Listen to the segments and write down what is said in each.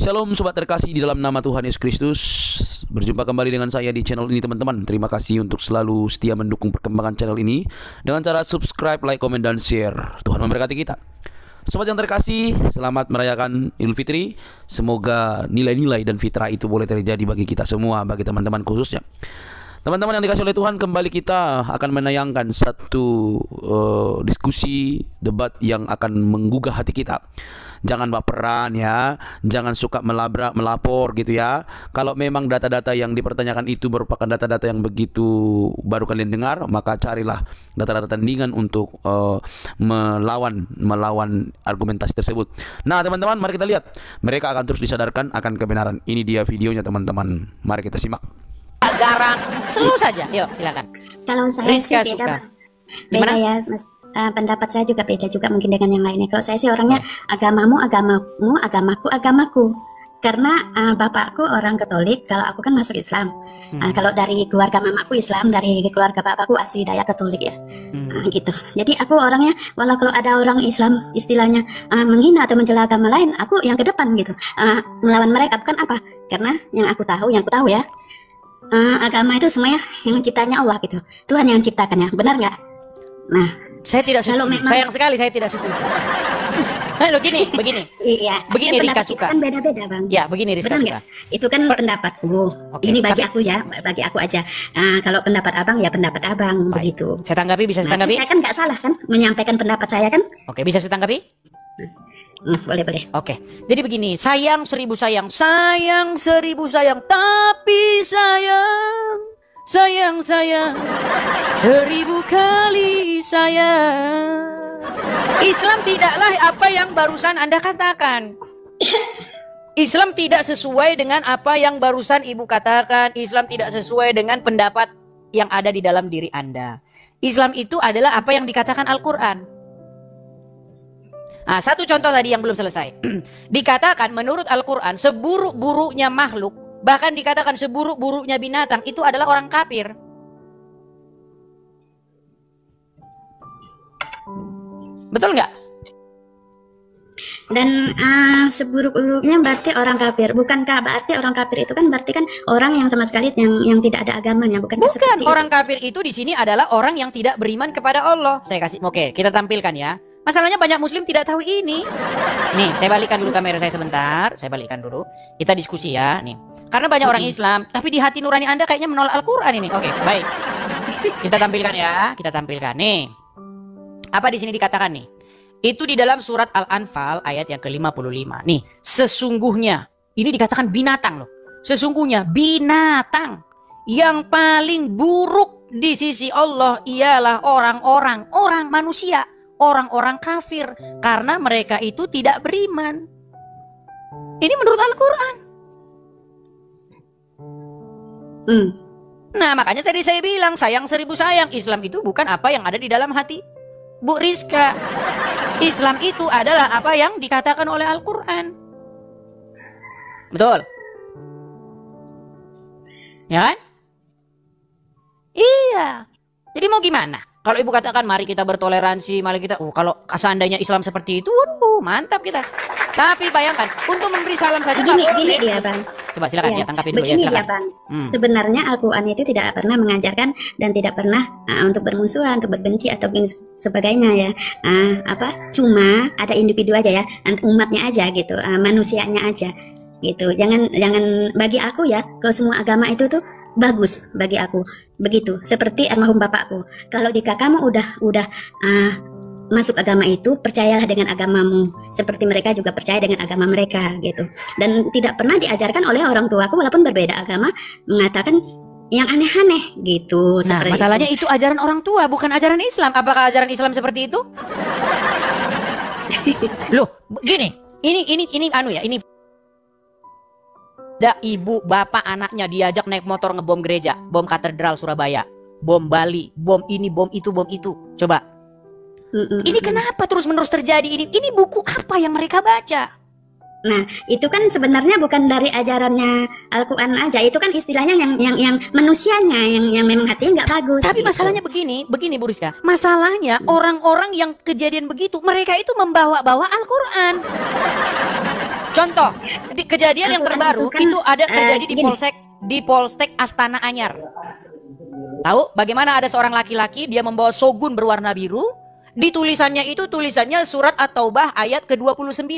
Shalom sobat terkasih di dalam nama Tuhan Yesus Kristus. Berjumpa kembali dengan saya di channel ini teman-teman. Terima kasih untuk selalu setia mendukung perkembangan channel ini dengan cara subscribe, like, komen, dan share. Tuhan memberkati kita. Sobat yang terkasih, selamat merayakan Idul Fitri. Semoga nilai-nilai dan fitrah itu boleh terjadi bagi kita semua, bagi teman-teman khususnya. Teman-teman yang dikasih oleh Tuhan, kembali kita akan menayangkan satu diskusi, debat yang akan menggugah hati kita. Jangan baperan ya, jangan suka melabrak, melapor gitu ya. Kalau memang data-data yang dipertanyakan itu merupakan data-data yang begitu baru kalian dengar, maka carilah data-data tandingan untuk melawan argumentasi tersebut. Nah teman-teman, mari kita lihat. Mereka akan terus disadarkan akan kebenaran. Ini dia videonya teman-teman. Mari kita simak. Garang, selalu saja. Yuk silakan. Kalau saya Rizka sih suka. beda ya, Mas. Pendapat saya juga beda juga mungkin dengan yang lainnya. Kalau saya sih orangnya agamamu, agamamu, agamaku, agamaku. Karena bapakku orang Katolik, kalau aku kan masuk Islam. Kalau dari keluarga mamaku Islam, dari keluarga bapakku asli Dayak Katolik ya. Gitu. Jadi aku orangnya, walau kalau ada orang Islam istilahnya menghina atau mencela agama lain, aku yang ke depan gitu. Melawan mereka bukan apa? Karena yang aku tahu ya, agama itu semuanya yang menciptanya Allah gitu. Tuhan yang menciptakannya, benar nggak? Nah, saya tidak setuju. Sayang sekali saya tidak setuju. Begini. Iya. Begini Rizka suka. Kan beda-beda bang. Ya, begini Rizka suka. Itu kan pendapatku. Ini bagi aku ya, bagi aku aja. Kalau pendapat abang ya pendapat abang. Baik. Begitu. Saya tanggapi, bisa saya tanggapi? Saya kan nggak salah kan menyampaikan pendapat saya kan? Oke, bisa saya tanggapi? Boleh. Oke. Jadi begini, sayang seribu sayang, sayang seribu sayang, tapi sayang seribu kali sayang. Islam tidaklah apa yang barusan Anda katakan. Islam tidak sesuai dengan apa yang barusan Ibu katakan. Islam tidak sesuai dengan pendapat yang ada di dalam diri Anda. Islam itu adalah apa yang dikatakan Al-Quran. Nah, satu contoh tadi yang belum selesai. Dikatakan menurut Al-Quran, seburuk-buruknya makhluk, bahkan dikatakan seburuk-buruknya binatang, itu adalah orang kafir. Betul nggak? Dan seburuk-buruknya berarti orang kafir. Bukankah berarti orang kafir itu kan berarti kan orang yang sama sekali yang tidak ada agamanya, bukan? Bukan, orang kafir itu di sini adalah orang yang tidak beriman kepada Allah. Saya kasih, oke, kita tampilkan ya. Masalahnya banyak muslim tidak tahu ini. Nih, saya balikkan dulu kamera saya sebentar. Saya balikkan dulu. Kita diskusi ya, nih. Karena banyak orang Islam, tapi di hati nurani Anda kayaknya menolak Al-Quran ini. Oke, baik. Kita tampilkan ya, kita tampilkan nih. Apa di sini dikatakan nih? Itu di dalam surat Al-Anfal ayat yang ke-55. Nih, sesungguhnya ini dikatakan binatang loh. Sesungguhnya binatang yang paling buruk di sisi Allah ialah orang manusia, orang-orang kafir, karena mereka itu tidak beriman. Ini menurut Al-Quran. Nah, makanya tadi saya bilang sayang seribu sayang. Islam itu bukan apa yang ada di dalam hati Bu Rizka. Islam itu adalah apa yang dikatakan oleh Al-Quran. Betul? Ya kan? Iya. Jadi mau gimana? Kalau ibu katakan mari kita bertoleransi, mari kita, kalau seandainya Islam seperti itu, mantap kita. Tapi bayangkan, untuk memberi salam saja Gini ya bang. Coba silakan ya, tangkapin dulu ya, begini silakan. Ya bang, sebenarnya Al-Quran itu tidak pernah mengajarkan dan tidak pernah untuk bermusuhan, untuk berbenci atau sebagainya ya. Cuma ada individu aja ya, umatnya aja gitu, manusianya aja gitu. Jangan bagi aku ya, kalau semua agama itu tuh bagus bagi aku, begitu. Seperti almarhum bapakku. Kalau jika kamu udah masuk agama itu, percayalah dengan agamamu, seperti mereka juga percaya dengan agama mereka gitu. Dan tidak pernah diajarkan oleh orang tuaku walaupun berbeda agama mengatakan yang aneh-aneh gitu. Nah, masalahnya itu ajaran orang tua, bukan ajaran Islam. Apakah ajaran Islam seperti itu? Loh, gini, ini ada ibu, bapak, anaknya diajak naik motor ngebom gereja, bom katedral Surabaya, bom Bali, bom ini, bom itu. Coba. Ini kenapa terus-menerus terjadi ini? Ini buku apa yang mereka baca? Nah, itu kan sebenarnya bukan dari ajarannya Al-Quran aja. Itu kan istilahnya yang manusianya yang memang hatinya nggak bagus. Tapi gitu. masalahnya begini Bu Rizka. Masalahnya orang-orang yang kejadian begitu, mereka itu membawa-bawa Al-Quran. Contoh, di kejadian yang terbaru Al-Quran itu ada terjadi gini. di Polsek Astana Anyar. Tahu bagaimana ada seorang laki-laki dia membawa shogun berwarna biru. Di tulisannya itu tulisannya surat At-Taubah ayat ke-29.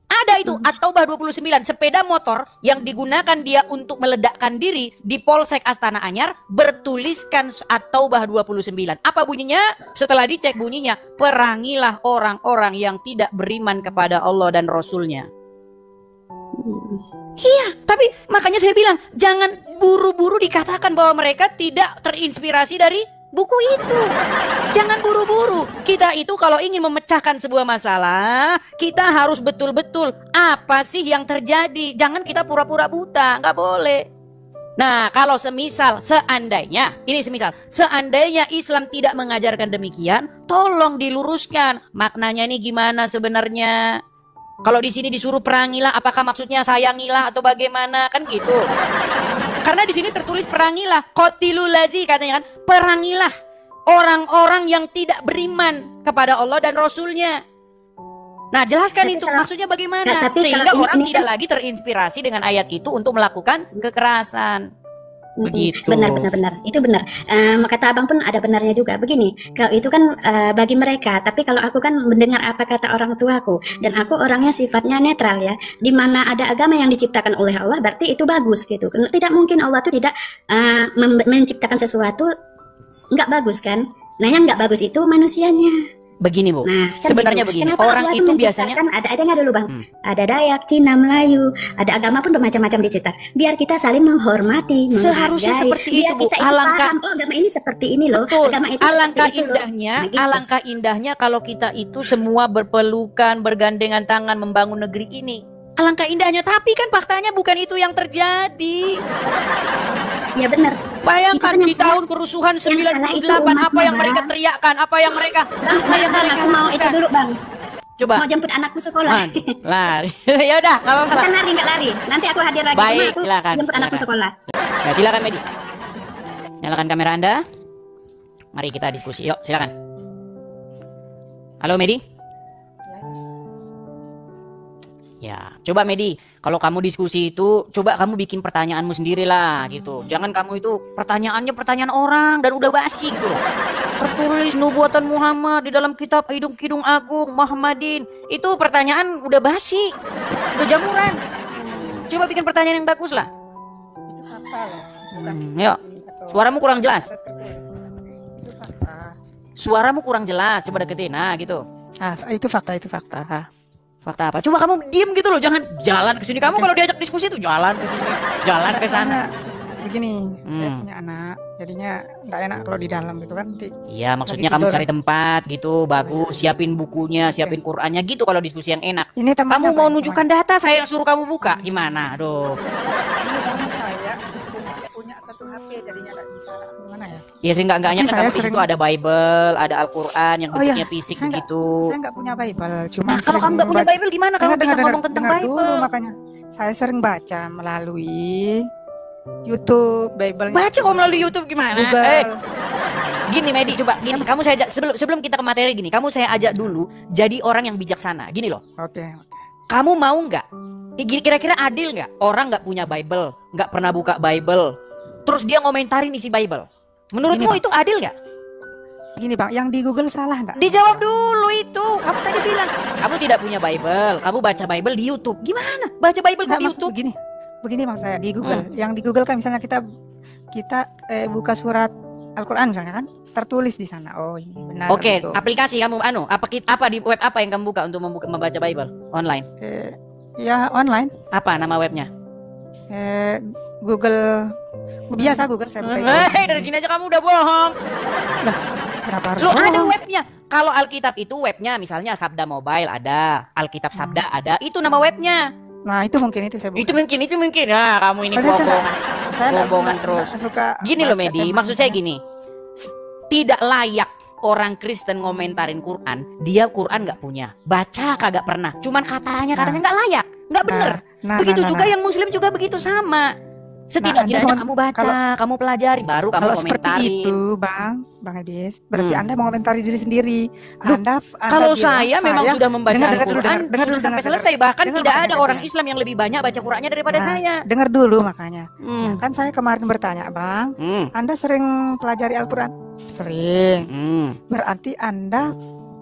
Ada itu At-Taubah 29, sepeda motor yang digunakan dia untuk meledakkan diri di Polsek Astana Anyar bertuliskan At-Taubah 29. Apa bunyinya? Setelah dicek bunyinya, perangilah orang-orang yang tidak beriman kepada Allah dan Rasulnya. Iya, tapi makanya saya bilang jangan buru-buru dikatakan bahwa mereka tidak terinspirasi dari buku itu. Jangan buru-buru. Kita itu kalau ingin memecahkan sebuah masalah, kita harus betul-betul apa sih yang terjadi. Jangan kita pura-pura buta, nggak boleh. Nah, kalau seandainya Islam tidak mengajarkan demikian, tolong diluruskan. Maknanya ini gimana sebenarnya? Kalau di sini disuruh perangilah, apakah maksudnya sayangilah atau bagaimana? Kan gitu. Karena di sini tertulis perangilah, qatilul lazi katanya kan, perangilah orang-orang yang tidak beriman kepada Allah dan Rasulnya. Nah, jelaskan Tapi itu kalau- maksudnya bagaimana, Nah, tapi sehingga kalau orang ini tidak kan- lagi terinspirasi dengan ayat itu untuk melakukan kekerasan. Begitu. Benar. Itu benar. Kata abang pun ada benarnya juga. Begini, kalau itu kan bagi mereka. Tapi kalau aku kan mendengar apa kata orang tuaku, dan aku orangnya sifatnya netral ya. Di mana ada agama yang diciptakan oleh Allah, berarti itu bagus gitu. Tidak mungkin Allah itu tidak menciptakan sesuatu nggak bagus kan. Nah, yang nggak bagus itu manusianya. Begini Bu, Nah, kan sebenarnya gitu. begini, Kenapa orang Allah itu menciptakan, biasanya ada nggak dulu bang? Ada Dayak, Cina, Melayu, ada agama pun bermacam-macam dicipta. Biar kita saling menghormati, Seharusnya menghargai. seperti Biar itu, Bu. kita itu Alangkah- paham, oh agama ini seperti ini loh. betul, Agama itu alangkah seperti itu loh. indahnya, Nah, gitu. alangkah indahnya kalau kita itu semua berpelukan, bergandengan tangan membangun negeri ini. Alangkah indahnya, tapi kan faktanya bukan itu yang terjadi. Ya benar. Bayangkan Itu kan yang di salah- tahun kerusuhan yang salah itu 98 apa umatnya, yang mereka Bang. teriakkan, apa yang mereka Aku mau itu dulu bang. Coba. Mau jemput anakku sekolah. Man, lari. Ya udah, nggak apa-apa. Kan lari nggak lari. Nanti aku hadir lagi. Baik, Cuma aku silakan, jemput anakku silakan. sekolah. Ya, silakan Medi. Nyalakan kamera Anda. Mari kita diskusi. Yuk, silakan. Halo Medi. Ya, coba Medi, kalau kamu diskusi itu, coba kamu bikin pertanyaanmu sendiri lah gitu. Jangan kamu itu pertanyaannya pertanyaan orang dan udah basi gitu. Tertulis nubuatan Muhammad di dalam kitab Kidung Agung Muhammadin. Itu pertanyaan udah basi, udah jamuran. Coba bikin pertanyaan yang bagus lah. Yuk, suaramu kurang jelas. Suaramu kurang jelas, coba deketin. Nah gitu. Itu fakta. Fakta apa? Coba kamu diem gitu loh, jangan jalan ke sini. Kamu kalau diajak diskusi tuh jalan ke sini, jalan ke sana. Begini, saya punya anak, jadinya nggak enak kalau di dalam gitu kan. Iya, maksudnya lagi kamu tidur. cari tempat gitu, bagus, siapin bukunya, siapin Qur'annya gitu kalau diskusi yang enak. Ini temannya Kamu mau Pak, nunjukkan data, saya yang suruh kamu buka. Gimana? Aduh. Ini teman saya punya satu HP, jadinya nggak bisa gimana ya? Ya sih enggaknya Tapi kan saya kamu di situ sering- ada Bible, ada Al-Qur'an yang Oh iya, bentuknya fisik saya nggak- begitu. Saya nggak punya Bible, cuma Nah, kalau kamu nggak punya Bible gimana kamu bisa ngomong tentang Bible? Dulu, makanya saya sering baca melalui YouTube, Bible. Baca kok melalui YouTube gimana? Google. Gini Medi, coba gini, kamu saya ajak sebelum kita ke materi gini, kamu saya ajak dulu jadi orang yang bijaksana. Gini loh, Oke. kamu mau nggak? Kira-kira adil nggak? Orang nggak punya Bible, nggak pernah buka Bible, terus dia ngomentarin isi Bible. Menurutmu Gini, Pak. itu adil nggak? Gini Pak, yang di Google salah nggak? Dijawab dulu itu. Kamu tadi bilang kamu tidak punya Bible, kamu baca Bible di YouTube. Gimana? Baca Bible kok Nggak, di maksud YouTube? begini maksud saya di Google. Yang di Google kan misalnya kita buka surat Al-Quran misalnya kan, tertulis di sana. Oh ini benar. Oke, gitu. aplikasi kamu apa di web apa yang kamu buka untuk membaca Bible online? Ya online. Apa nama webnya? Google biasa Google saya buka. Hei, dari sini aja kamu udah bohong. Kenapa harus Lo ada bohong? webnya. Kalau Alkitab itu webnya misalnya Sabda Mobile ada, Alkitab Sabda ada, itu nama webnya. Nah itu mungkin itu saya buka. Itu mungkin. Nah, kamu ini Soalnya bohongan. saya Bohongan terus. nggak suka Gini loh baca Medi, tema maksud saya misalnya. gini. Tidak layak orang Kristen ngomentarin Quran, dia Quran nggak punya, baca kagak pernah, cuman katanya nggak layak, nggak bener. Begitu juga yang Muslim juga begitu sama. Setidak-tidaknya Anda kamu baca, kamu pelajari, baru kamu kalau seperti komentarin. itu, Bang Edis, berarti Anda mengomentari diri sendiri. Anda Kalau bilang, saya memang sudah membaca dengar dulu, Al-Quran dengar sudah dulu, sampai dengar. selesai. Bahkan Dengar, tidak makanya ada saya orang bilang. Islam yang lebih banyak baca Qurannya daripada Nah, saya. dengar dulu makanya. Hmm. Nah, kan saya kemarin bertanya, Bang, Hmm. Anda sering pelajari Al-Quran? Sering. Hmm. Berarti Anda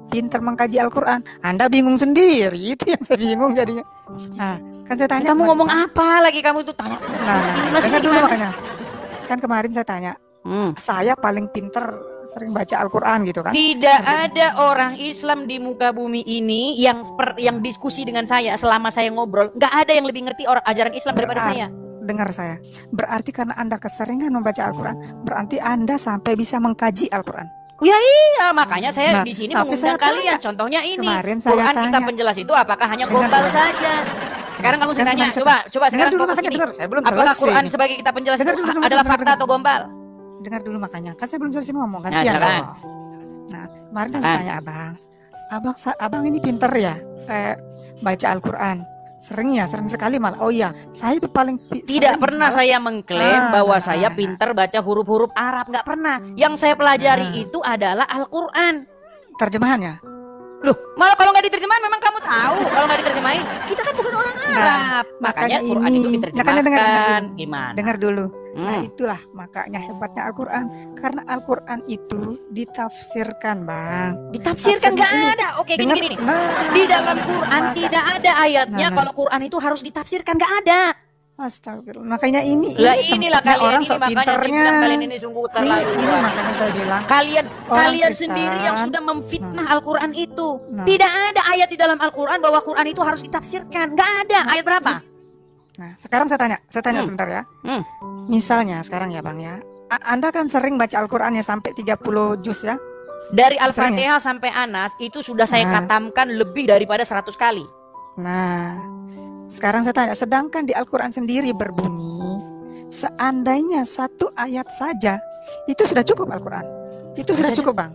pintar mengkaji Al-Quran. Anda bingung sendiri, itu yang saya bingung jadinya. Nah, kan saya tanya. Kamu ngomong apa lagi kamu tuh tanya? Nah, Ini maksudnya dengar dulu gimana? makanya. Kan kemarin saya tanya, saya paling pinter sering baca Al-Quran gitu kan. Tidak ada orang Islam di muka bumi ini yang diskusi dengan saya selama saya ngobrol. Nggak ada yang lebih ngerti ajaran Islam daripada saya. Dengar saya. Berarti karena Anda keseringan membaca Al-Quran, berarti Anda sampai bisa mengkaji Al-Quran. Ya iya, makanya saya Nah, di sini tapi mengundang saya tanya. kalian. Contohnya ini, Kemarin saya Quran kitab tanya. penjelas itu apakah hanya gombal saja? Sekarang kamu saya Kan tanya, kemarin coba dengar sekarang dulu fokus makanya, ini. dengar, saya belum Apakah selesai. Quran sebagai kitab penjelas Dengar itu dulu, adalah dengar, fakta dengar. atau gombal? Dengar dulu makanya. Kan saya belum selesai ngomong kan. Nah, silakan. Nah, kemarin kan saya tanya abang ini pinter ya baca Al-Quran. Sering sekali malah. Oh iya, saya itu paling Tidak pernah saya mengklaim bahwa saya pintar baca huruf-huruf Arab, nggak pernah. Yang saya pelajari itu adalah Al-Quran. terjemahannya. Loh, malah kalau nggak diterjemahin memang kamu tahu. Kalau nggak diterjemahin, kita kan bukan orang Arab. Makanya Quran itu diterjemahkan. dengar. Gimana? Dengar dulu. Nah, Hmm. itulah makanya hebatnya Al-Quran. Karena Al-Quran itu ditafsirkan, Bang. Ditafsirkan nggak Ini. ada. Oke, Dengar. gini. Nah, Di dalam Quran tidak ada ayatnya Nah. kalau Quran itu harus ditafsirkan, nggak ada. astagfirullah. Makanya ini Inilah tempatnya kalian orang ini, sok makanya saya pinternya. bilang kalian ini sungguh terlalu. Ini makanya saya bilang. Kalian Orang Kristen. sendiri yang sudah memfitnah Al-Quran itu. Nah. Tidak ada ayat di dalam Al-Quran bahwa Quran itu harus ditafsirkan. Nggak ada. Ayat berapa? Nah, sekarang saya tanya sebentar ya. Misalnya sekarang ya, Bang ya. Anda kan sering baca Al-Quran ya sampai 30 juz ya. Dari Al-Fatihah sampai Anas itu sudah saya Nah. katamkan lebih daripada 100 kali. Nah, sekarang saya tanya, sedangkan di Al-Quran sendiri berbunyi, seandainya satu ayat saja, itu sudah cukup Al-Quran. Itu sudah Saja. cukup, Bang.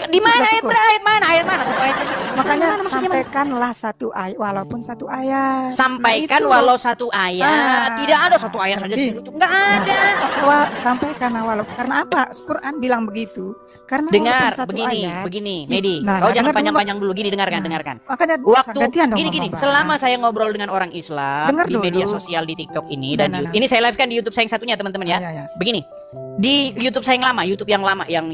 Di mana sudah ayat cukup. ayat mana? Ayat mana? Satu ayat saja. Makanya Gimana maksudnya, Bang? sampaikanlah satu ayat, walaupun satu ayat. Sampaikan Nah, itu, walau satu ayat. Ah. Tidak ada satu ayat saja. Jadi, cukup. Nggak ada. sampaikan walau. Karena apa? Quran bilang begitu. Karena Dengar, walaupun satu ayat, begini, Medi. Nah, Kau jangan dengar dulu, panjang-panjang dulu. Gini, dengarkan, Nah, dengarkan. makanya Waktu gantian dong gini, ngomong, Bang. selama saya ngobrol dengan orang Islam Dengar di media dulu. sosial di TikTok ini Nah, dan nah, nah. ini saya live kan di YouTube saya yang satunya teman-teman ya. Ya. Begini, di YouTube saya yang lama, YouTube yang lama yang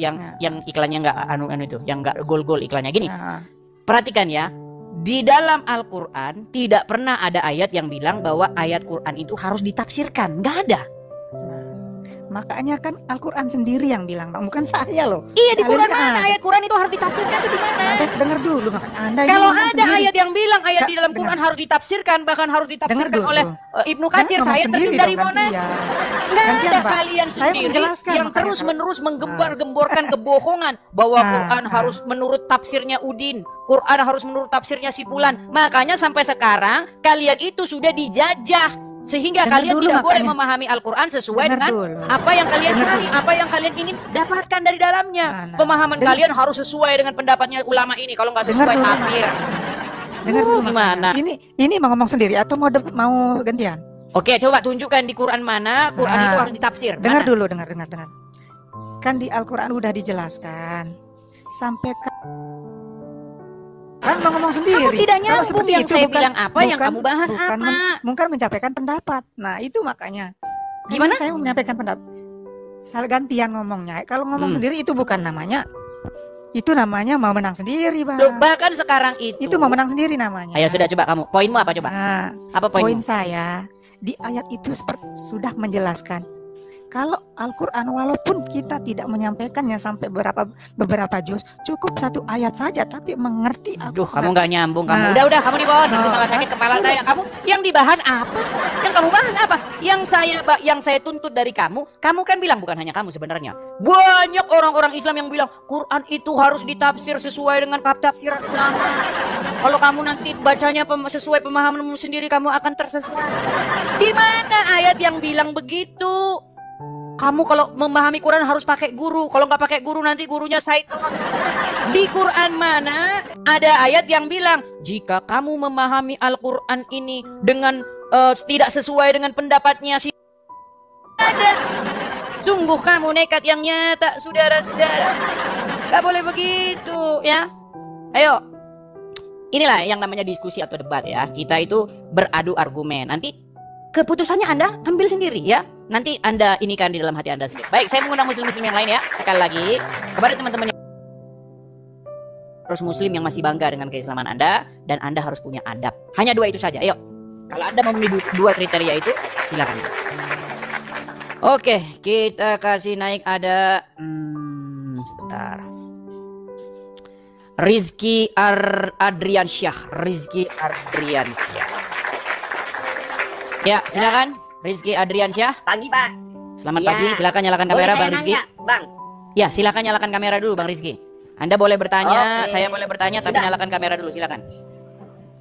iklannya nggak anu itu, yang nggak gol-gol iklannya. Gini, Nah, perhatikan ya. Di dalam Al-Quran tidak pernah ada ayat yang bilang bahwa ayat Quran itu harus ditafsirkan. Nggak ada. makanya kan Al-Quran sendiri yang bilang, Bang, bukan saya loh. Iya, di Quran Kalian mana ada. ayat Quran itu harus ditafsirkan itu di mana? Dengar dulu, makanya Anda ini Kalau ngomong ada sendiri. ayat yang bilang ayat di dalam Dengar. Quran harus ditafsirkan, bahkan harus ditafsirkan Dengar dulu. oleh Ibnu Katsir, Jangan saya ngomong terjun sendiri dari dong, Monas. gantian. Nggak Gantian, ada Pak. kalian Saya sendiri menjelaskan, yang makanya terus-menerus menggembar-gemborkan kebohongan bahwa Quran harus menurut tafsirnya Udin, Quran harus menurut tafsirnya si Fulan. Makanya sampai sekarang kalian itu sudah dijajah sehingga Dengar kalian dulu tidak boleh makanya. memahami Al-Quran sesuai Dengar dengan dulu. apa yang kalian Dengar cari, dulu. apa yang kalian ingin dapatkan dari dalamnya. Nah, Pemahaman dengar. kalian harus sesuai dengan pendapatnya ulama ini. Kalau nggak Dengar sesuai dulu, kafir. Dengar dulu, Gimana? makanya. Ini mau ngomong sendiri atau mau gantian? Oke, coba tunjukkan di Quran mana Quran Nah, itu harus ditafsir. Dengar Mana? dulu, dengar. Kan di Al-Quran udah dijelaskan. Sampai kan mau ngomong sendiri. Kamu tidak Kalau nyambung seperti yang itu saya bukan- bilang apa, yang kamu bahas bukan apa. bukan menyampaikan pendapat. Nah, itu makanya. Kan Gimana? Saya menyampaikan pendapat. Salah gantian ngomongnya. Kalau ngomong sendiri itu bukan namanya. Itu namanya mau menang sendiri, Bang. Loh, bahkan sekarang Itu mau menang sendiri namanya. Ayo sudah, coba kamu. Poinmu apa coba? Nah, Apa poin poinmu? saya di ayat itu sudah menjelaskan kalau Al-Quran walaupun kita tidak menyampaikannya sampai beberapa juz, cukup satu ayat saja tapi mengerti Aduh, Al-Quran. kamu nggak nyambung kamu. Nah. Udah, kamu di bawah. Nanti Nah, malah sakit kepala ini. saya. Kamu yang dibahas apa? Yang kamu bahas apa? Yang saya tuntut dari kamu kan bilang, bukan hanya kamu sebenarnya. Banyak orang-orang Islam yang bilang Quran itu harus ditafsir sesuai dengan tafsiran ulama. Kalau kamu nanti bacanya sesuai pemahamanmu sendiri, kamu akan tersesat. Di mana ayat yang bilang begitu? Kamu kalau memahami Quran harus pakai guru. Kalau nggak pakai guru nanti gurunya Syaitan. Di Quran mana ada ayat yang bilang jika kamu memahami Al-Quran ini dengan tidak sesuai dengan pendapatnya si ada. Sungguh kamu nekat yang nyata, saudara-saudara. Gak boleh begitu ya. Ayo. Inilah yang namanya diskusi atau debat ya. Kita itu beradu argumen. Nanti keputusannya Anda ambil sendiri ya. Nanti Anda inikan di dalam hati Anda sendiri. Baik, saya mengundang muslim-muslim yang lain ya. Sekali lagi kepada teman-teman yang harus muslim yang masih bangga dengan keislaman Anda, dan Anda harus punya adab. Hanya 2 itu saja. Ayo. Kalau Anda memenuhi 2 kriteria itu, silakan. Oke, kita kasih naik ada sebentar. Rizky Adriansyah. Ya, silakan Rizky Adriansyah. Pagi, Pak. Selamat Ya. pagi, silakan nyalakan kamera Bang Rizky. Bang. Ya, silakan nyalakan kamera dulu Bang Rizky. Anda boleh bertanya, Oke. saya boleh bertanya, tapi Sudah. nyalakan kamera dulu, silakan.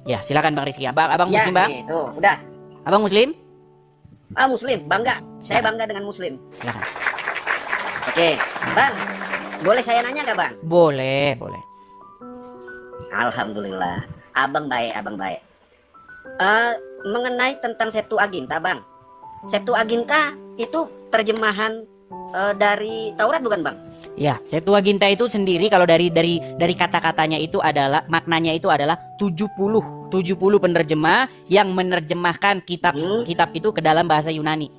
Ya, silakan Bang Rizky. Abang Ya, Muslim, Bang? gitu. Udah. Abang Muslim? Muslim, bangga. Saya bangga dengan Muslim. Silakan. Oke, Bang. Boleh saya nanya nggak, Bang? Boleh. Alhamdulillah. Abang baik. Mengenai tentang Septuaginta, Bang. Septuaginta itu terjemahan dari Taurat bukan, Bang? Ya, Septuaginta itu sendiri kalau dari kata-katanya itu adalah maknanya itu adalah 70 penerjemah yang menerjemahkan kitab itu ke dalam bahasa Yunani.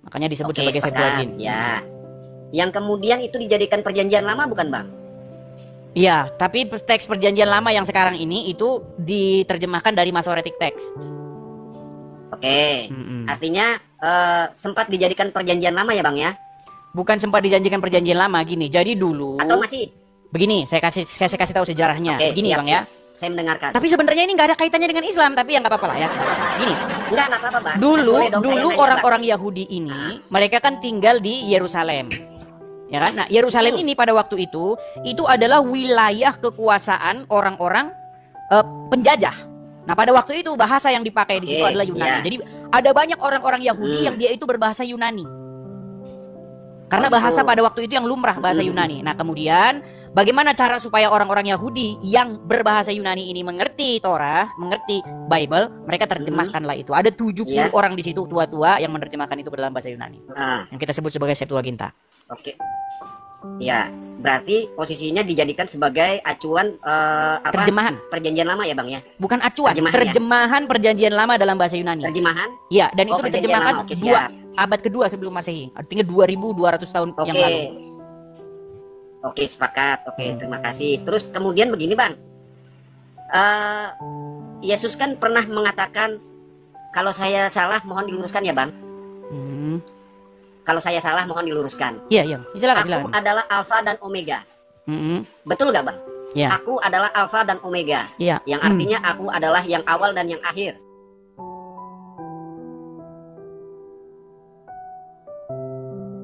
Makanya disebut Oke, sebagai sepakat. Septuagint. Ya. Yang kemudian itu dijadikan perjanjian lama bukan, Bang? Iya, tapi teks perjanjian lama yang sekarang ini itu diterjemahkan dari Masoretic Text. Oke. Artinya sempat dijadikan perjanjian lama ya, Bang ya? Bukan sempat dijanjikan perjanjian lama gini. Jadi dulu Atau masih? begini, saya kasih tahu sejarahnya. Oke, Begini siap, Bang ya. siap. Saya mendengarkan. Tapi sebenarnya ini nggak ada kaitannya dengan Islam, tapi ya nggak apa-apa lah ya. Gini, Enggak apa-apa, Bang. dulu Boleh dong saya nanya, Bang. orang-orang Yahudi ini mereka kan tinggal di Yerusalem. Ya kan? Nah, Yerusalem ini pada waktu itu adalah wilayah kekuasaan orang-orang penjajah. Nah, pada waktu itu bahasa yang dipakai di situ Oke, adalah Yunani. iya. Jadi ada banyak orang-orang Yahudi yang dia itu berbahasa Yunani. Karena Oh, bahasa gitu. pada waktu itu yang lumrah bahasa Yunani. Nah, kemudian bagaimana cara supaya orang-orang Yahudi yang berbahasa Yunani ini mengerti Torah, mengerti Bible, mereka terjemahkanlah itu. Ada 70 Iya. orang di situ tua-tua yang menerjemahkan itu dalam bahasa Yunani. Ah, Yang kita sebut sebagai Septuaginta. oke. Ya, berarti posisinya dijadikan sebagai acuan Terjemahan, perjanjian lama ya, Bang ya? bukan acuan, Terjemahan, ya? terjemahan perjanjian lama dalam bahasa Yunani. Terjemahan? Iya, dan itu perjanjian diterjemahkan lama. Oke, siap. abad kedua sebelum Masehi. Artinya 2200 tahun Oke. yang lalu. Oke, sepakat. Oke, terima kasih. Terus kemudian begini, Bang. Yesus kan pernah mengatakan, kalau saya salah mohon diluruskan ya, Bang. Hmm. Kalau saya salah mohon diluruskan. Iya. Silakan, Aku silakan. adalah Alfa dan Omega. Hmm. Betul gak, Bang? Iya. Aku adalah Alfa dan Omega. Iya. Yang artinya aku adalah yang awal dan yang akhir.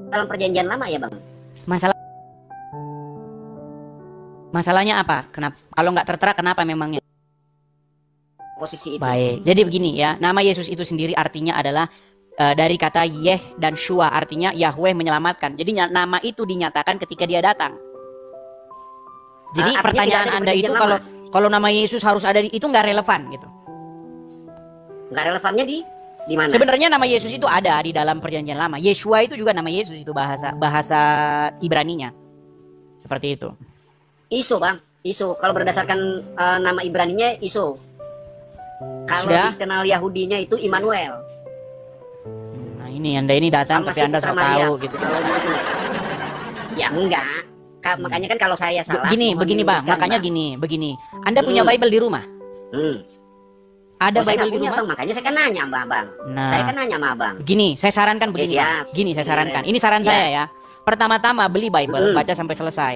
Dalam perjanjian lama ya, Bang? Masalahnya apa? Kenapa? Kalau nggak tertera kenapa memangnya? Posisi itu. Baik. Jadi begini ya, nama Yesus itu sendiri artinya adalah dari kata Yeh dan Shua, artinya Yahweh menyelamatkan. Jadi nama itu dinyatakan ketika dia datang. Jadi Artinya pertanyaan tidak ada di Anda itu perjanjian kalau nama Yesus harus ada itu nggak relevan gitu. Nggak relevannya di mana? Sebenarnya nama Yesus itu ada di dalam perjanjian lama. Yeshua itu juga nama Yesus, itu bahasa Ibraninya. Seperti itu. Iso, Bang. Iso. Kalau berdasarkan nama Ibraninya Iso. Kalau Sudah? dikenal Yahudinya itu Immanuel. Nah ini Anda ini datang tapi Masih Anda Putra so Maria. tahu gitu. Kalau gitu. Ya enggak. Makanya kan kalau saya salah. Begini mohon Bang, diluruskan, makanya Bang. gini. Anda punya Bible di rumah? Ada Oh, saya Bible nggak di punya, rumah? Bang. Makanya saya kan nanya sama Abang. Nah, Saya kan nanya sama Abang. gini, saya sarankan Oke, begini, siap. Bang. Gini, saya sarankan. Ini saran Ya. saya ya. Pertama-tama beli Bible, Mm. baca sampai selesai.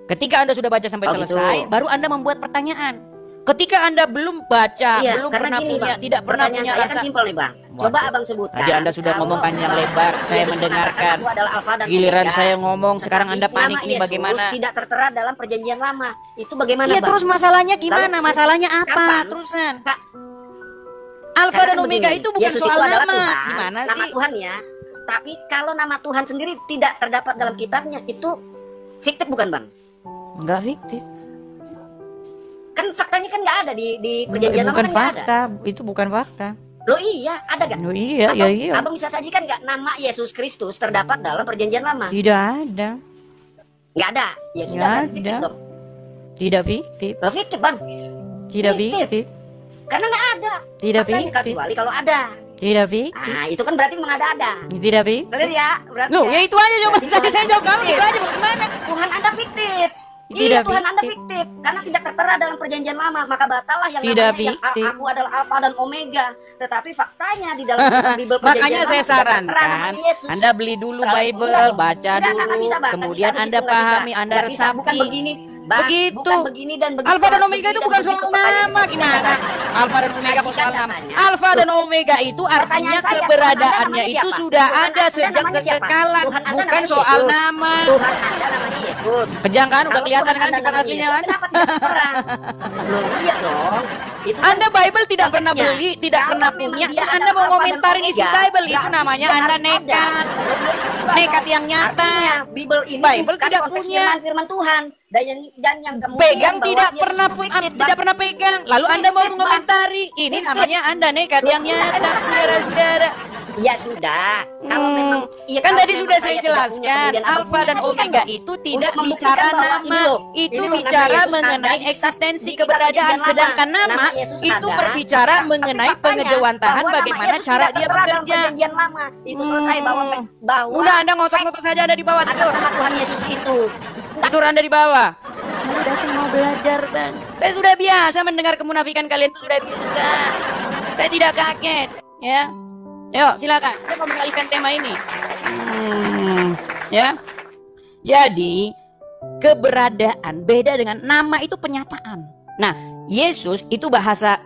Ketika Anda sudah baca sampai Oh, selesai, gitu. baru Anda membuat pertanyaan. Ketika Anda belum baca, Iya, belum karena pernah gini, punya, Bang. tidak pernah Pertanyaan punya saya kan rasa. simpel nih, Bang. Coba Waduh. Abang sebutkan. Tadi Anda sudah kalau ngomong panjang lebar, saya Yesus mendengarkan. mengatakan, "Aku adalah Alfa dan Giliran Omega." saya ngomong, sekarang Tetapi Anda panik nama ini Yesus bagaimana? tidak tertera dalam perjanjian lama. Itu bagaimana, Iya, Bang? terus masalahnya gimana? Lalu, Masalahnya apa? kapan? Terusan. Kak, Alfa karena dan kan Omega begini, itu bukan Yesus soal itu adalah nama. Tuhan, Gimana nama sih? Tuhan ya. Tapi kalau nama Tuhan sendiri tidak terdapat dalam kitabnya, itu fiktif bukan, Bang? Enggak fiktif. Kan faktanya kan nggak ada di perjanjian lama Bukan kan nggak ada. fakta, itu bukan fakta. Loh iya, ada gak? Oh iya, ya iya. Abang bisa sajikan gak nama Yesus Kristus terdapat dalam perjanjian lama? Tidak ada. Nggak ada. Ya sudah, Nggak berarti fiktif ada. dong. Tidak fiktif. Loh fiktif bang. Tidak Fiktif. fiktif. Karena nggak ada. Tidak Makanya fiktif. kecuali kalau ada. Tidak fiktif. Nah itu kan berarti mengada-ada. Tidak fiktif. Betul ya? Berarti Loh, ya itu aja coba. Berarti Saya jawab kamu fiktif. itu aja mau gimana? Tuhan Anda fiktif. Tidak Iya Tuhan Anda fiktif. fiktif. Karena tidak tertera dalam perjanjian lama. Maka batallah yang Tidak namanya yang fiktif. aku adalah Alfa dan Omega. Tetapi faktanya di dalam Bible perjanjian Makanya lama saya tidak tertera sarankan namanya Yesus. Anda beli dulu Terlalu Bible, kurang. baca Nggak, dulu, nggak bisa, Bang. Nggak kemudian bisa Anda begitu, nggak pahami, bisa. Anda Nggak bisa, bukan resapi. begini. Bang, Begitu. bukan begini dan begitu. Alfa dan harus Omega begini itu dan bukan begitu. soal Pertanyaan nama saya gimana? begini. Alfa dan Omega bukan soal Tadi nama. kan namanya. Alfa dan Omega itu artinya Pertanyaan saya, keberadaannya Tuhan Anda itu namanya sudah siapa? ada Tuhan Anda sejak namanya siapa? kekekalan, Tuhan Anda bukan namanya soal Yesus. nama. Tuhan Anda namanya Yesus. Kejang kan? Udah Kalau kelihatan Tuhan kan Anda sifat namanya aslinya Yesus, kan? kenapa tidak terang? Loh iya dong. Itu kan Anda Bible tidak pernah konteksnya. beli, tidak Kalau pernah memang punya, dia terus ada Anda mau Alfa dan komentarin isi Omega, Bible, itu berarti namanya dia Anda harus ada. nekat. Nekat yang nyata. Artinya Bible ini Bible bukan tidak konteks punya. firman Tuhan dan yang kemudian Pegang bahwa tidak Yesus pernah itu fiktif, Bang. tidak pernah pegang. Lalu Anda mau Fiktif, Bang. mengomentari. Ini Fiktif. namanya Anda nekat yang nyata, saudara-saudara. Ya sudah. Kalau memang iya, Kan kalau tadi memang sudah saya saya tidak punya, jelaskan, kemudian Abang Alfa punya, dan saya Omega kan itu untuk tidak membuktikan bicara bahwa nama, ini loh, itu ini loh, nama bicara Yesus mengenai ada di eksistensi kitab keberadaan, perjanjian lama. sedangkan nama Nama Yesus itu ada, berbicara tapi mengenai faktanya pengejawantahan bahwa nama bagaimana Yesus cara tidak dia tertera dalam bekerja. perjanjian lama. Itu selesai bahwa Udah Anda ngotot-ngotot saja, Anda di bawah atas tidur. nama Tuhan Yesus itu. Tidur Anda di bawah. Udah mau belajar, Bang. Saya sudah biasa mendengar kemunafikan kalian itu sudah biasa. Saya tidak kaget, ya. Yuk, silakan. Saya mau mengalihkan tema ini. Ya. Jadi, keberadaan beda dengan nama itu penyataan. Nah, Yesus itu bahasa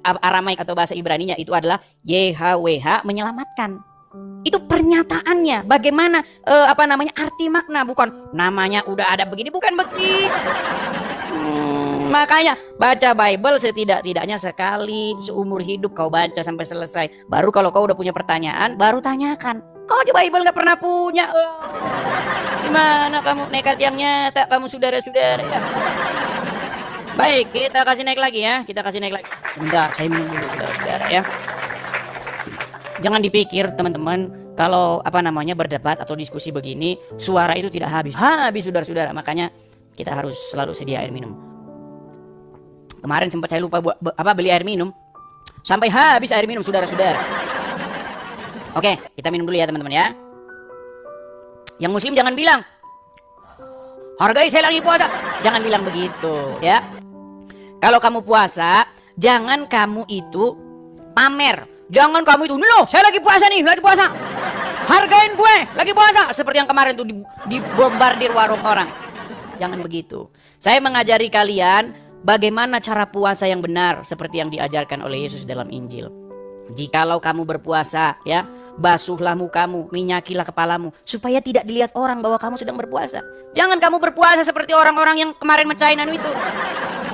Aramaik atau bahasa Ibraninya itu adalah YHWH, menyelamatkan. Itu pernyataannya, bagaimana arti makna, bukan namanya udah ada begini, bukan begitu. Makanya baca Bible setidak-tidaknya sekali seumur hidup kau baca sampai selesai. Baru kalau kau udah punya pertanyaan, baru tanyakan. Kau aja Bible nggak pernah punya. Gimana kamu nekat yang nyata, kamu saudara-saudara ya. Baik, kita kasih naik lagi ya. Kita kasih naik lagi. Sebentar, saya minum dulu saudara-saudara ya. Jangan dipikir teman-teman kalau berdebat atau diskusi begini suara itu tidak habis. Habis saudara-saudara. Makanya kita harus selalu sedia air minum. Kemarin sempat saya lupa beli air minum. Sampai habis air minum saudara-saudara. Oke, kita minum dulu ya teman-teman ya. Yang muslim jangan bilang, hargai saya lagi puasa. Jangan bilang begitu ya. Kalau kamu puasa, jangan kamu itu pamer. Jangan kamu itu, nih loh, saya lagi puasa nih, lagi puasa. Hargain gue, lagi puasa. Seperti yang kemarin tuh dibombardir warung orang. Jangan begitu. Saya mengajari kalian bagaimana cara puasa yang benar seperti yang diajarkan oleh Yesus dalam Injil. Jikalau kamu berpuasa, ya, basuhlah mukamu, minyakilah kepalamu, supaya tidak dilihat orang bahwa kamu sedang berpuasa. Jangan kamu berpuasa seperti orang-orang yang kemarin mecahin itu,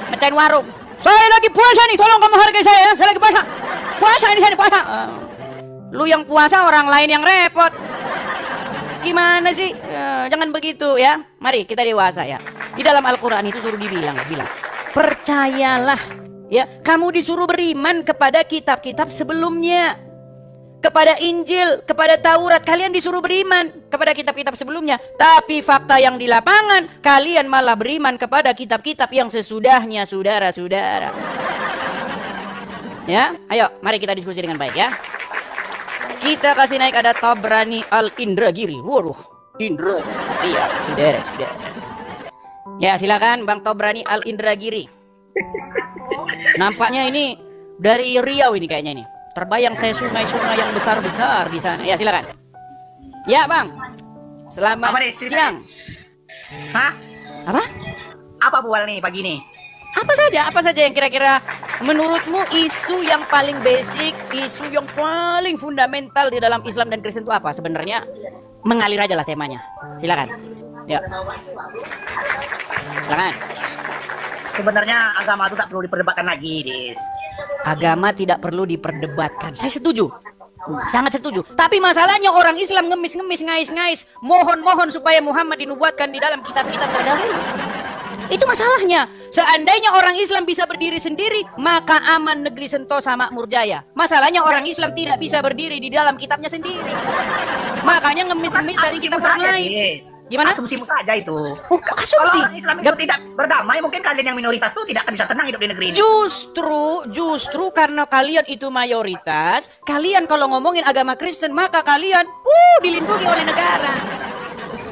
mecahin warung. Saya lagi puasa nih, tolong kamu hargai saya lagi puasa. Puasa ini saya puasa. Lu yang puasa, orang lain yang repot. Gimana sih? Jangan begitu ya. Mari kita dewasa ya. Di dalam Al-Quran itu suruh bilang, percayalah ya, kamu disuruh beriman kepada kitab-kitab sebelumnya. Kepada Injil, kepada Taurat, kalian disuruh beriman kepada kitab-kitab sebelumnya. Tapi fakta yang di lapangan, kalian malah beriman kepada kitab-kitab yang sesudahnya, saudara-saudara. Ya, ayo mari kita diskusi dengan baik ya. Kita kasih naik ada Tabrani Al-Indragiri. Waduh, Indra. Iya, saudara-saudara. Ya, silakan Bang Tabrani Al-Indragiri. Nampaknya ini dari Riau ini kayaknya ini. Terbayang saya sungai-sungai yang besar-besar di sana. Ya, silakan. Ya, Bang. Selamat siang. Hah? Apa? Apa bual nih pagi nih? Apa saja yang kira-kira menurutmu isu yang paling basic, isu yang paling fundamental di dalam Islam dan Kristen itu apa? Sebenarnya mengalir aja lah temanya. Silakan. Ya. Silakan. Sebenarnya agama itu tak perlu diperdebatkan lagi, Dis. Agama tidak perlu diperdebatkan. Saya setuju. Sangat setuju. Tapi masalahnya orang Islam ngemis-ngemis, ngais-ngais, mohon-mohon supaya Muhammad dinubuatkan di dalam kitab-kitab terdahulu. Itu masalahnya. Seandainya orang Islam bisa berdiri sendiri, maka aman negeri Sentosa Makmur Jaya. Masalahnya orang Islam tidak bisa berdiri di dalam kitabnya sendiri. Makanya ngemis-ngemis dari kitab orang lain. Gimana? Asumsimu saja itu. Asumsi. Kalau orang Islam itu tidak berdamai, mungkin kalian yang minoritas itu tidak akan bisa tenang hidup di negeri ini. Justru karena kalian itu mayoritas, kalian kalau ngomongin agama Kristen, maka kalian dilindungi oleh negara.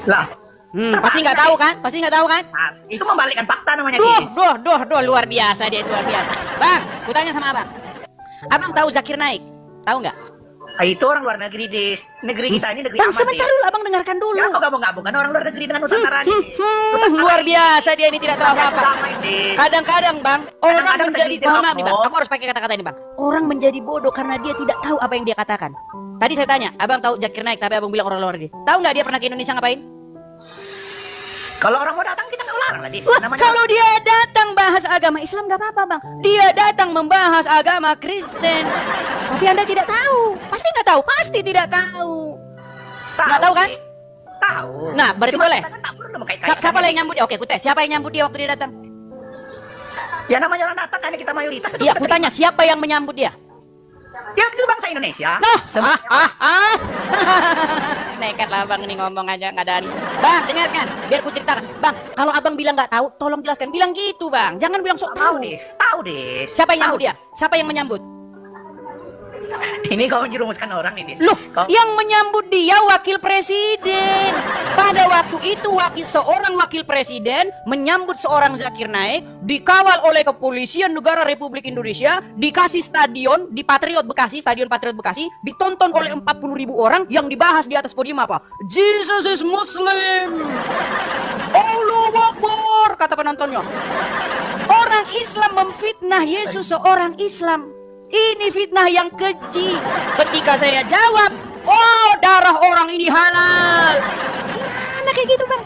Lah, Pasti nggak tahu kan? Pasti nggak tahu kan? nah, itu membalikkan fakta namanya, Duh, Dis. luar biasa dia, luar biasa. Bang, kutanya sama abang. Abang tahu Zakir Naik? Tahu nggak? Itu orang luar negeri, Dis. Negeri kita ini negeri Bang, aman, sebentar Dis. dulu, abang dengarkan dulu. Ya, kok gabung-gabungkan orang luar negeri dengan Nusantara, Dis. Luar biasa dia ini tidak tahu apa-apa. Damai, Dis. Kadang-kadang bang, orang Kadang-kadang menjadi segelintir maaf nih bang, oknum. aku harus pakai kata-kata ini bang. Orang menjadi bodoh karena dia tidak tahu apa yang dia katakan. Tadi saya tanya, abang tahu Zakir Naik, tapi abang bilang orang luar negeri. Tahu nggak dia pernah ke Indonesia ngapain? Kalau orang mau datang, kita nggak larang lah, Dis. Wah, Namanya kalau dia datang bahas agama Islam nggak apa-apa bang. Dia datang membahas agama Kristen. Tapi anda tidak tahu. Pasti nggak tahu. Pasti tidak tahu. Nggak tahu kan? Dis. Tahu. Nah, berarti Cuma boleh. kita kan tak perlu mengkait-kaitkan. Siapa yang nyambut dia? Oke, Kute. Siapa yang nyambut dia waktu dia datang? Ya namanya orang datang, karena kita mayoritas. itu Iya, kita aku tanya siapa yang menyambut dia? terima. Ya, itu bangsa Indonesia. Nah, Semuanya. Nekat lah bang ini ngomong aja nggak ada. Bang, dengarkan, biar ku ceritakan. Bang, kalau abang bilang nggak tahu, tolong jelaskan. Bilang gitu bang, jangan bilang sok Tahu, tahu. Dis. Tahu, Dis. Siapa yang Tahu, nyambut dia? Siapa yang menyambut? Ini kau menjerumuskan orang nih, Dis. Loh, Kau- yang menyambut dia wakil presiden. Pada waktu itu seorang wakil presiden menyambut seorang Zakir Naik, dikawal oleh kepolisian negara Republik Indonesia, dikasih stadion di Patriot Bekasi, Stadion Patriot Bekasi, ditonton oleh 40.000 orang yang dibahas di atas podium apa? Jesus is Muslim. Allahu Akbar, kata penontonnya. Orang Islam memfitnah Yesus seorang Islam. Ini fitnah yang keji. Ketika saya jawab, oh darah orang ini halal. Gimana kayak gitu bang?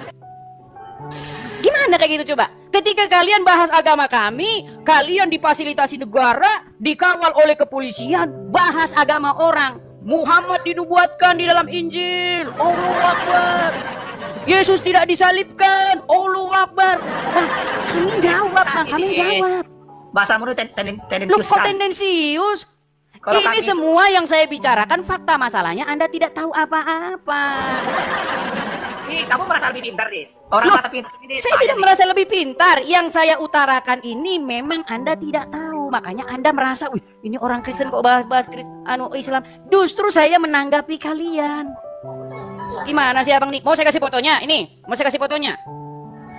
Gimana kayak gitu coba? Ketika kalian bahas agama kami, kalian difasilitasi negara, dikawal oleh kepolisian, bahas agama orang. Muhammad dinubuatkan di dalam Injil. Allahu Akbar. Yesus tidak disalibkan. Allahu Akbar. Bang, kami jawab bang, kami jawab. Bahasamu itu Loh tendensius kok sekali. tendensius? Kalau Ini kami- semua yang saya bicarakan fakta, masalahnya Anda tidak tahu apa-apa. Ih, kamu merasa lebih pintar, Dis. Orang Loh, merasa pintar ini. Saya tidak merasa lebih pintar. Yang saya utarakan ini memang Anda tidak tahu. Makanya Anda merasa, wih, ini orang Kristen kok bahas-bahas Islam. Justru saya menanggapi kalian. Gimana sih Abang nih? Mau saya kasih fotonya? Ini, mau saya kasih fotonya.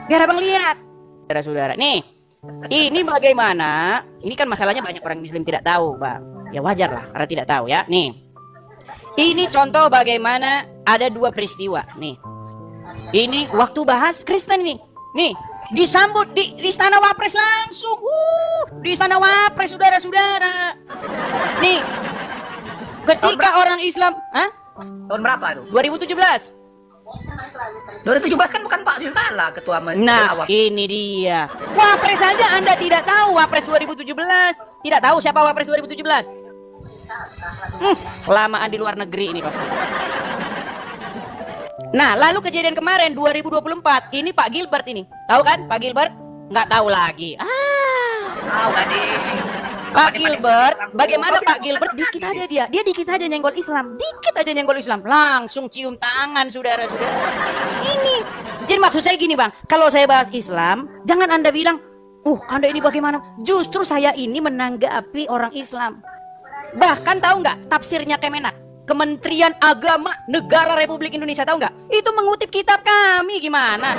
Biar Abang lihat. Saudara-saudara, nih. Ini bagaimana? Ini kan masalahnya banyak orang Muslim tidak tahu, Bang. Ya wajar lah, karena tidak tahu ya. Nih. Ini contoh bagaimana ada dua peristiwa. Nih. Ini waktu bahas Kristen nih. Nih, disambut di Istana Wapres langsung. Di Istana Wapres, saudara-saudara. Nih. Ketika orang Islam, hah? Tahun berapa itu? 2017. 2017 kan bukan Pak Yusuf Kalla ketua Nah, ini dia. Wapres saja Anda tidak tahu Wapres 2017. Tidak tahu siapa Wapres 2017? Kelamaan di luar negeri ini pasti. Nah, lalu kejadian kemarin 2024, ini Pak Gilbert ini. Tahu kan Pak Gilbert? Nggak tahu lagi. Tahu kan, Dis. Pak Gilbert, bagaimana Pak Gilbert? Dikit aja dia dikit aja nyenggol Islam, dikit aja nyenggol Islam, langsung cium tangan saudara-saudara. Ini, jadi maksud saya gini bang, kalau saya bahas Islam, jangan Anda bilang, Anda ini bagaimana? Justru saya ini menanggapi orang Islam. Bahkan tahu nggak tafsirnya Kemenak? Kementerian Agama Negara Republik Indonesia, tahu nggak? Itu mengutip kitab kami, gimana?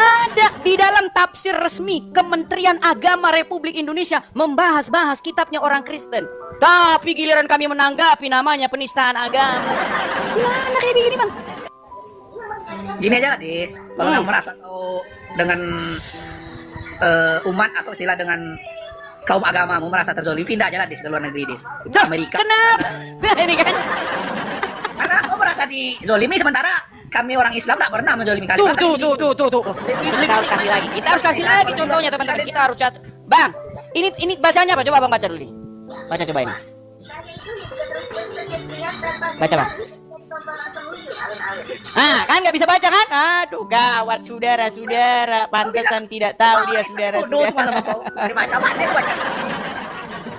Ada di dalam tafsir resmi Kementerian Agama Republik Indonesia membahas-bahas kitabnya orang Kristen. Tapi giliran kami menanggapi namanya penistaan agama. Gimana kayak begini bang? Gini aja, Dis. Kalau kamu merasa kau dengan umat atau istilah dengan kaum agamamu merasa terzolimi, pindah aja lah, Dis, ke luar negeri, Dis. Ke Duh, Amerika. kenapa? Nah ini kan. Karena kau merasa dizolimi, sementara kami orang Islam tak pernah menzolimi kalian. Tuh. Kita harus kasih lagi. Kita harus kasih lagi contohnya teman-teman. Kita harus catat. Bang, ini bacanya apa? Coba abang baca dulu nih. Baca coba ini. Baca bang. Ah, kan nggak bisa baca kan? Aduh, gawat saudara-saudara. Pantesan tidak tahu dia saudara-saudara. Dari baca mana dia baca?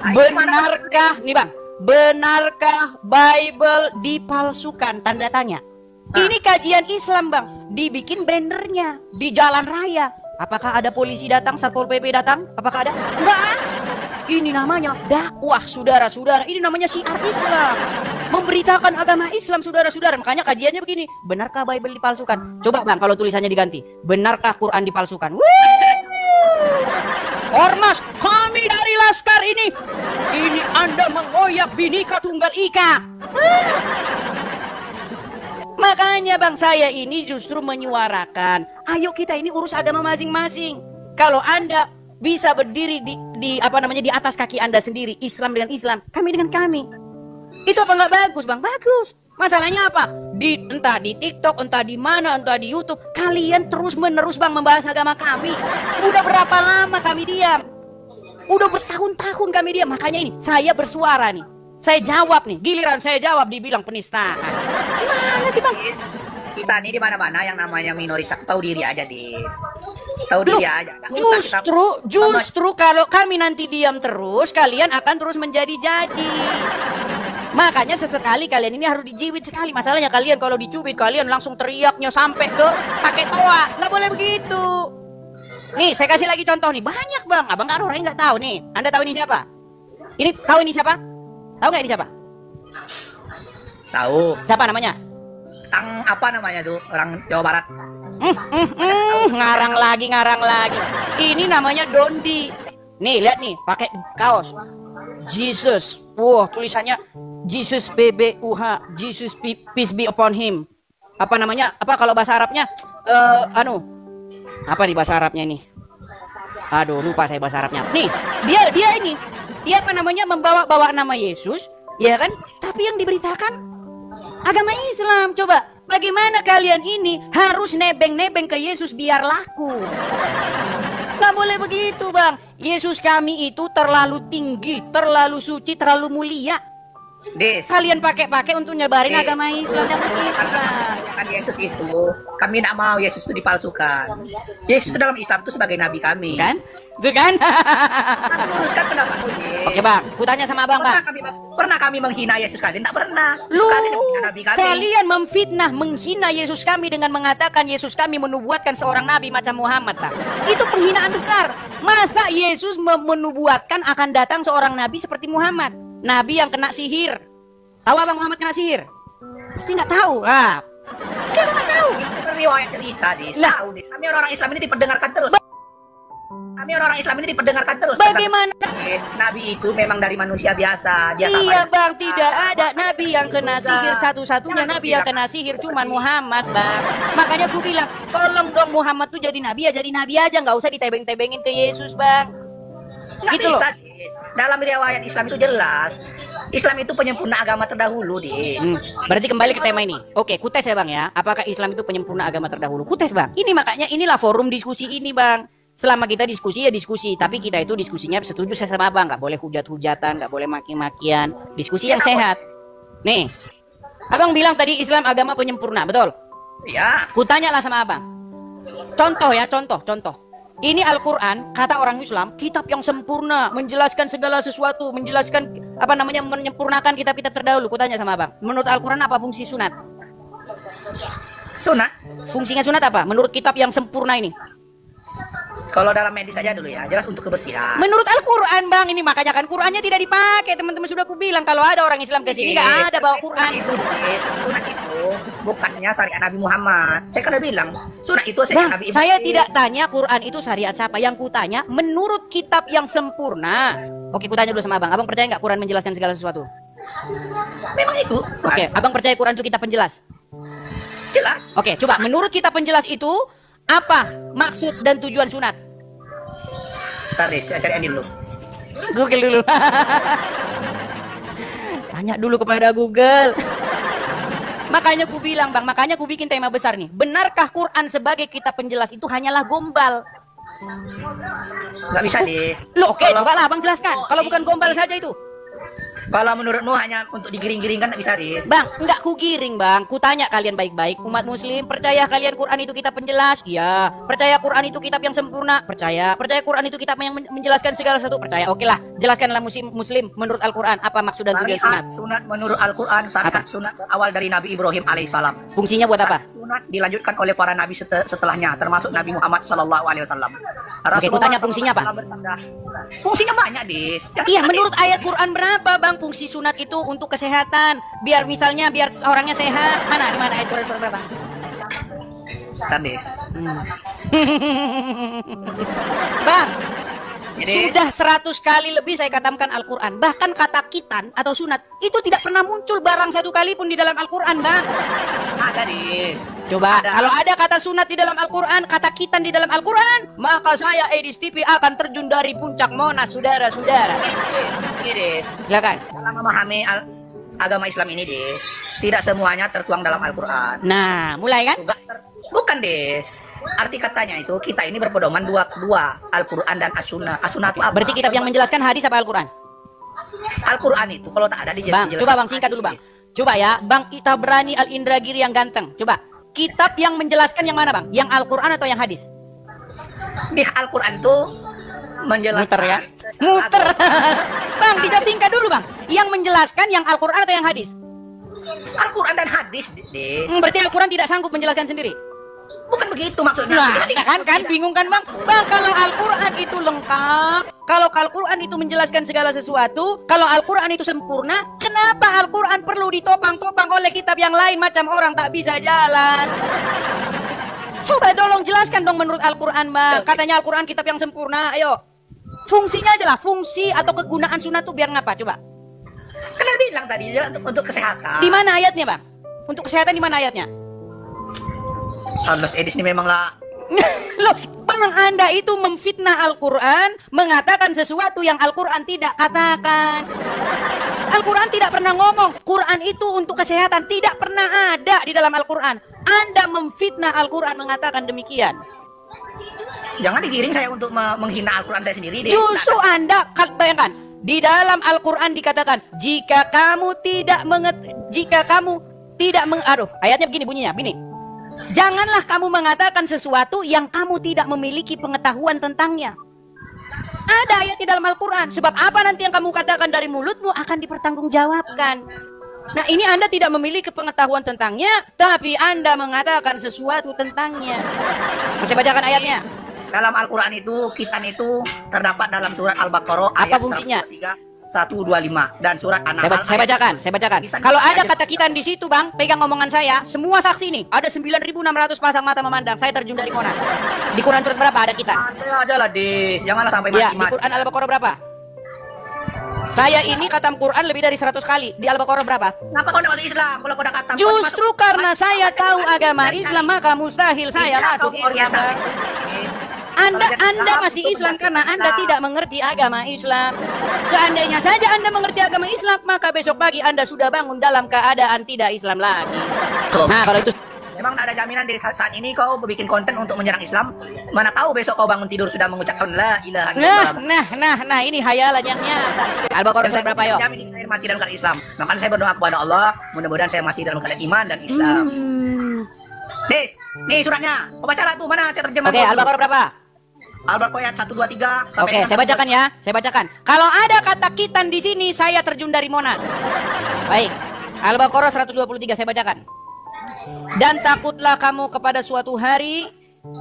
Benarkah, nih Bang, benarkah Bible dipalsukan? Tanda tanya. Ini kajian Islam Bang, dibikin bannernya di jalan raya. Apakah ada polisi datang, Satpol PP datang? Apakah ada? Enggak. Ini namanya dakwah saudara-saudara. Ini namanya syiar Islam. Memberitakan agama Islam saudara-saudara. Makanya kajiannya begini. Benarkah Bible dipalsukan? Coba Bang kalau tulisannya diganti. Benarkah Quran dipalsukan? Ormas, kami dari Laskar ini. Ini Anda mengoyak Bhinneka Tunggal Ika. Makanya Bang saya ini justru menyuarakan. Ayo kita ini urus agama masing-masing. Kalau Anda bisa berdiri di atas kaki Anda sendiri, Islam dengan Islam, kami dengan kami. Itu apa nggak bagus Bang? Bagus. Masalahnya apa? Entah di TikTok, entah di mana, entah di YouTube, kalian terus menerus Bang membahas agama kami. Udah berapa lama kami diam? Udah bertahun-tahun kami diam. Makanya ini saya bersuara nih. Saya jawab nih. Giliran saya jawab dibilang penistaan. Gimana sih Bang? Kita nih di mana-mana yang namanya minoritas tahu diri aja, Dis. Tahu diri aja. Justru kalau kami nanti diam terus, kalian akan terus menjadi-jadi. Makanya sesekali kalian ini harus dijiwit sekali. Masalahnya kalian kalau dicubit kalian langsung teriaknya sampai ke pakai toa. Nggak boleh begitu. Nih saya kasih lagi contoh nih. Banyak Bang. Abang kan orangnya nggak tahu nih. Anda tahu ini siapa? Ini tahu ini siapa? Tahu nggak ini siapa? Tahu. Siapa namanya? Apa namanya tuh? Orang Jawa Barat. Ngarang lagi. Ini namanya Dondi. Nih lihat nih, pakai kaos Jesus. Wah, tulisannya Jesus PBUH, Jesus peace be upon him. Apa namanya? Apa kalau bahasa Arabnya? Apa di bahasa Arabnya ini? Aduh, lupa saya bahasa Arabnya. Nih, dia ini. Dia apa namanya? Membawa nama Yesus, ya kan? Tapi yang diberitakan agama Islam. Coba, bagaimana kalian ini harus nebeng-nebeng ke Yesus biar laku? Nggak boleh begitu Bang. Yesus kami itu terlalu tinggi, terlalu suci, terlalu mulia. Des, Kalian pakai untuk nyebarin agama Islam. Jangan Yesus itu, kami tidak mau Yesus itu dipalsukan. Yesus itu dalam Islam itu sebagai nabi kami. Kan? Itu kan? Teruskan pendapatmu, Des. Oke Bang, kutanya sama Abang Bang. Pernah kami menghina Yesus kalian? Tidak pernah. Lu, Kalian menghina nabi kami. kalian memfitnah, menghina Yesus kami dengan mengatakan Yesus kami menubuatkan seorang nabi macam Muhammad Bang. Itu penghinaan besar. Masa Yesus menubuatkan akan datang seorang nabi seperti Muhammad? Nabi yang kena sihir. Tahu Abang Muhammad kena sihir? Pasti nggak tahu. Ah, siapa nggak tahu? Itu riwayat cerita, Des. Tahu, Des. Kami orang Islam ini diperdengarkan terus. Bagaimana? Nabi itu memang dari manusia biasa. Dia Iya sama. Bang, tidak ada nabi yang kena sihir. Satu-satunya nabi yang kena sihir cuman Muhammad Bang. Makanya aku bilang, tolong dong Muhammad tuh jadi nabi ya, jadi nabi aja, nggak usah ditebeng-tebengin ke Yesus Bang. Nggak Gitu bisa, Des. Dalam riwayat Islam itu jelas, Islam itu penyempurna agama terdahulu, Des. Berarti kembali ke tema ini. Oke, kutes ya Bang ya. Apakah Islam itu penyempurna agama terdahulu? Kutes Bang. Ini makanya inilah forum diskusi ini Bang. Selama kita diskusi ya diskusi, tapi kita itu diskusinya setuju saya sama Abang, nggak boleh hujat-hujatan, nggak boleh maki-makian, diskusi yang sehat. Nih, Abang bilang tadi Islam agama penyempurna, betul? Ya. Kutanyalah sama Abang. Contoh ya, contoh. Ini Al-Quran, kata orang Islam, kitab yang sempurna, menjelaskan segala sesuatu, menjelaskan menyempurnakan kitab-kitab terdahulu. Kutanya sama Abang, menurut Al-Quran apa fungsi sunat? Sunat. Fungsinya sunat apa? Menurut kitab yang sempurna ini? Kalau dalam medis aja dulu ya, jelas untuk kebersihan. Menurut Al-Quran Bang, ini makanya kan Qurannya tidak dipakai. Teman-teman sudah aku bilang, kalau ada orang Islam ke sini nggak ada bawa Quran. Sunat itu bukannya syariat Nabi Muhammad. Saya kan udah bilang, sunat itu syariat Nah, Nabi Ibrahim. saya tidak tanya Quran itu syariat siapa. Yang kutanya, menurut kitab yang sempurna. Oke, kutanya dulu sama Abang. Abang percaya nggak Quran menjelaskan segala sesuatu? Memang itu. Oke, Abang percaya Quran itu kitab penjelas? Jelas. Oke, coba menurut kitab penjelas itu apa maksud dan tujuan sunat? Ntar deh, saya cari Andi dulu. Google dulu. Tanya dulu kepada Google. Makanya ku bilang Bang, makanya ku bikin tema besar nih. Benarkah Quran sebagai kitab penjelas itu hanyalah gombal? Nggak bisa, Des. Loh, oke, cobalah Abang jelaskan. Kalau bukan gombal saja itu. Kalau menurutmu hanya untuk digiring-giringkan tak bisa, Dis. Bang, enggak ku giring bang. Ku tanya kalian baik-baik. Umat muslim, percaya kalian Quran itu kitab penjelas? Iya. Percaya Quran itu kitab yang sempurna? Percaya. Percaya Quran itu kitab yang menjelaskan segala sesuatu? Percaya. Oke lah, jelaskanlah muslim menurut Al-Quran. Apa maksud dan tujuan sunat? Sunat menurut Al-Quran, syariat sunat awal dari Nabi Ibrahim alaihissalam. Fungsinya buat apa? Sunat dilanjutkan oleh para nabi setelahnya, termasuk Nabi Muhammad SAW. Oke, ku tanya fungsinya apa? Fungsinya banyak, Dis. Iya, menurut ayat Quran berapa bang fungsi sunat itu untuk kesehatan? Biar misalnya biar orangnya sehat. Di mana ayat Quran berapa? Dis. Bang, Dis. sudah 100 kali lebih saya katakan Al-Quran. Bahkan kata kitan atau sunat itu tidak pernah muncul barang satu kali pun di dalam Al-Quran, bang. Ada, Dis. Coba, Ada. kalau ada kata sunat di dalam Al-Quran, kata kitan di dalam Al-Quran, maka saya Edis TV akan terjun dari puncak Monas, saudara-saudara. Ini, Dis. Silakan. Dalam memahami agama Islam ini, Dis, tidak semuanya tertuang dalam Al-Quran. Nah, mulai kan? Bukan, Des. Arti katanya itu kita ini berpedoman dua Al-Quran dan As-Sunnah. As-Sunnah itu apa? Berarti kitab yang menjelaskan hadis apa Al-Quran? Al-Quran itu kalau tak ada Bang, coba bang singkat dulu bang. Coba ya, Bang Itabrani Al-Indragiri yang ganteng. Coba, kitab yang menjelaskan yang mana bang? Yang Al-Quran atau yang hadis? Di Al-Quran itu menjelaskan. Muter ya? Muter. Bang, dijawab singkat dulu bang. Yang menjelaskan yang Al-Quran atau yang hadis? Al-Quran dan hadis, Des. Berarti Al-Quran tidak sanggup menjelaskan sendiri? Bukan begitu maksudnya. Nah, kan bingung kan bang? Bang, kalau Al-Quran itu lengkap, kalau Al-Quran itu menjelaskan segala sesuatu, kalau Al-Quran itu sempurna, kenapa Al-Quran perlu ditopang-topang oleh kitab yang lain macam orang tak bisa jalan? Coba tolong jelaskan dong menurut Al-Quran bang. Katanya Al-Quran kitab yang sempurna, ayo. Fungsinya aja lah, fungsi atau kegunaan sunat tuh biar ngapa? Coba. Kalian bilang tadi untuk kesehatan. Di mana ayatnya bang? Untuk kesehatan di mana ayatnya? Allah Edis ini memanglah. Loh, bang Anda itu memfitnah Al-Quran, mengatakan sesuatu yang Al-Quran tidak katakan. Al-Quran tidak pernah ngomong Quran itu untuk kesehatan, tidak pernah ada di dalam Al-Quran. Anda memfitnah Al-Quran mengatakan demikian. Jangan digiring saya untuk menghina Al-Quran saya sendiri, Des. Justru Anda, bayangkan, di dalam Al-Quran dikatakan, jika kamu tidak ayatnya begini bunyinya, begini. Janganlah kamu mengatakan sesuatu yang kamu tidak memiliki pengetahuan tentangnya. Ada ayat di dalam Al-Quran. Sebab apa nanti yang kamu katakan dari mulutmu akan dipertanggungjawabkan. Nah, ini Anda tidak memiliki pengetahuan tentangnya, tapi Anda mengatakan sesuatu tentangnya. Saya bacakan ayatnya. Dalam Al-Quran itu, kitan itu terdapat dalam surat Al-Baqarah Apa ayat fungsinya? 125 dan surat An-Nahl. Saya bacakan. Kalau ada kata kitan di situ, Bang, pegang omongan saya. Semua saksi nih, ada 9.600 pasang mata memandang. Saya terjun dari Monas. Di Quran surat berapa ada kitan? Ada lah, Des. Janganlah sampai Ya, di mati-mati. Quran Al-Baqarah berapa? Saya ini khatam Quran lebih dari 100 kali. Di Al-Baqarah berapa? Kenapa kau tidak masuk Islam? Kalau kau udah khatam, kau Justru masuk- karena saya tahu agama Islam, maka mustahil saya Tidak, masuk kau Islam. orientalis. Anda masih Islam karena Anda tidak mengerti agama Islam. Seandainya saja Anda mengerti agama Islam, maka besok pagi Anda sudah bangun dalam keadaan tidak Islam lagi. Nah, kalau itu Memang tidak ada jaminan di saat ini kau bikin konten untuk menyerang Islam. Mana tahu besok kau bangun tidur sudah mengucapkan la ilaha illallah. Nah, ini hayalan yang nyata. Al-Baqarah surat berapa yo? Jamin ini saya mati dalam keadaan Islam. Makanya saya berdoa kepada Allah, mudah-mudahan saya mati dalam keadaan iman dan Islam. Des, nih suratnya. Kau bacalah tuh, mana terjemahan. Oke, Al-Baqarah berapa? Al-Baqarah ayat 123 sampai Oke, saya bacakan ya. Saya bacakan. Kalau ada kata kitan di sini, saya terjun dari Monas. Baik. Al-Baqarah 123 saya bacakan. Dan takutlah kamu kepada suatu hari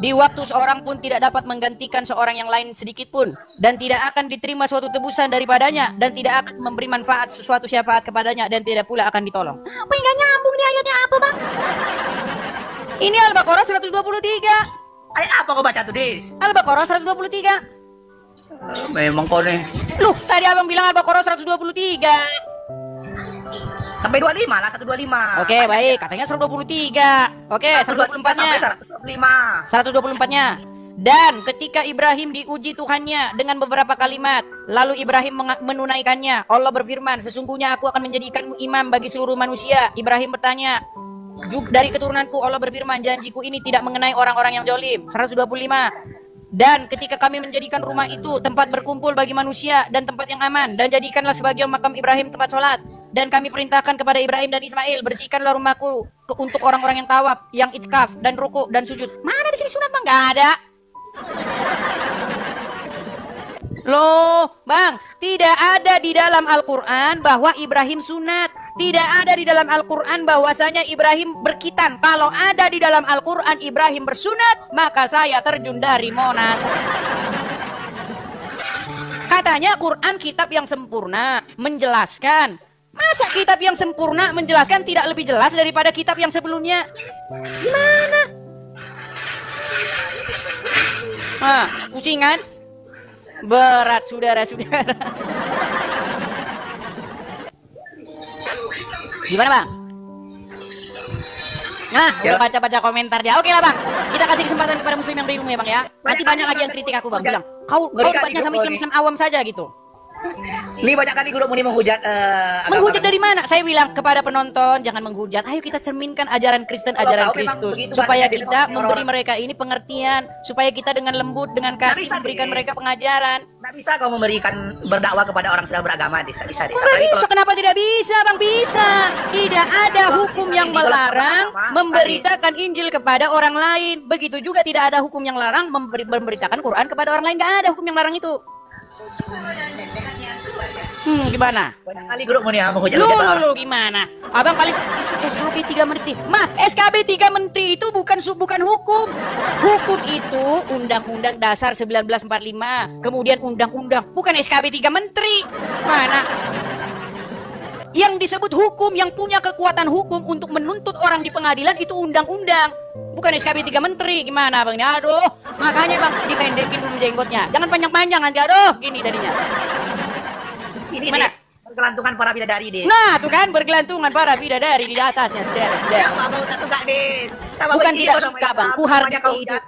di waktu seorang pun tidak dapat menggantikan seorang yang lain sedikit pun, dan tidak akan diterima suatu tebusan daripadanya, dan tidak akan memberi manfaat sesuatu syafaat kepadanya, dan tidak pula akan ditolong. Apa yang gak nyambung nih ayatnya apa, Bang? Ini Al-Baqarah 123. ayat apa kau baca tuh, Des? Al-Baqarah 123. Memang kau nih. Loh, tadi abang bilang Al-Baqarah 123. Sampai 25 lah, 125. Oke, baik. Katanya 123. Oke, 124-nya. Sampai 125. 124-nya. Dan ketika Ibrahim diuji Tuhannya dengan beberapa kalimat, lalu Ibrahim menunaikannya. Allah berfirman, sesungguhnya aku akan menjadikanmu imam bagi seluruh manusia. Ibrahim bertanya, dari keturunanku. Allah berfirman, janjiku ini tidak mengenai orang-orang yang jolim. 125. Dan ketika kami menjadikan rumah itu tempat berkumpul bagi manusia dan tempat yang aman, dan jadikanlah sebagai makam Ibrahim tempat sholat. Dan kami perintahkan kepada Ibrahim dan Ismail, bersihkanlah rumahku untuk orang-orang yang tawaf, yang itikaf dan rukuk dan sujud. Mana di sini sunat bang? Gak ada. Loh, bang, tidak ada di dalam Al-Quran bahwa Ibrahim sunat. Tidak ada di dalam Al-Quran bahwasanya Ibrahim berkitan. Kalau ada di dalam Al-Quran Ibrahim bersunat, maka saya terjun dari Monas. Katanya Quran kitab yang sempurna, menjelaskan. Masa kitab yang sempurna menjelaskan tidak lebih jelas daripada kitab yang sebelumnya? Gimana? Pusing kan? Berat saudara-saudara. Gimana bang? Nah, udah baca-baca komentar dia. Oke lah bang, kita kasih kesempatan kepada muslim yang berilmu ya bang ya. Nanti banyak lagi yang kritik aku bang, bilang kau debatnya sama Islam awam saja gitu. Ini banyak kali grup Muni menghujat menghujat dari mana? Saya bilang kepada penonton jangan menghujat. Ayo kita cerminkan ajaran Kristen, ajaran Kristus, supaya kita memberi mereka ini pengertian, supaya kita dengan lembut, dengan kasih memberikan mereka pengajaran. Nggak bisa kau memberikan berdakwah kepada orang sudah beragama, Des. Nggak bisa, Des. Nggak bisa, kenapa tidak bisa bang? Bisa. Tidak ada hukum yang melarang memberitakan Injil kepada orang lain. Begitu juga tidak ada hukum yang larang memberitakan Quran kepada orang lain. Nggak ada hukum yang larang itu. Gimana? Banyak kali grup Muni menghujat. Lu gimana? Abang paling SKB 3 Menteri. SKB 3 Menteri itu bukan hukum. Hukum itu Undang-Undang Dasar 1945, kemudian undang-undang, bukan SKB 3 Menteri. Mana? Yang disebut hukum, yang punya kekuatan hukum untuk menuntut orang di pengadilan itu undang-undang, bukan SKB 3 Menteri. Gimana bang? Aduh, makanya bang dipendekin dulu jenggotnya. Jangan panjang-panjang nanti, aduh, gini tadinya. Sini, Des. Bergelantungan para bidadari, Des. Nah, tuh kan bergelantungan para bidadari di atasnya, sudah. Tak suka, Des. Bukan tidak suka, bang.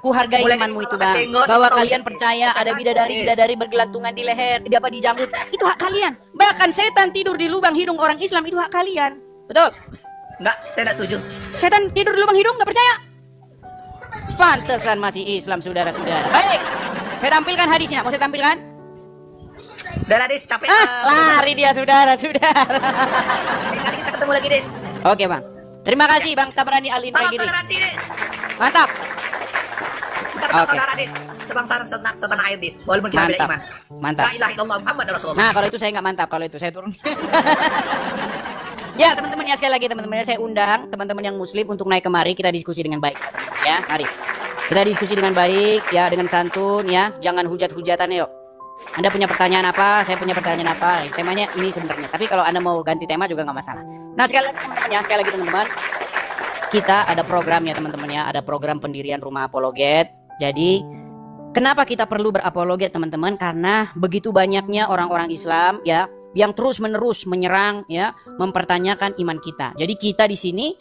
Kuhargai imanmu itu, bang. Bahwa kalian percaya ada bidadari bergelantungan di leher, di janggut. Itu hak kalian. Bahkan setan tidur di lubang hidung orang Islam itu hak kalian. Betul? Enggak, saya enggak setuju. Setan tidur di lubang hidung, nggak percaya? Pantesan masih Islam, saudara-saudara. Baik, saya tampilkan hadisnya. Mau saya tampilkan? Udah, Des, capek. Lari dia, saudara-saudara. Kali kita ketemu lagi, Des. Oke, bang. Terima kasih, Bang Tabrani Al-Indra Giri. Toleransi, Des. Mantap. Kita tetap saudara, Des. Sebangsa setanah air, Des. Walaupun kita beda iman. Mantap. La ilaha illallah Muhammad Rasulullah. Nah, kalau itu saya nggak mantap. Kalau itu saya turun. Ya, teman-teman ya, sekali lagi teman-teman saya undang teman-teman yang muslim untuk naik kemari, kita diskusi dengan baik. Ya, mari. Kita diskusi dengan baik, ya, dengan santun, ya. Jangan hujat-hujatan, yuk. Anda punya pertanyaan apa? Saya punya pertanyaan apa? Temanya ini sebenarnya. Tapi kalau Anda mau ganti tema juga nggak masalah. Nah, sekali lagi teman-teman, kita ada program ya teman-teman ya. Ada program pendirian rumah apologet. Jadi, kenapa kita perlu berapologet teman-teman? Karena begitu banyaknya orang-orang Islam ya yang terus-menerus menyerang ya, mempertanyakan iman kita. Jadi kita di sini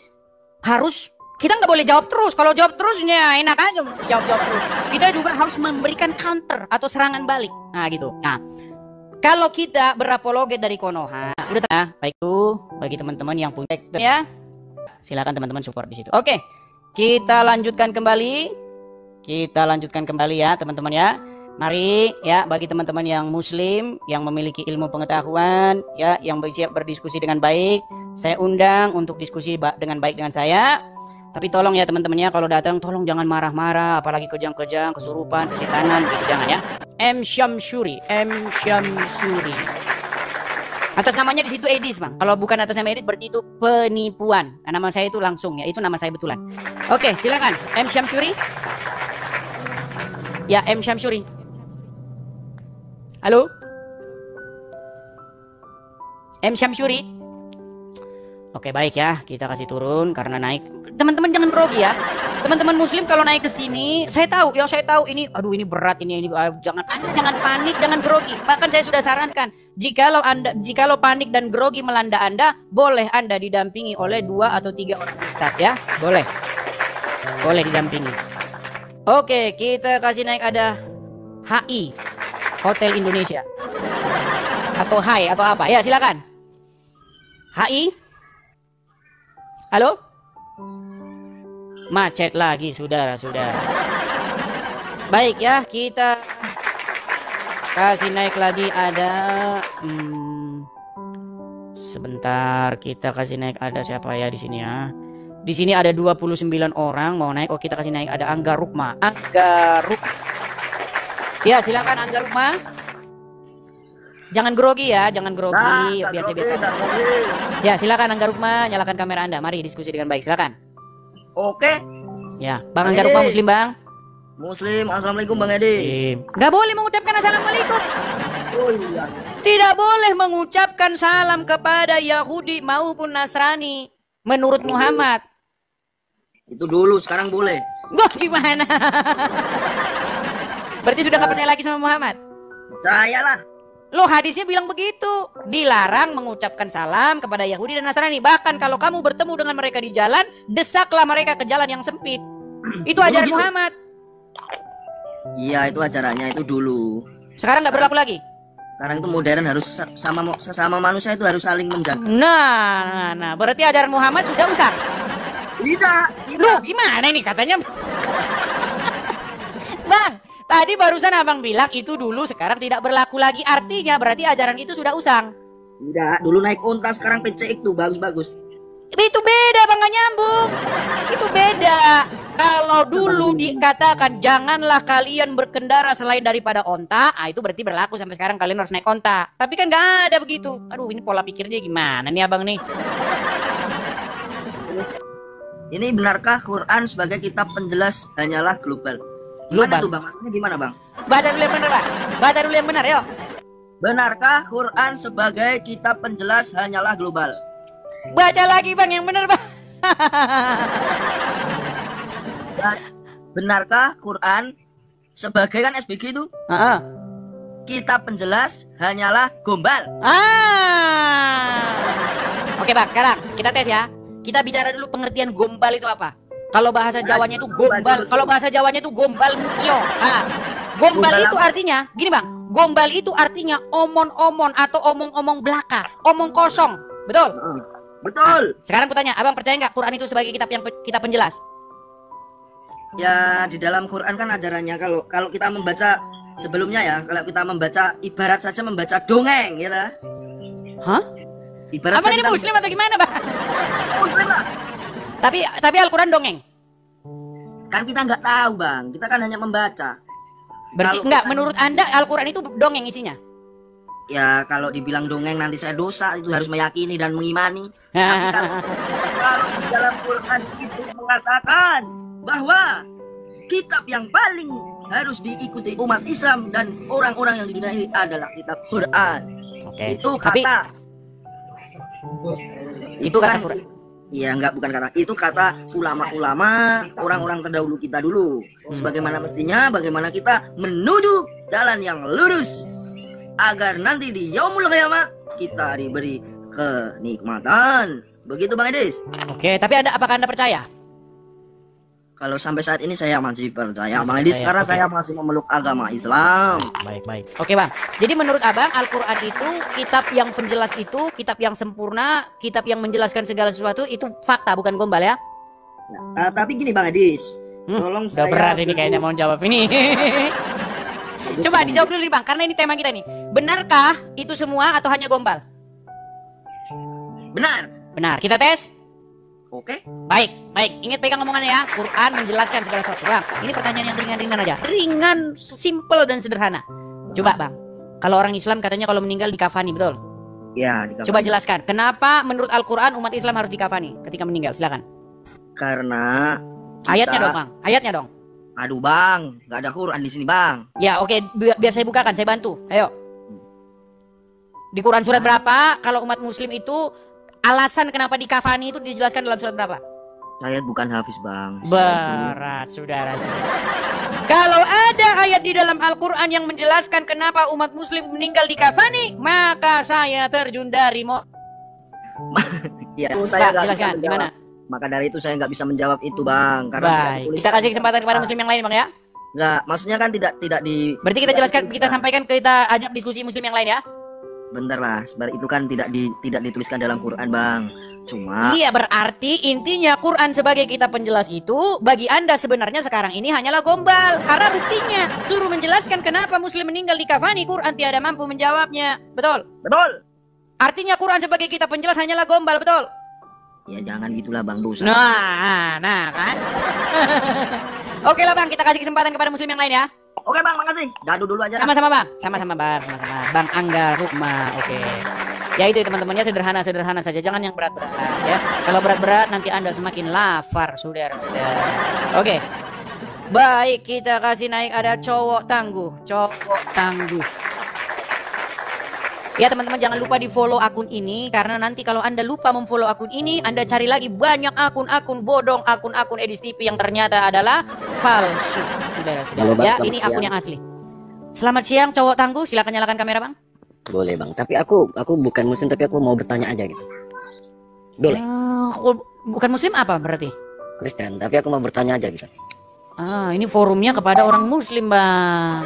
kita nggak boleh jawab terus. Kalau jawab terus ya enak aja jawab terus. Kita juga harus memberikan counter atau serangan balik. Nah gitu. Nah kalau kita berapologet dari Konoha, udah baik tuh bagi teman-teman yang punya ya, silakan teman-teman support di situ. Oke, kita lanjutkan kembali. Ya teman-teman ya. Mari ya bagi teman-teman yang muslim yang memiliki ilmu pengetahuan ya, yang siap berdiskusi dengan baik, saya undang untuk diskusi dengan baik dengan saya. Tapi tolong ya teman-teman ya, kalau datang tolong jangan marah-marah, apalagi kejang-kejang, kesurupan, kesetanan gitu, jangan ya. M Syamsuri. Atas namanya di situ Edis, Bang. Kalau bukan atas nama Edis berarti itu penipuan. Nah, nama saya itu langsung ya, itu nama saya betulan. Oke, silakan. M Syamsuri. Ya, M Syamsuri. Halo? M Syamsuri. Oke, baik ya, kita kasih turun karena naik. Teman-teman jangan grogi ya. Teman-teman muslim kalau naik ke sini, saya tahu ini ini berat ini jangan panik, jangan grogi. Bahkan saya sudah sarankan, jikalau panik dan grogi melanda Anda, boleh Anda didampingi oleh 2 atau 3 orang ustadz ya. Boleh didampingi. Oke, kita kasih naik ada HI Hotel Indonesia. Atau HI atau apa? Ya, silakan. HI. Halo? Macet lagi, saudara-saudara. Baik ya, kita kasih naik lagi ada sebentar, kita kasih naik ada siapa ya di sini ya? Di sini ada 29 orang mau naik. Oh, kita kasih naik ada Angga Rukma. Angga Rukma. Ya, silakan Angga Rukma. Jangan grogi ya, jangan grogi. Biasa-biasa. Ya, silakan Angga Rukma, nyalakan kamera Anda. Mari diskusi dengan baik. Silakan. Oke. Ya, Bang Angga Rukma Muslim, Bang. Muslim, assalamualaikum Bang Edi. Nggak boleh mengucapkan assalamualaikum. Oh iya. Tidak boleh mengucapkan salam kepada Yahudi maupun Nasrani menurut Muhammad. Itu dulu, sekarang boleh. Wah, gimana? Berarti sudah nggak percaya lagi sama Muhammad? Percayalah. Loh, hadisnya bilang begitu. Dilarang mengucapkan salam kepada Yahudi dan Nasrani. Bahkan kalau kamu bertemu dengan mereka di jalan, desaklah mereka ke jalan yang sempit. Itu ajaran Muhammad. Iya, itu ajarannya itu dulu. Sekarang nggak berlaku lagi. Sekarang itu modern, harus sesama manusia itu harus saling menjaga. Nah, berarti ajaran Muhammad sudah usang. Tidak. Loh, gimana ini katanya? Bang, tadi barusan abang bilang itu dulu, sekarang tidak berlaku lagi. Artinya berarti ajaran itu sudah usang. Tidak, dulu naik unta, sekarang PCX tuh bagus-bagus. Itu beda bang, nggak nyambung. Itu beda. Kalau dulu dikatakan janganlah kalian berkendara selain daripada onta, itu berarti berlaku sampai sekarang kalian harus naik onta. Tapi kan nggak ada begitu. Aduh, ini pola pikirnya gimana nih abang nih? Terus, ini benarkah Quran sebagai kitab penjelas hanyalah global? Global. Gimana tuh bang? Maksudnya gimana bang? Baca dulu yang benar, Pak. Baca dulu yang benar, yuk. Benarkah Quran sebagai kitab penjelas hanyalah global? Baca lagi bang yang benar, Bang. Benarkah Quran sebagai kan SBG itu kitab penjelas hanyalah gombal? Oke bang, sekarang kita tes ya. Kita bicara dulu pengertian gombal itu apa. Kalau bahasa Jawanya itu gombal. Kalau bahasa Jawanya itu gombal mutio. Gombal itu artinya gini bang. Gombal itu artinya omon-omon atau omong-omong belaka, omong kosong. Betul? Betul. Sekarang aku tanya, abang percaya nggak Quran itu sebagai kitab penjelas? Ya, di dalam Quran kan ajarannya kalau kita membaca sebelumnya ya, kalau kita membaca ibarat saja membaca dongeng gitu. Hah? Ibarat abang ini muslim atau gimana bang? Muslim lah. Tapi Al-Quran dongeng. Kan kita nggak tahu bang, kita kan hanya membaca. Berarti enggak, menurut anda Al-Quran itu dongeng isinya? Ya kalau dibilang dongeng nanti saya dosa, itu harus meyakini dan mengimani. Tapi kalau di dalam Quran itu mengatakan bahwa kitab yang paling harus diikuti umat Islam dan orang-orang yang di dunia ini adalah kitab Quran. Oke. Itu kata. Itu kata Quran. Iya, bukan kata. Itu kata ulama-ulama, orang-orang terdahulu kita dulu. Sebagaimana mestinya, bagaimana kita menuju jalan yang lurus agar nanti di yaumul qiyamah kita diberi kenikmatan. Begitu Bang Edis. Oke, tapi apakah anda percaya? Kalau sampai saat ini saya masih percaya Bang Edis, karena saya masih memeluk agama Islam. Baik. Oke bang, jadi menurut abang Al-Quran itu kitab yang penjelas, itu kitab yang sempurna, kitab yang menjelaskan segala sesuatu, itu fakta bukan gombal ya? Tapi gini Bang Edis, tolong saya berat ini kayaknya mau jawab ini. Coba dijawab dulu nih bang, karena ini tema kita nih. Benarkah itu semua atau hanya gombal? Benar, kita tes. Oke. Baik. Ingat pegang omongannya ya. Quran menjelaskan segala sesuatu. Bang, ini pertanyaan yang ringan-ringan aja. Ringan, simple dan sederhana. Coba bang, kalau orang Islam katanya kalau meninggal dikafani, betul? Ya, dikafani. Coba jelaskan, kenapa menurut Al-Quran umat Islam harus dikafani ketika meninggal? Silakan. Karena Ayatnya dong bang, ayatnya dong. Aduh bang, nggak ada Quran di sini bang. Ya oke, biar saya bukakan, saya bantu. Ayo. Di Quran surat berapa kalau umat Muslim itu alasan kenapa dikafani itu dijelaskan dalam surat berapa? Saya bukan hafiz bang. Berat saudara. Kalau ada ayat di dalam Al-Quran yang menjelaskan kenapa umat Muslim meninggal dikafani, maka saya terjun dari Ya, saya Pak, jelaskan di mana? Maka dari itu saya nggak bisa menjawab itu bang. Karena Baik, kita kasih kesempatan kepada Muslim yang lain bang ya. Nggak, maksudnya kan tidak di. Berarti kita jelaskan, kita sampaikan, kita ajak diskusi Muslim yang lain ya. Bentar Mas, itu kan tidak dituliskan dalam Quran Bang. Cuma Iya, berarti intinya Quran sebagai kitab penjelas itu bagi Anda sebenarnya sekarang ini hanyalah gombal. Karena buktinya suruh menjelaskan kenapa muslim meninggal di kafani, Quran tiada mampu menjawabnya. Betul? betul. Artinya Quran sebagai kitab penjelas hanyalah gombal, betul? Ya jangan gitulah Bang, dosa. Nah kan. Oke lah Bang, kita kasih kesempatan kepada muslim yang lain ya. Oke Bang, makasih. Dadu dulu aja. Sama-sama Bang, sama-sama Bang, sama-sama. Bang Angga Rukma, oke. Ya itu teman-temannya sederhana saja, jangan yang berat-berat ya. Kalau berat-berat nanti Anda semakin lapar, saudara. Oke. Baik, kita kasih naik ada cowok tangguh. Ya teman-teman, jangan lupa di follow akun ini, karena nanti kalau Anda lupa memfollow akun ini, Anda cari lagi banyak akun-akun bodong, akun-akun Edis TV yang ternyata adalah palsu. Halo, Bang, Ya, selamat ini siang. akun yang asli. Selamat siang cowok tangguh, silakan nyalakan kamera Bang. Boleh Bang, tapi aku bukan muslim, tapi aku mau bertanya aja gitu. Boleh? Bukan muslim apa berarti? Kristen, tapi aku mau bertanya aja gitu. Ini forumnya kepada orang muslim Bang.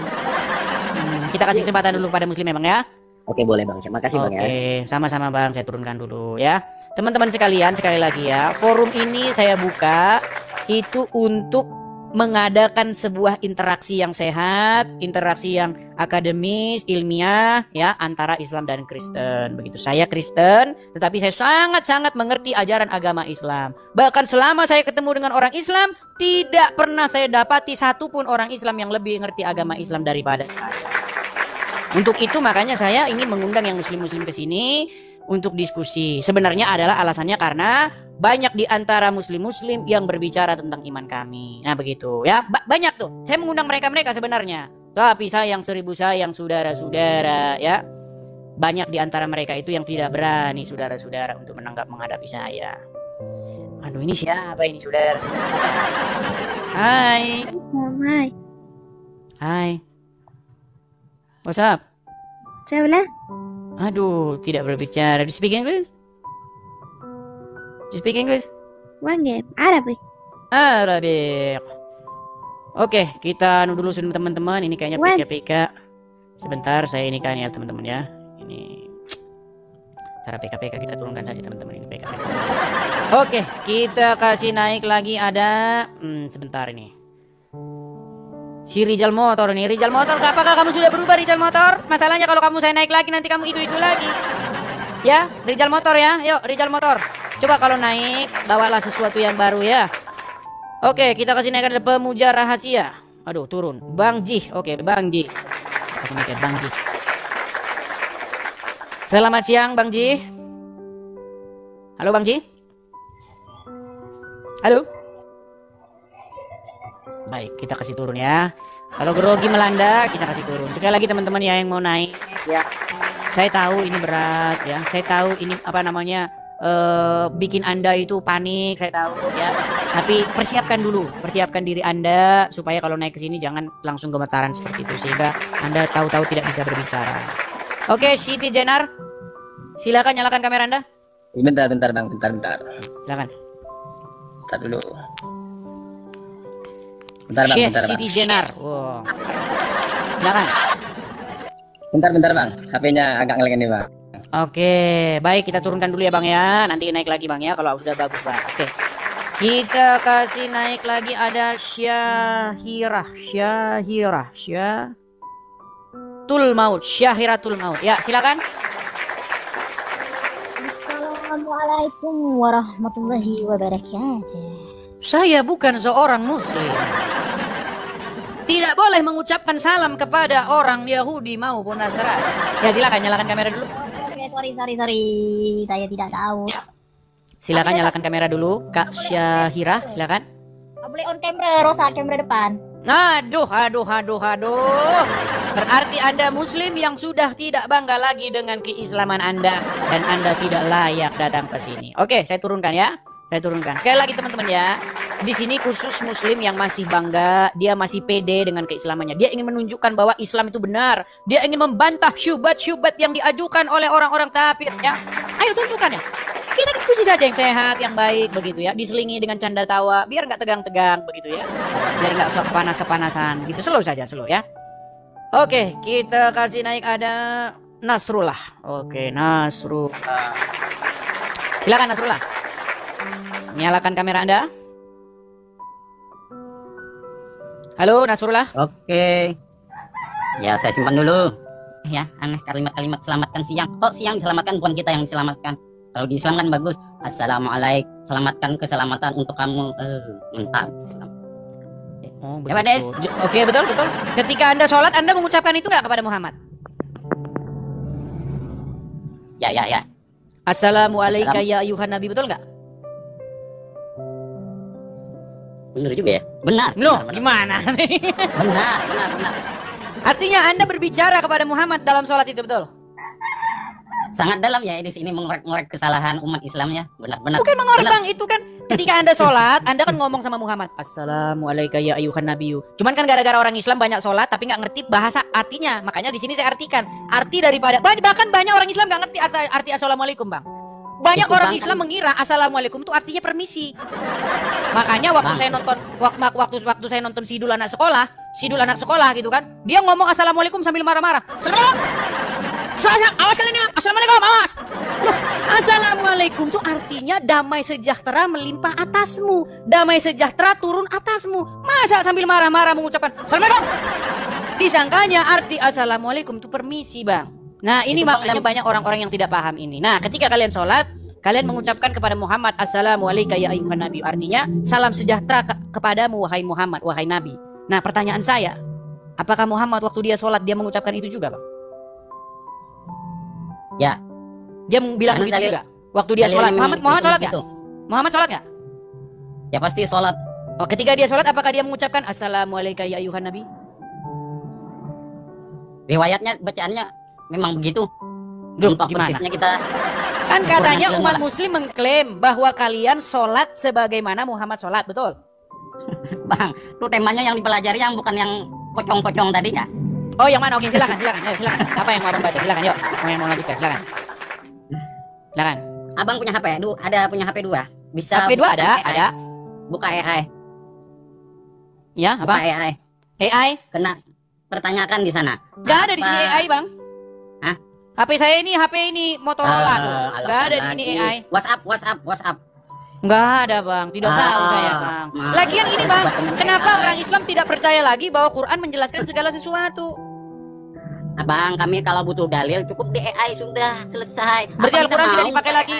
Kita kasih kesempatan dulu pada muslim ya Bang ya. Oke boleh Bang, makasih Bang ya. Oke, sama-sama Bang, saya turunkan dulu ya. Teman-teman sekalian, sekali lagi ya, forum ini saya buka itu untuk mengadakan sebuah interaksi yang sehat, interaksi yang akademis, ilmiah ya, antara Islam dan Kristen. Begitu, saya Kristen, tetapi saya sangat-sangat mengerti ajaran agama Islam. Bahkan selama saya ketemu dengan orang Islam, tidak pernah saya dapati satupun orang Islam yang lebih ngerti agama Islam daripada saya. Untuk itu makanya saya ingin mengundang yang muslim-muslim ke sini untuk diskusi. Sebenarnya adalah alasannya karena banyak di antara muslim-muslim yang berbicara tentang iman kami. Nah begitu ya, banyak tuh. Saya mengundang mereka sebenarnya. Tapi sayang seribu sayang saudara-saudara ya. Banyak di antara mereka itu yang tidak berani saudara-saudara untuk menghadapi saya. Aduh, ini siapa ini saudara? Hai. Hai. What's up? Saya Aduh, tidak berbicara. Do you speak English? Do you speak English? Wange, Arabi. Arabic. Oke, kita dulu teman-teman. Ini kayaknya PK. Sebentar, saya ini kan ya teman-teman ya. Ini cara PK kita turunkan saja teman-teman, ini PK. Oke, kita kasih naik lagi ada sebentar ini. Si Rijal Motor nih, Rijal Motor, apakah kamu sudah berubah Rijal Motor? Masalahnya kalau kamu saya naik lagi nanti kamu itu lagi. Ya, Rijal Motor ya, yuk Rijal Motor. Coba kalau naik, bawalah sesuatu yang baru ya. Oke, kita kasih naik ada pemuja rahasia. Aduh, turun. Bang Ji, oke Bang Ji. Kasih naik Bang Ji. Selamat siang Bang Ji. Halo Bang Ji. Halo. Baik, kita kasih turun ya. Kalau grogi melanda, kita kasih turun. Sekali lagi teman-teman ya yang mau naik ya. Saya tahu ini berat ya. Saya tahu ini apa namanya bikin Anda itu panik, saya tahu ya. Tapi persiapkan diri Anda supaya kalau naik ke sini jangan langsung gemetaran seperti itu sehingga Anda tahu-tahu tidak bisa berbicara. Oke, Siti Jenar. Silakan nyalakan kamera Anda. Bentar Bang, bentar. Silakan. Bentar dulu. Bentar Bang. Siti Jenar. Wow. Silakan. Bentar Bang, HP-nya agak ngelag nih Bang. Oke, baik kita turunkan dulu ya Bang ya. Nanti naik lagi Bang ya kalau sudah bagus Bang. Oke. Kita kasih naik lagi ada Syahiratul Maut. Ya, silakan. Assalamualaikum warahmatullahi wabarakatuh. Saya bukan seorang muslim. Tidak boleh mengucapkan salam kepada orang Yahudi maupun Nasrani. Ya silakan nyalakan kamera dulu. Oke, sorry. Saya tidak tahu. Silakan nyalakan kamera dulu, Kak Syahira, silakan. Boleh on camera, Rosa, kamera depan. Aduh. Berarti Anda muslim yang sudah tidak bangga lagi dengan keislaman Anda dan Anda tidak layak datang ke sini. Oke, saya turunkan ya. Sekali lagi teman-teman ya. Di sini khusus muslim yang masih bangga, dia masih pede dengan keislamannya. Dia ingin menunjukkan bahwa Islam itu benar. Dia ingin membantah syubhat-syubhat yang diajukan oleh orang-orang kafir ya. Ayo tunjukkan ya. Kita diskusi saja yang sehat, yang baik begitu ya. Diselingi dengan canda tawa biar nggak tegang-tegang begitu ya. Biar nggak sok kepanasan gitu. Slow saja ya. Oke, kita kasih naik ada Nasrullah. Oke, Nasrullah. Silakan Nasrullah. Nyalakan kamera Anda. Halo Nasrullah. Oke. Ya, saya simpan dulu. Ya, aneh kalimat-kalimat selamatkan siang. Kok siang diselamatkan, bukan kita yang diselamatkan. Kalau di Islam kan bagus. Assalamualaikum, selamatkan keselamatan untuk kamu. Mantap. Oh, ya, Pak Des. Oke, betul. Ketika Anda sholat, Anda mengucapkan itu nggak kepada Muhammad? Ya. Assalamualaikum ya ayuhan nabi, betul nggak? Benar juga ya? Benar. Loh, gimana nih? Benar. Artinya Anda berbicara kepada Muhammad dalam sholat itu, betul? Sangat dalam ya, di sini mengorek kesalahan umat Islam ya. Benar. Bukan mengorek Bang, itu kan ketika Anda sholat, Anda kan ngomong sama Muhammad, Assalamualaikum ya ayuhan nabiyu. Cuman kan gara-gara orang Islam banyak sholat tapi nggak ngerti bahasa artinya, makanya di sini saya artikan arti daripada, bahkan banyak orang Islam nggak ngerti arti assalamualaikum Bang. Banyak orang Islam mengira assalamualaikum itu artinya permisi. Makanya waktu saya nonton waktu saya nonton Sidul anak sekolah gitu kan, dia ngomong assalamualaikum sambil marah-marah. Awas kalian ya, assalamualaikum, awas. Assalamualaikum itu artinya damai sejahtera melimpah atasmu, damai sejahtera turun atasmu. Masa sambil marah-marah mengucapkan assalamualaikum? Disangkanya arti assalamualaikum itu permisi Bang. Nah ini makanya banyak orang-orang yang tidak paham ini. Nah ketika kalian sholat, kalian mengucapkan kepada Muhammad assalamualaikum ya ayuhan nabi, artinya salam sejahtera kepadamu wahai Muhammad, wahai nabi. Nah pertanyaan saya, apakah Muhammad waktu dia sholat dia mengucapkan itu juga Bang? Ya. Dia bilang begitu juga waktu dia sholat. Muhammad sholat nggak? Muhammad sholat nggak? Ya pasti sholat. Oh ketika dia sholat apakah dia mengucapkan assalamualaikum ya ayuhan nabi? Riwayatnya bacaannya memang begitu. Untuk persisnya kita kan katanya umat muslim mengklaim bahwa kalian sholat sebagaimana Muhammad sholat, betul? Bang, itu temanya yang dipelajari yang bukan yang pocong-pocong tadinya. Oh yang mana? Oke silakan. Apa yang mau abang baca? Silakan yuk. Yang mau lanjutkan silakan. Abang punya HP? Ada punya HP 2. Bisa HP 2 ada. Buka AI. Ya, apa? Buka AI. AI? Kena pertanyakan di sana. Gak ada di sini AI, Bang. Hah? HP saya ini Motorola. Gak ada di sini AI. WhatsApp. Nggak ada Bang, tidak tahu saya Bang. Lagian ini Bang, kenapa orang Islam tidak percaya lagi bahwa Quran menjelaskan segala sesuatu? Abang, kami kalau butuh dalil cukup di AI sudah selesai. Berarti Al-Quran tidak dipakai lagi?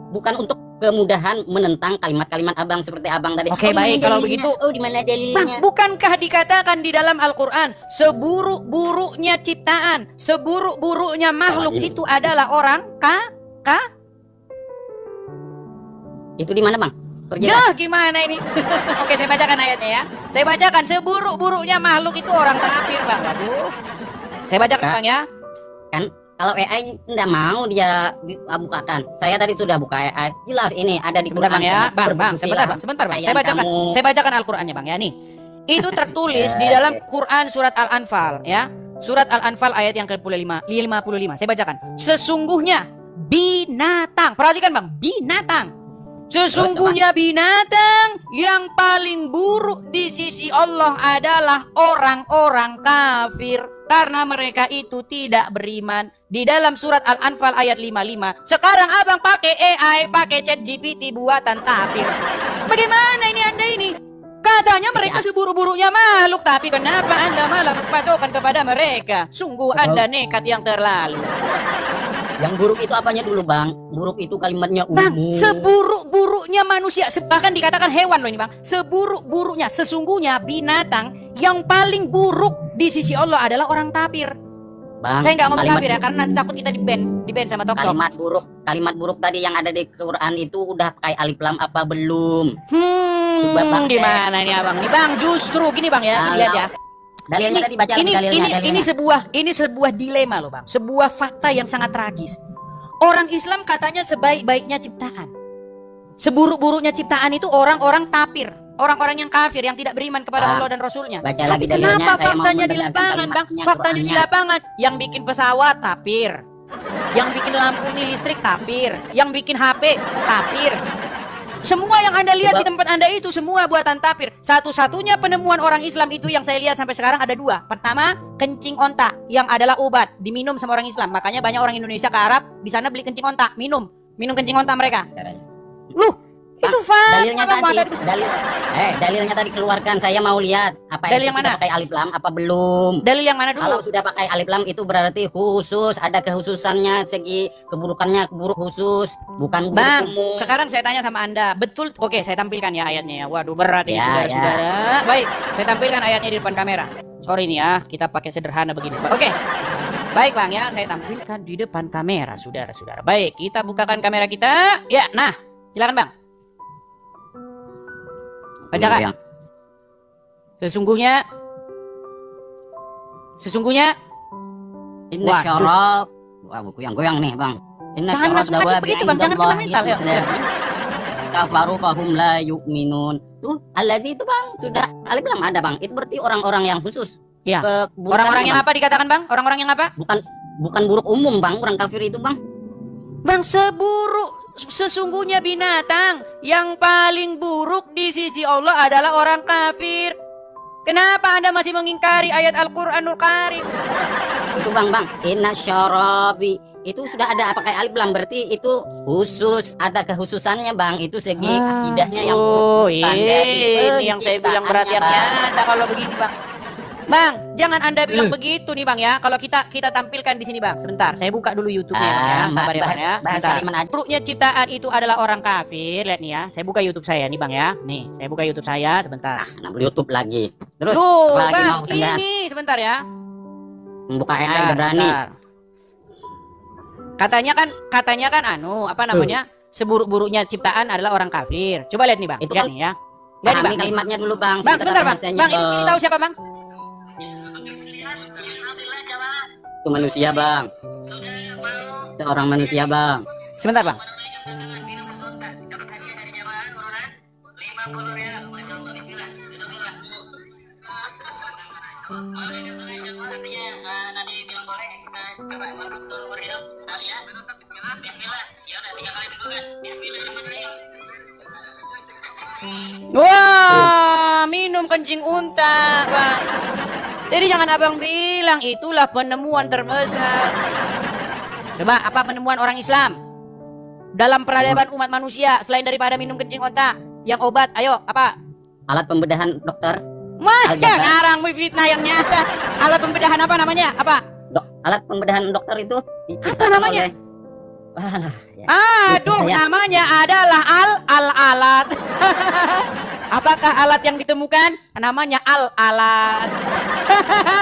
Bukan untuk kemudahan menentang kalimat-kalimat abang seperti abang tadi. Oke, baik kalau begitu. Oh, di mana dalilnya? Bang, bukankah dikatakan di dalam Al-Quran seburuk-buruknya ciptaan, seburuk-buruknya makhluk itu adalah orang Itu di mana Bang? Ya gimana ini? Oke saya bacakan ayatnya ya. Saya bacakan seburuk-buruknya makhluk itu orang kafir Bang. Waduh. Saya bacakan Bang ya. Kan kalau AI tidak mau dia bukakan. Saya tadi sudah buka AI. Jelas ini ada di Quran Bang ya. Sebentar Bang. Saya bacakan Al-Qur'annya Bang ya nih. Itu tertulis di dalam Quran surat Al-Anfal ya. Surat Al-Anfal ayat yang ke-55. Saya bacakan. Sesungguhnya binatang. Perhatikan Bang, binatang. Sesungguhnya binatang yang paling buruk di sisi Allah adalah orang-orang kafir, karena mereka itu tidak beriman. Di dalam surat Al-Anfal ayat 55. Sekarang abang pakai AI, pakai ChatGPT buatan kafir. Bagaimana ini Anda ini? Katanya mereka seburuk-buruknya makhluk, tapi kenapa Anda malah berpatokan kepada mereka? Sungguh Anda nekat yang terlalu. Yang buruk itu apanya dulu Bang? Buruk itu kalimatnya umum. Bang, seburuk-buruknya manusia, bahkan dikatakan hewan loh ini Bang. Seburuk-buruknya, sesungguhnya binatang yang paling buruk di sisi Allah adalah orang kafir. Bang, saya nggak ngomong kafir ya, karena takut kita di ban sama TokTok. Kalimat buruk tadi yang ada di Quran itu udah pakai alif lam apa belum? Gimana ini abang? Nih Bang, justru gini Bang ya, lihat ya. Dalilnya tadi baca ini sebuah dilema loh Bang, sebuah fakta yang sangat tragis. Orang Islam katanya sebaik-baiknya ciptaan, seburuk-buruknya ciptaan itu orang-orang tapir, orang-orang yang kafir yang tidak beriman kepada Allah dan Rasulnya. Tapi kenapa faktanya di lapangan Bang? Faktanya di lapangan yang bikin pesawat tapir, yang bikin lampu ini listrik tapir, yang bikin HP tapir. Semua yang Anda lihat di tempat Anda itu semua buatan tapir. Satu-satunya penemuan orang Islam itu yang saya lihat sampai sekarang ada 2. Pertama, kencing onta yang adalah obat diminum sama orang Islam. Makanya banyak orang Indonesia ke Arab di sana beli kencing onta, minum kencing onta mereka. Loh, itu dalilnya tadi, dalilnya tadi keluarkan. Saya mau lihat apa dalil yang mana? Sudah pakai alif lam apa belum? Dalil yang mana dulu? Kalau sudah pakai alif lam itu berarti khusus, ada kekhususannya, segi keburukannya buruk khusus, bukan buruk Bang, umum. sekarang saya tanya sama Anda, betul? Oke, saya tampilkan ya ayatnya ya. Waduh, berat ini Ya, saudara-saudara. Baik, saya tampilkan ayatnya di depan kamera. Sorry nih ya, kita pakai sederhana begini. Oke. Baik Bang ya, saya tampilkan di depan kamera, saudara-saudara. Baik, kita bukakan kamera kita. Ya, nah, silakan Bang. Bacakan. Sesungguhnya Inna syarab. Wah, buku yang goyang nih, Bang. Inna jangan langsung macet begitu Bang, jangan kena mental ya. Kafaru fahum la yu'minun. Tuh, allazi itu Bang, sudah alif lam ada Bang. Itu berarti orang-orang yang khusus. Iya. Orang-orang yang apa dikatakan Bang? Orang-orang yang apa? Bukan buruk umum Bang, orang kafir itu Bang. Bang, sesungguhnya binatang yang paling buruk di sisi Allah adalah orang kafir. Kenapa Anda masih mengingkari ayat Al-Qur'anul Karim? Itu Bang, inna syarabi. Itu sudah ada pakai alif lam, berarti itu khusus, ada kekhususannya Bang. Itu segi akidahnya yang ini yang saya bilang berat yang nyata kalau begini Bang. Bang, jangan Anda bilang begitu nih Bang ya. Kalau kita tampilkan di sini Bang. Sebentar, saya buka dulu YouTube-nya Bang ya. Sabar ya Bang ya. Sebentar. Buruknya ciptaan itu adalah orang kafir. Lihat nih ya. Saya buka YouTube saya nih Bang ya. Nih, saya buka YouTube saya sebentar. YouTube lagi. Terus Bang, mau ini sebentar ya. Membuka AI berani. Katanya kan apa namanya? Seburuk-buruknya ciptaan adalah orang kafir. Coba lihat nih Bang. Itu lihat kan, nih ya. Lihat nih Bang. Kalimatnya dulu Bang. Bang, sebentar Bang. Bang, ini tahu siapa Bang? Itu manusia Bang. Itu orang manusia Bang. Sebentar Bang. Wah, minum kencing unta, Bang. Jadi jangan abang bilang itulah penemuan terbesar. Coba apa penemuan orang Islam dalam peradaban umat manusia selain daripada minum kencing unta? Yang obat, ayo apa? Alat pembedahan dokter. Wah, ngarang fitnah yang nyata. Alat pembedahan apa namanya? Apa? Alat pembedahan dokter itu apa namanya? Aduh, namanya adalah alat. Apakah alat yang ditemukan? Namanya alat.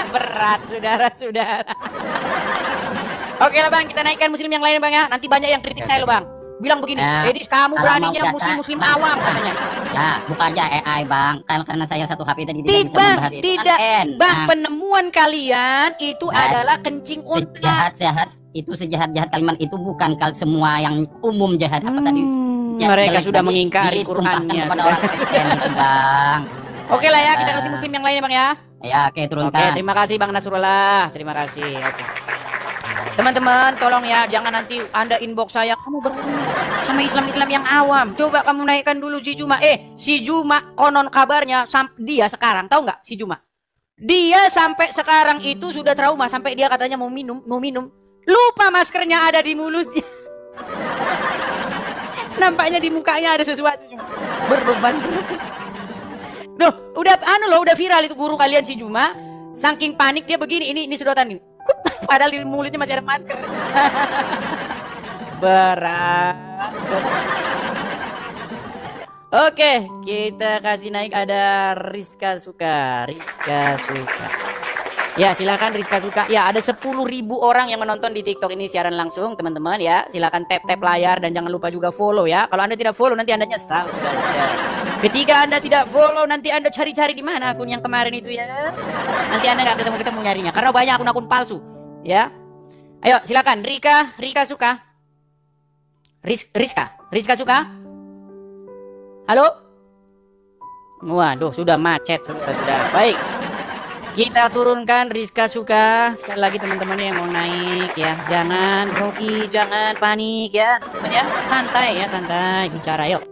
Berat, saudara-saudara. Oke lah Bang, kita naikkan muslim yang lain Bang ya. Nanti banyak yang kritik saya loh Bang. Bilang begini, Edis kamu beraninya muslim awam katanya. Ya, buka aja AI Bang. Karena saya satu HP tadi tidak bisa membahas itu. Tidak, Bang, penemuan kalian itu adalah kencing unta. Sejahat itu sejahat-jahat kalimat itu bukan semua yang umum jahat. Apa tadi? Mereka sudah mengingkari Qur'annya kepada orang Kristen itu Bang. Oke lah ya, kita kasih muslim yang lainnya Bang ya. Ya, oke turunkan. Oke, terima kasih Bang Nasrullah. Terima kasih. Oke. Teman-teman, tolong ya, jangan nanti Anda inbox saya, kamu bertemu sama Islam-Islam yang awam. Coba kamu naikkan dulu si Juma. Si Juma konon kabarnya dia sekarang, tahu nggak si Juma? Dia sampai sekarang itu sudah trauma sampai dia katanya mau minum. Lupa maskernya ada di mulutnya. Nampaknya di mukanya ada sesuatu cuma berbeban. Duh, udah viral itu guru kalian si Juma. Saking panik dia begini, ini sedotan ini. Padahal di mulutnya masih ada masker. Berat. Oke, kita kasih naik ada Rizka Suka. Ya, silakan Rizka Suka. Ya, ada 10.000 orang yang menonton di TikTok ini siaran langsung, teman-teman ya. Silakan tap layar dan jangan lupa juga follow ya. Kalau Anda tidak follow nanti Anda nyesal. Ketika Anda tidak follow nanti Anda cari-cari di mana akun yang kemarin itu ya. Nanti Anda nggak ketemu nyarinya karena banyak akun-akun palsu. Ya, ayo silakan Rika Suka. Rizka Suka. Halo. Waduh, sudah macet sudah. Baik, kita turunkan Rizka Suka. Sekali lagi teman-teman yang mau naik ya, jangan grogi, jangan panik ya, teman ya, santai bicara yuk.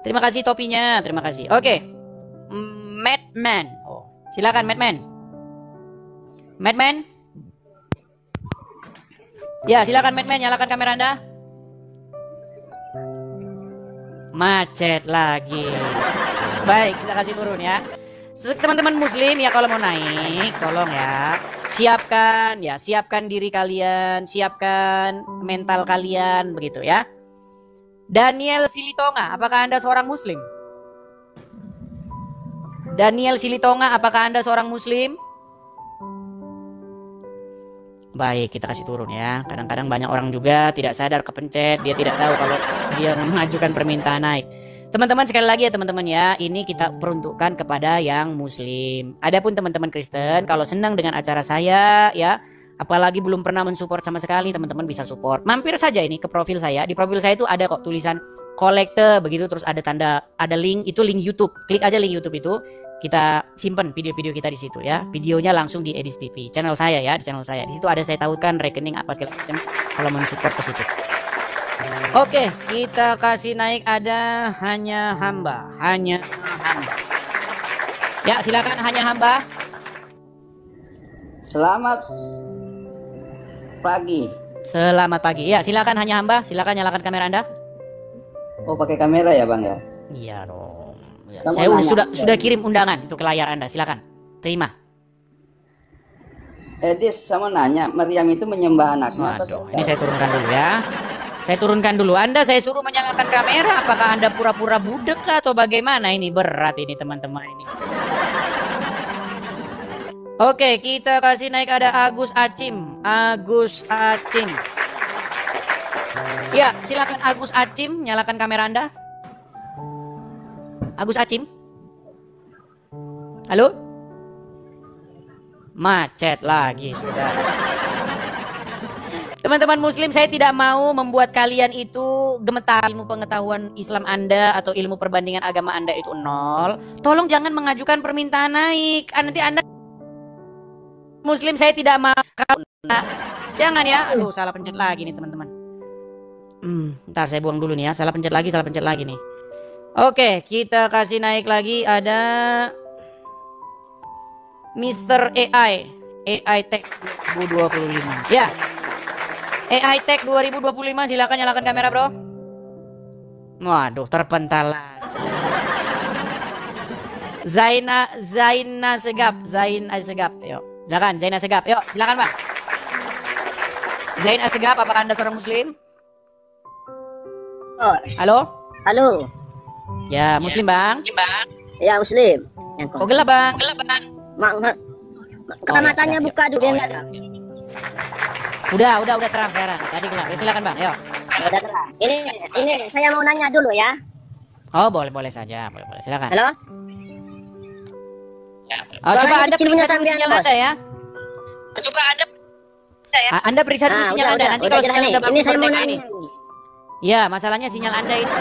Terima kasih topinya, terima kasih. Oke. Madman. Oh, silakan Madman. Madman. Ya, silakan Madman, nyalakan kamera Anda. Macet lagi. Baik, kita kasih turun ya. Teman-teman muslim ya, kalau mau naik tolong ya. Siapkan diri kalian, siapkan mental kalian begitu ya. Daniel Silitonga, apakah Anda seorang muslim? Daniel Silitonga, apakah Anda seorang muslim? Baik, kita kasih turun ya. Kadang-kadang banyak orang juga tidak sadar kepencet, dia tidak tahu kalau dia mengajukan permintaan naik. Teman-teman sekali lagi ya teman-teman ya, ini kita peruntukkan kepada yang muslim. Adapun teman-teman Kristen, kalau senang dengan acara saya ya, apalagi belum pernah mensupport sama sekali, teman-teman bisa support. Mampir saja ini ke profil saya. Di profil saya itu ada kok tulisan kolekte begitu, terus ada ada link, itu link YouTube. Klik aja link YouTube itu. Kita simpan video-video kita di situ ya. Videonya langsung di Edis TV, channel saya ya, di channel saya. Di situ ada saya tautkan rekening apa segala macam kalau mensupport ke situ. Oke, kita kasih naik ada hanya hamba. Ya, silakan hanya hamba. Selamat pagi. Selamat pagi. Ya, silakan hanya hamba. Silakan nyalakan kamera Anda. Oh, pakai kamera ya, Bang ya? Iya dong. Ya, saya sudah kirim undangan itu ke layar Anda. Silakan. Terima. Edis sama nanya, Maryam itu menyembah anaknya. Waduh, ini saya turunkan dulu ya. Saya turunkan dulu. Anda saya suruh menyalakan kamera. Apakah Anda pura-pura budek atau bagaimana? Ini berat ini teman-teman ini. Oke, kita kasih naik ada Agus Acim. Ya, silakan Agus Acim, nyalakan kamera Anda. Agus Acim. Halo? Macet lagi sudah. Teman-teman muslim, saya tidak mau membuat kalian itu gemetar. Ilmu pengetahuan Islam Anda atau ilmu perbandingan agama Anda itu nol. Tolong jangan mengajukan permintaan naik. Nanti Anda muslim, saya tidak mau. Jangan ya. Aduh, salah pencet lagi nih teman-teman. Ntar saya buang dulu nih ya. Salah pencet lagi nih. Oke, kita kasih naik lagi ada Mr. AI Tech 2025. Ya. AI Tech 2025, silakan nyalakan kamera, Bro. Waduh, terpental lagi. Zaina Segap. Yuk, silakan Zaina Segap. Yuk, silakan, Bang. Zaina Segap, apakah Anda seorang muslim? Oh. Halo. Ya, muslim, Bang. Ya, muslim. Oh, gelap, Bang. Kacamatannya buka dulu ya. Udah terang sekarang. Tadi gelap. Silakan, Bang. Yuk. Udah terang. Ini saya mau nanya dulu ya. Oh, boleh saja. Boleh. Silakan. Halo? Oh, coba Anda periksa dulu sinyal Anda ya. Anda periksa dulu sinyal Anda. Nanti kalau sinyal Anda ini saya mau nanya. Ya, masalahnya sinyal Anda itu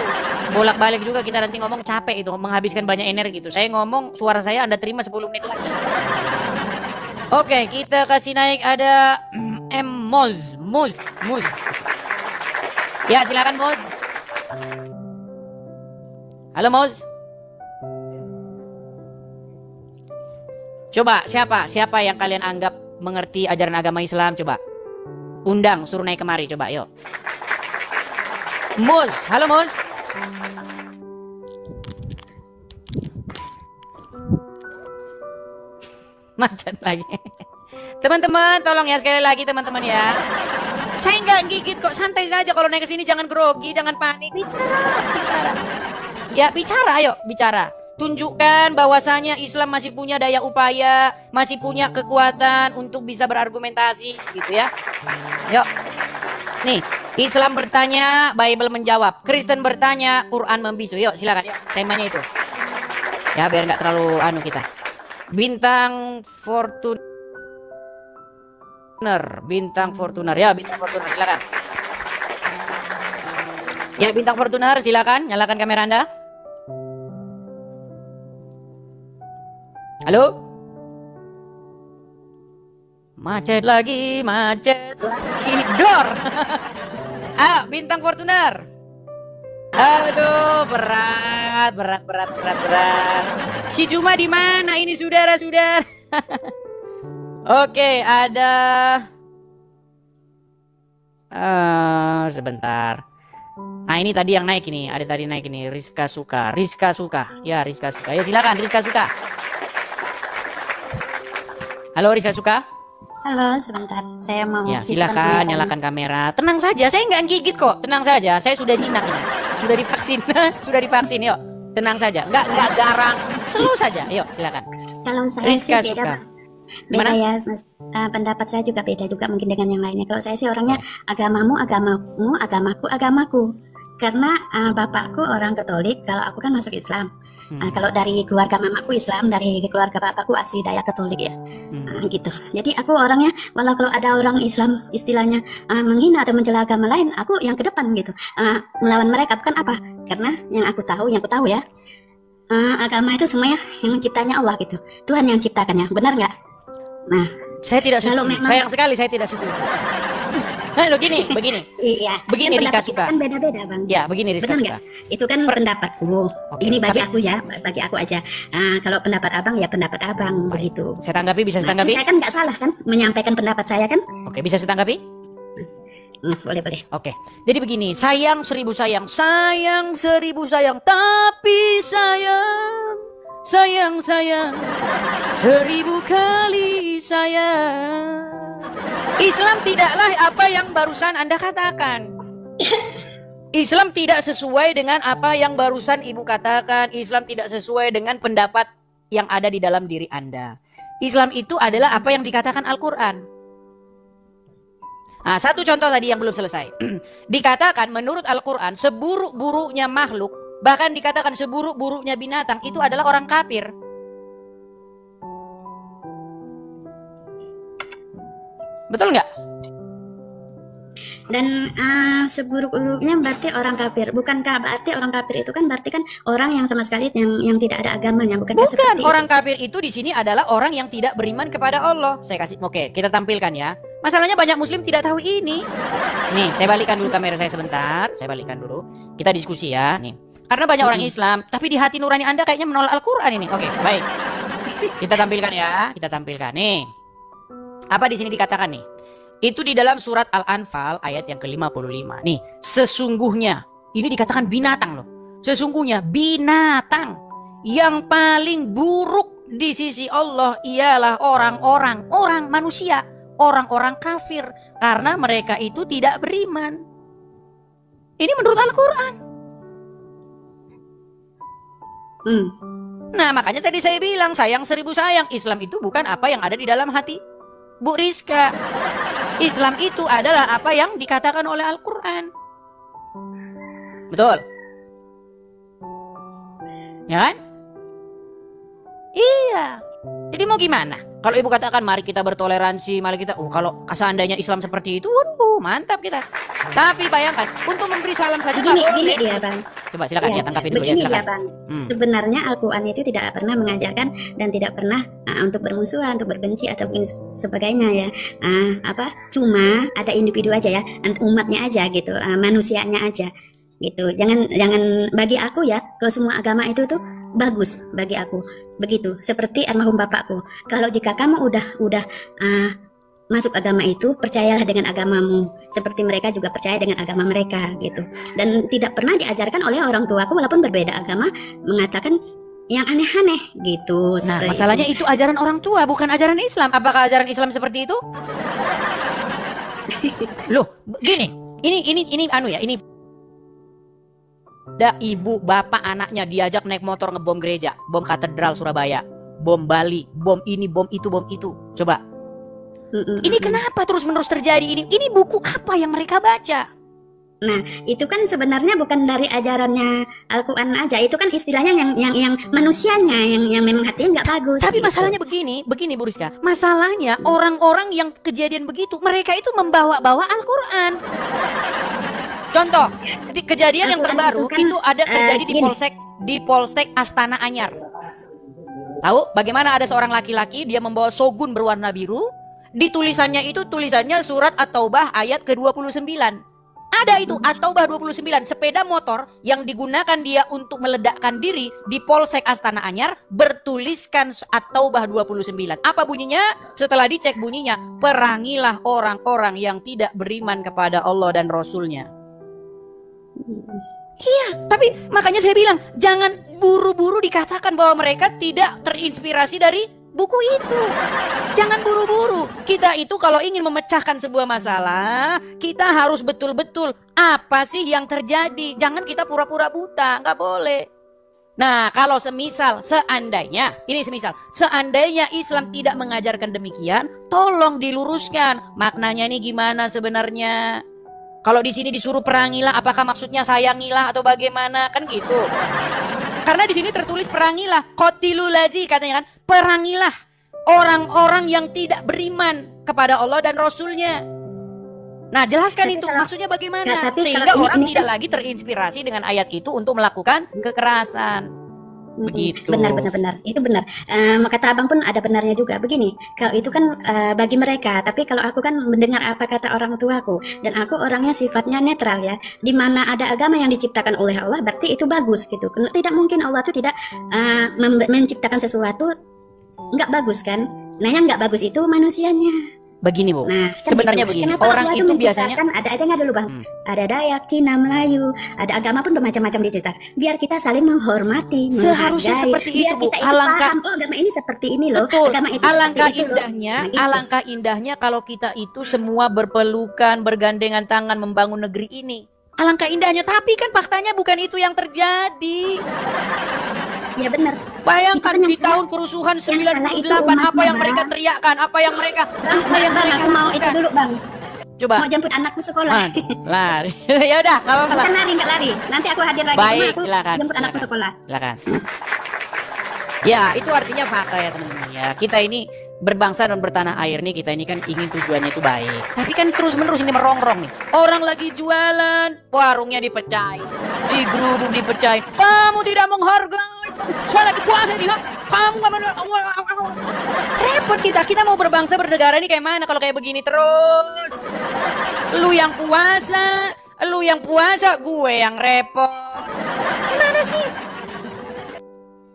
bolak-balik juga, kita nanti ngomong capek itu, menghabiskan banyak energi itu. Saya ngomong, suara saya Anda terima 10 menit lagi. Oke, kita kasih naik ada Moz. Ya, silakan Moz. Halo Moz. Coba siapa yang kalian anggap mengerti ajaran agama Islam, coba undang, suruh naik kemari, coba yuk. Mus, halo Mus. Macet lagi. Teman-teman, tolong ya sekali lagi teman-teman ya. Saya nggak gigit kok, santai saja. Kalau naik ke sini jangan grogi, jangan panik. Bicara. Ya bicara, ayo bicara. Tunjukkan bahwasanya Islam masih punya daya upaya, masih punya kekuatan untuk bisa berargumentasi, gitu ya. Yuk. Nih, Islam bertanya, Bible menjawab. Kristen bertanya, Quran membisu. Yuk, silakan. Yuk, temanya itu. Ya, biar nggak terlalu kita. Bintang Fortuner. Ya, Bintang Fortuner, silakan. Ya, Bintang Fortuner, silakan. Nyalakan kamera Anda. Halo? Macet lagi. Dor. Bintang Fortuner. Aduh, berat. Si Juma di mana ini saudara-saudara? Oke, ada sebentar. Nah, ini tadi yang naik ini, ada tadi naik ini, Rizka Suka. Ya, Rizka Suka. Ya, silakan Rizka Suka. Halo Rizka Suka. Halo, sebentar. Saya mau Ya, silakan nyalakan kamera. Tenang saja, saya nggak gigit kok. Tenang saja, saya sudah jinak ini. Sudah divaksin. Sudah divaksin, yuk. Tenang saja, nggak garang. Slow saja, yuk silakan. Kalau saya Rizka sih Suka. beda ya, Mas. Pendapat saya juga beda juga mungkin dengan yang lainnya. Kalau saya sih orangnya agamamu, agamamu, agamaku, agamaku. Karena bapakku orang Katolik, kalau aku kan masuk Islam. Kalau dari keluarga mamaku Islam, dari keluarga bapakku asli Dayak Katolik ya. Gitu. Jadi aku orangnya, walau kalau ada orang Islam istilahnya menghina atau mencela agama lain, aku yang ke depan gitu. Melawan mereka bukan apa? Karena yang aku tahu ya, agama itu semuanya yang menciptanya Allah gitu. Tuhan yang ciptakannya, benar nggak? Nah, saya tidak setuju. Sayang sekali saya tidak setuju. Loh begini. Iya. Begini kan Rizka Suka. kan beda-beda, Bang. Ya, begini Rizka Suka. Itu kan pendapatku. Ini bagi tapi- aku ya, bagi aku aja. Kalau pendapat Abang ya pendapat Abang begitu. Saya tanggapi, bisa saya tanggapi? Saya kan nggak salah kan menyampaikan pendapat saya kan? Oke, bisa saya tanggapi? Boleh. Oke. Jadi begini, sayang seribu sayang, tapi sayang seribu kali sayang. Islam tidaklah apa yang barusan Anda katakan. Islam tidak sesuai dengan apa yang barusan Ibu katakan. Islam tidak sesuai dengan pendapat yang ada di dalam diri Anda. Islam itu adalah apa yang dikatakan Al-Quran. Nah, satu contoh tadi yang belum selesai. Dikatakan menurut Al-Quran seburuk-buruknya makhluk, bahkan dikatakan seburuk-buruknya binatang itu adalah orang kafir. Betul nggak? Dan seburuk-buruknya berarti orang kafir. Bukankah berarti orang kafir itu kan berarti kan orang yang sama sekali yang tidak ada agamanya, bukankah seperti Orang itu? kafir itu di sini adalah orang yang tidak beriman kepada Allah. Oke, kita tampilkan ya. Masalahnya banyak muslim tidak tahu ini. Nih, saya balikkan dulu kamera saya sebentar. Saya balikkan dulu. Kita diskusi ya, nih. Karena banyak orang Islam, tapi di hati nurani Anda kayaknya menolak Al-Qur'an ini. Oke, baik. Kita tampilkan ya, kita tampilkan nih. Apa di sini dikatakan nih? Itu di dalam surat Al-Anfal ayat yang ke-55. Nih, sesungguhnya ini dikatakan binatang loh. Sesungguhnya binatang yang paling buruk di sisi Allah ialah orang manusia, orang-orang kafir, karena mereka itu tidak beriman. Ini menurut Al-Qur'an. Nah, makanya tadi saya bilang sayang seribu sayang. Islam itu bukan apa yang ada di dalam hati Bu Rizka. Islam itu adalah apa yang dikatakan oleh Al-Quran. Betul? Ya kan? Iya. Jadi mau gimana? Kalau ibu katakan mari kita bertoleransi, mari kita, kalau seandainya Islam seperti itu, waduh, mantap kita. Tapi bayangkan, untuk memberi salam saja nggak boleh. Gini dia, Bang. Coba silakan ya, tangkapi dulu ya, Begini silakan. ya, Bang. Sebenarnya Al-Quran itu tidak pernah mengajarkan dan tidak pernah untuk bermusuhan, untuk berbenci atau sebagainya ya. Cuma ada individu aja ya, umatnya aja gitu, manusianya aja gitu. Jangan bagi aku ya, kalau semua agama itu tuh bagus bagi aku. Begitu, seperti almarhum bapakku. Kalau jika kamu udah masuk agama itu, percayalah dengan agamamu seperti mereka juga percaya dengan agama mereka gitu. Dan tidak pernah diajarkan oleh orang tuaku walaupun berbeda agama mengatakan yang aneh-aneh gitu. Nah, masalahnya itu ajaran orang tua, bukan ajaran Islam. Apakah ajaran Islam seperti itu? Loh, gini. Ini ada ibu, bapak, anaknya diajak naik motor ngebom gereja, bom katedral Surabaya, bom Bali, bom ini, bom itu. Coba. Ini kenapa terus-menerus terjadi ini? Ini buku apa yang mereka baca? Nah, itu kan sebenarnya bukan dari ajarannya Al-Quran aja. Itu kan istilahnya yang manusianya yang memang hatinya nggak bagus. Tapi gitu. masalahnya begini Bu Rizka. Masalahnya orang-orang yang kejadian begitu, mereka itu membawa-bawa Al-Quran. Contoh, kejadian yang terbaru itu ada terjadi di Polsek Astana Anyar. Tahu bagaimana ada seorang laki-laki dia membawa shogun berwarna biru. Di tulisannya surat At-Taubah ayat ke-29. Ada itu At-Taubah 29, sepeda motor yang digunakan dia untuk meledakkan diri di Polsek Astana Anyar bertuliskan At-Taubah 29. Apa bunyinya? Setelah dicek bunyinya, perangilah orang-orang yang tidak beriman kepada Allah dan Rasulnya. Iya, tapi makanya saya bilang jangan buru-buru dikatakan bahwa mereka tidak terinspirasi dari buku itu. Jangan buru-buru. Kita itu kalau ingin memecahkan sebuah masalah, kita harus betul-betul apa sih yang terjadi. Jangan kita pura-pura buta, nggak boleh. Nah, kalau seandainya Islam tidak mengajarkan demikian, tolong diluruskan. Maknanya ini gimana sebenarnya? Kalau di sini disuruh perangilah, apakah maksudnya sayangilah atau bagaimana? Kan gitu. Karena di sini tertulis perangilah, qatilul lazi katanya kan, perangilah orang-orang yang tidak beriman kepada Allah dan Rasulnya. Nah, jelaskan Tapi itu kalau- maksudnya bagaimana Ya, tapi sehingga kalau orang ini tidak kan- lagi terinspirasi dengan ayat itu untuk melakukan kekerasan. Begitu. Benar. Itu benar. Kata abang pun ada benarnya juga. Begini, kalau itu kan bagi mereka. Tapi kalau aku kan mendengar apa kata orang tuaku. Dan aku orangnya sifatnya netral ya. Di mana ada agama yang diciptakan oleh Allah, berarti itu bagus gitu. Tidak mungkin Allah itu tidak menciptakan sesuatu nggak bagus kan. Nah yang nggak bagus itu manusianya. Begini Bu, Nah, kan sebenarnya gitu. begini, Kenapa orang Allah itu biasanya menciptakan, ada aja nggak dulu bang, ada Dayak, Cina, Melayu, ada agama pun bermacam-macam diciptakan. Biar kita saling menghormati, Seharusnya menghargai. seperti Biar itu, Bu. kita itu Alangkah- paham, oh agama ini seperti ini loh. betul, Agama itu alangkah seperti itu loh. indahnya, Nah, gitu. alangkah indahnya kalau kita itu semua berpelukan, bergandengan tangan membangun negeri ini. Alangkah indahnya, tapi kan faktanya bukan itu yang terjadi. Ya benar. Bayangkan Itu kan yang di salah. tahun kerusuhan Yang salah itu 98 apa umatnya, yang mereka Bang. teriakkan, apa yang mereka Bang, aku mau itu dulu bang. Coba. Mau jemput anakku sekolah. Lari. Ya udah, enggak apa-apa lah. Bukan lari, nggak lari. Nanti aku hadir lagi. Baik, Cuma aku silakan, jemput anakku silakan. sekolah. Silakan. Ya, itu artinya fakta ya teman-teman ya. Kita ini berbangsa dan bertanah air nih, kita ini kan ingin tujuannya itu baik. Tapi kan terus-menerus ini merongrong nih. Orang lagi jualan, warungnya dipecahin, digeruduk dipecahin. Kamu tidak menghargai. Saya lagi puasa nih, ha? Kamu nggak repot kita mau berbangsa bernegara ini kayak mana kalau kayak begini terus? Lu yang puasa, gue yang repot. Gimana sih?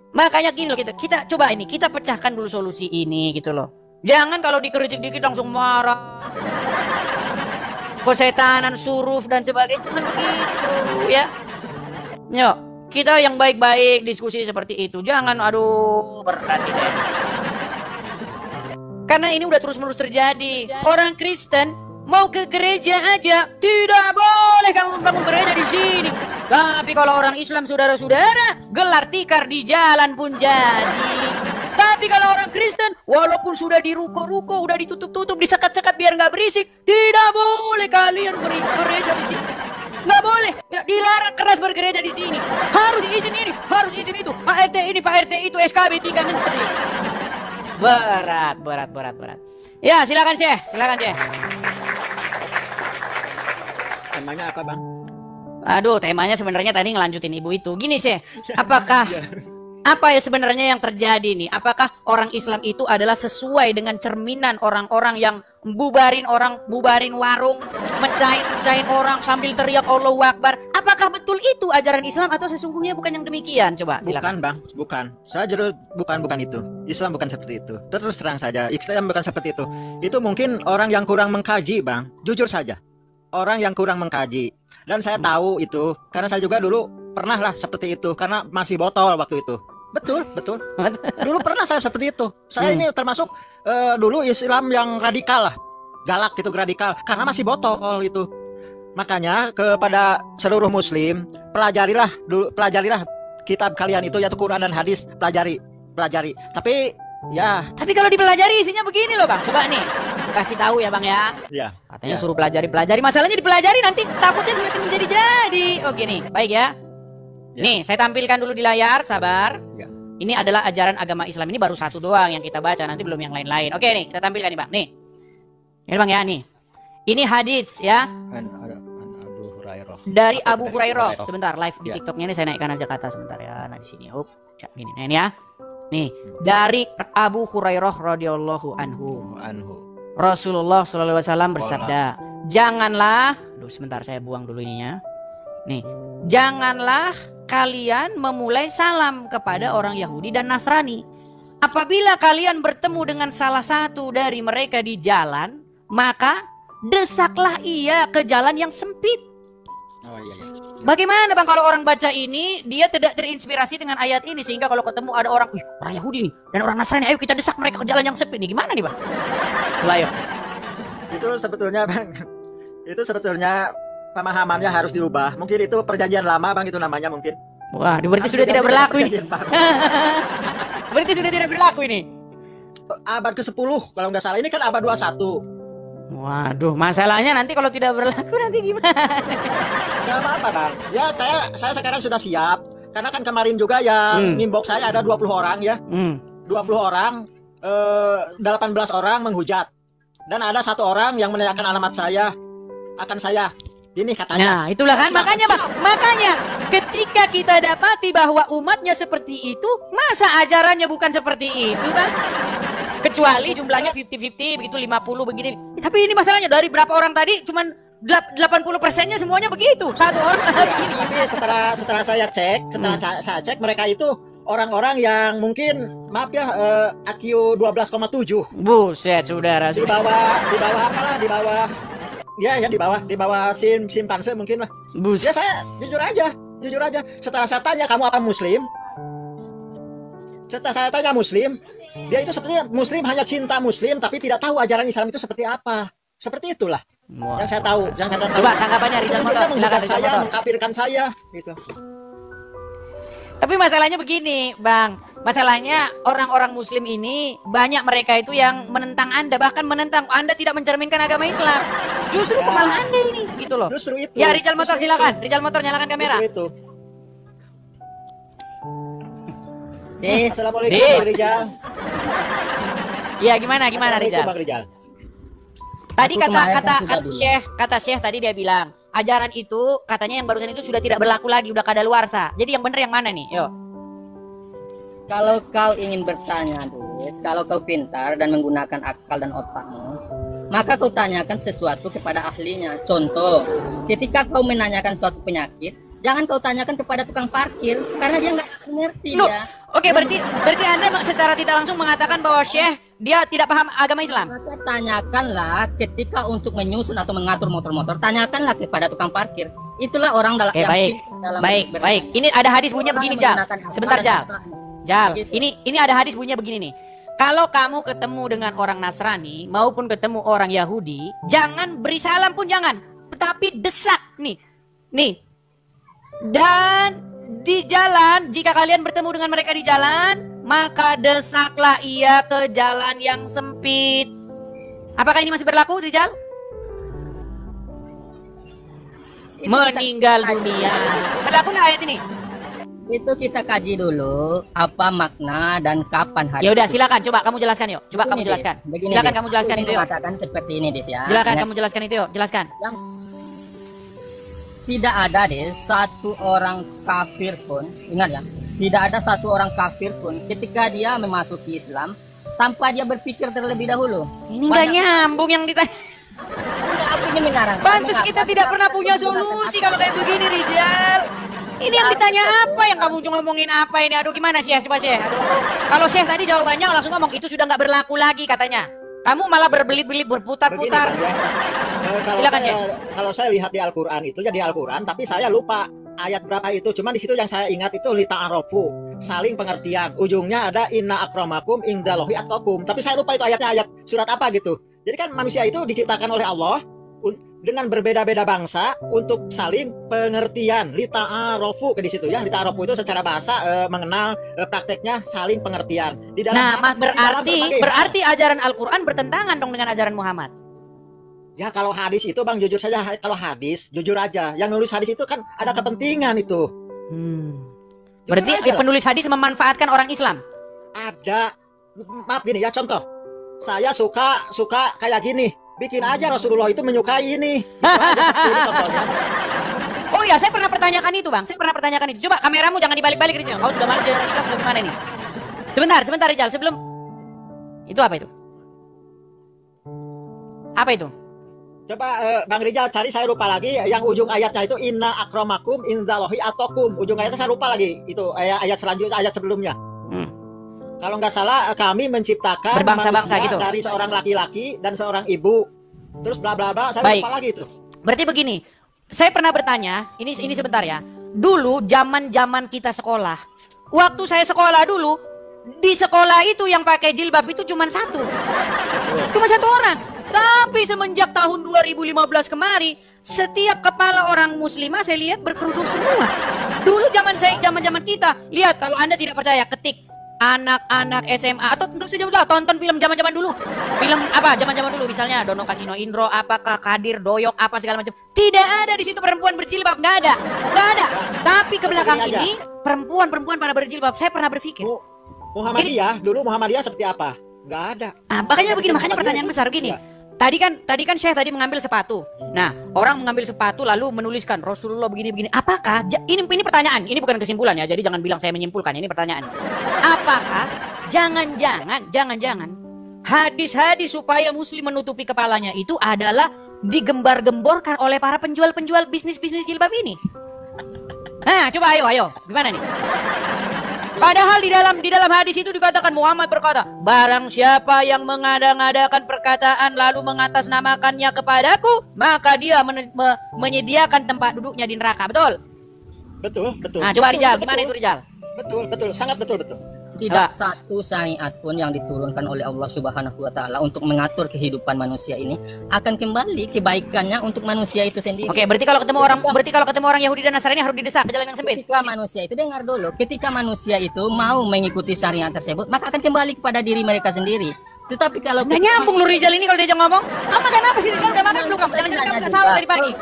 Makanya gini loh, kita coba ini, kita pecahkan dulu solusi ini gitu loh. Jangan kalau dikritik dikit langsung marah. Kesetanan, suruf dan sebagainya, jangan begitu ya. Yuk, kita yang baik-baik diskusi seperti itu. Jangan aduh berat gitu ya. Karena ini udah terus-menerus terjadi. Orang Kristen mau ke gereja aja tidak boleh kamu bangun gereja di sini. Tapi kalau orang Islam saudara-saudara gelar tikar di jalan pun jadi. Tapi kalau orang Kristen walaupun sudah di ruko-ruko, udah ditutup-tutup, disekat-sekat biar nggak berisik, tidak boleh kalian bergereja di sini. Nggak boleh, dilarang keras bergereja di sini. Harus izin ini, harus izin itu. Pak RT ini, Pak RT itu, SKB 3 menteri. Berat. Ya, silakan Syekh. Temanya apa bang? Aduh, temanya sebenarnya tadi ngelanjutin ibu itu. Gini Syekh, apa ya sebenarnya yang terjadi nih? Apakah orang Islam itu adalah sesuai dengan cerminan orang-orang yang bubarin warung, mecahin orang sambil teriak Allahu Akbar? Apakah betul itu ajaran Islam atau sesungguhnya bukan yang demikian? Coba silakan. Bukan bang, bukan. Saya jujur bukan itu. Islam bukan seperti itu. Terus terang saja, Islam bukan seperti itu. Itu mungkin orang yang kurang mengkaji bang. Jujur saja, orang yang kurang mengkaji. Dan saya tahu itu karena saya juga dulu pernah lah seperti itu karena masih botol waktu itu. Betul. Dulu pernah saya seperti itu. Saya ini termasuk dulu Islam yang radikal lah. Galak gitu, radikal. Karena masih botol itu. Makanya kepada seluruh muslim, pelajarilah kitab kalian itu yaitu Quran dan hadis. Pelajari. Tapi kalau dipelajari isinya begini loh bang. Coba nih, kasih tahu ya bang ya. Ya. Katanya suruh pelajari. Masalahnya dipelajari nanti takutnya semakin menjadi-jadi. Oke nih, baik ya. Nih, saya tampilkan dulu di layar, sabar. Ya. Ini adalah ajaran agama Islam. Ini baru satu doang yang kita baca, nanti belum yang lain-lain. Oke nih, kita tampilkan nih bang. Nih, ini bang ya nih. Ini hadits ya. Dari Abu Hurairah. Sebentar, live di TikToknya ini saya naikkan aja ke atas sebentar ya. Nah di sini, ya gini, nah ini ya. Nih, dari Abu Hurairah radhiyallahu anhu. Rasulullah SAW bersabda, Janganlah, sebentar saya buang dulu ininya. Nih, janganlah kalian memulai salam kepada orang Yahudi dan Nasrani. Apabila kalian bertemu dengan salah satu dari mereka di jalan, maka desaklah ia ke jalan yang sempit. Oh iya, iya. Bagaimana Bang kalau orang baca ini, dia tidak terinspirasi dengan ayat ini, sehingga kalau ketemu ada orang, orang Yahudi nih dan orang Nasrani, ayo kita desak mereka ke jalan yang sempit nih. Gimana nih Bang? Ayo. Itu sebetulnya Bang, itu sebetulnya pemahamannya harus diubah. Mungkin itu perjanjian lama Bang, itu namanya mungkin. Wah, berarti sudah tidak berlaku ini. Berarti sudah tidak berlaku ini. Abad ke-10 kalau nggak salah, ini kan abad 21. Waduh, masalahnya nanti kalau tidak berlaku nanti gimana? Gak apa-apa Bang. Ya saya sekarang sudah siap. Karena kan kemarin juga yang inbox saya ada 20 orang ya. 20 orang, 18 orang menghujat. Dan ada 1 orang yang menanyakan alamat saya. Akan saya. Ini katanya. Nah, itulah kan makanya Bang. Makanya ketika kita dapati bahwa umatnya seperti itu, masa ajarannya bukan seperti itu kan? Kecuali jumlahnya 50-50, begitu 50 begini. Tapi ini masalahnya dari berapa orang tadi cuman 80%-nya semuanya begitu. 1 orang begini. Tapi setelah saya cek, saya cek mereka itu orang-orang yang mungkin maaf ya IQ 12,7. Buset, saudara. Di bawah apalah, di bawah simpanse mungkin lah. Ya saya jujur aja. Setelah saya tanya kamu apa muslim? Setelah saya tanya muslim, dia itu sepertinya muslim, hanya cinta muslim tapi tidak tahu ajaran Islam itu seperti apa. Seperti itulah. Wow. Yang saya tahu. Coba tanggapannya Rizal Motor. Silakan Rizal Motor. Mengkafirkan saya gitu. Tapi masalahnya begini, Bang. Masalahnya orang-orang muslim ini banyak mereka itu yang menentang Anda, bahkan menentang Anda tidak mencerminkan agama Islam. Justru kemalah Anda ini, gitu loh. Justru itu. Ya, Rizal Motor silakan. Rizal Motor nyalakan kamera. Justru itu. Assalamualaikum Bang Rizal. Iya, gimana Rizal? Bang Rizal. Tadi kata Syekh tadi dia bilang, ajaran itu katanya yang barusan itu sudah tidak berlaku lagi, udah kadaluarsa. Jadi yang benar yang mana nih? Yo. Kalau kau ingin bertanya, Des, kalau kau pintar dan menggunakan akal dan otakmu, maka kau tanyakan sesuatu kepada ahlinya. Contoh, ketika kau menanyakan suatu penyakit, jangan kau tanyakan kepada tukang parkir, karena dia nggak ngerti ya. Oke, berarti Anda secara tidak langsung mengatakan bahwa Syekh dia tidak paham agama Islam. Maka tanyakanlah ketika untuk menyusun atau mengatur motor-motor, tanyakanlah kepada tukang parkir. Itulah orang dalam baik. Ini ada hadis bunyinya begini, Jal. Sebentar, Jal. Gitu. Ini ada hadis bunyinya begini nih. Kalau kamu ketemu dengan orang Nasrani maupun ketemu orang Yahudi, jangan beri salam pun jangan, tapi desak nih. Dan di jalan, jika kalian bertemu dengan mereka di jalan, maka desaklah ia ke jalan yang sempit. Apakah ini masih berlaku, Rizal? Meninggal dunia. Berlaku nggak ayat ini? Itu kita kaji dulu apa makna dan kapan hadis. Ya udah, silakan coba kamu jelaskan yuk. Coba kamu jelaskan. Silakan kamu jelaskan itu yuk. Katakan seperti ini, Des ya. Silakan kamu jelaskan itu yuk. Jelaskan. Tidak ada deh satu orang kafir pun, ingat ya, tidak ada satu orang kafir pun ketika dia memasuki Islam tanpa dia berpikir terlebih dahulu. Ini nggak nyambung yang ditanya. Aku ingin mengarang. Pantes kita tidak pernah punya solusi kalau kayak begini, Rizal. Ini yang ditanya apa, yang kamu cuma ngomongin apa ini? Aduh, gimana Syekh? Coba Syekh. Kalau Syekh tadi jawabannya langsung ngomong itu sudah nggak berlaku lagi katanya. Kamu malah berbelit-belit berputar-putar. Kalau saya lihat di Al-Quran itu ya di Al-Quran, tapi saya lupa ayat berapa itu. Cuman di situ yang saya ingat itu lita'arofu, saling pengertian. Ujungnya ada inna akramakum indallahi atqakum. Tapi saya lupa itu ayatnya ayat surat apa gitu. Jadi kan manusia itu diciptakan oleh Allah dengan berbeda-beda bangsa untuk saling pengertian. Lita'arofu ke di situ ya. Lita'arofu itu secara bahasa mengenal prakteknya saling pengertian. Di dalam berarti ajaran Al-Quran bertentangan dong dengan ajaran Muhammad. Ya kalau hadis itu Bang, jujur saja, kalau hadis jujur aja, yang nulis hadis itu kan ada kepentingan itu. Berarti penulis hadis memanfaatkan orang Islam. Ada, maaf gini ya, contoh, saya suka kayak gini, bikin aja Rasulullah itu menyukai ini. Oh ya, saya pernah pertanyakan itu Bang, saya pernah pertanyakan itu. Coba kameramu jangan dibalik-balik Rizal, kau sudah malu jadi Islam bagaimana ini? Sebentar Rizal, sebelum itu apa itu? Apa itu? Coba Bang Rijal cari, saya lupa lagi yang ujung ayatnya itu inna akramakum indallahi atqakum. Ujung ayatnya saya lupa lagi. Itu ayat selanjutnya, ayat sebelumnya. Kalau nggak salah kami menciptakan berbangsa-bangsa gitu dari seorang laki-laki dan seorang ibu. Terus bla bla bla, saya lupa lagi itu. Berarti begini, saya pernah bertanya, ini sebentar ya. Dulu zaman kita sekolah. Waktu saya sekolah dulu, di sekolah itu yang pakai jilbab itu cuma satu. Cuma satu orang. Tapi semenjak tahun 2015 kemari, setiap kepala orang muslimah saya lihat berkerudung semua. Dulu zaman kita, lihat kalau Anda tidak percaya, ketik anak-anak SMA atau enggak usah jauh-jauh, tonton film zaman-zaman dulu. Film apa? Zaman-zaman dulu misalnya Dono Kasino Indro, apakah Kadir, Doyok, apa segala macam. Tidak ada di situ perempuan berjilbab, nggak ada. Tapi ke belakang ini perempuan pada berjilbab. Saya pernah berpikir, Muhammadiyah, dulu Muhammadiyah seperti apa? Nggak ada. Makanya pertanyaan besar gini. Tadi kan Syekh tadi mengambil sepatu. Nah, orang mengambil sepatu lalu menuliskan Rasulullah begini. Apakah ini pertanyaan, ini bukan kesimpulan ya. Jadi jangan bilang saya menyimpulkan, ini pertanyaan. Apakah jangan-jangan hadis-hadis supaya muslim menutupi kepalanya itu adalah digembar-gemborkan oleh para penjual bisnis jilbab ini? Nah, coba ayo. Gimana nih? Padahal di dalam hadis itu dikatakan, Muhammad berkata, barang siapa yang mengada-ngadakan perkataan lalu mengatasnamakannya kepadaku, maka dia menyediakan tempat duduknya di neraka. Betul? Betul. Nah, coba Rijal, gimana itu Rijal? Betul, sangat betul. Tidak satu syariat pun yang diturunkan oleh Allah Subhanahu wa taala untuk mengatur kehidupan manusia ini akan kembali kebaikannya untuk manusia itu sendiri. Oke, berarti kalau ketemu orang Yahudi dan Nasrani harus didesak ke jalan yang sempit. Ketika manusia itu, dengar dulu, ketika manusia itu mau mengikuti syariat tersebut, maka akan kembali kepada diri mereka sendiri. Tetapi kalau nggak nyambung lu Rijal ini kalau diajak ngomong. Kamu makan apa sih? Rijal udah makan belum? Jangan kesal dari pagi.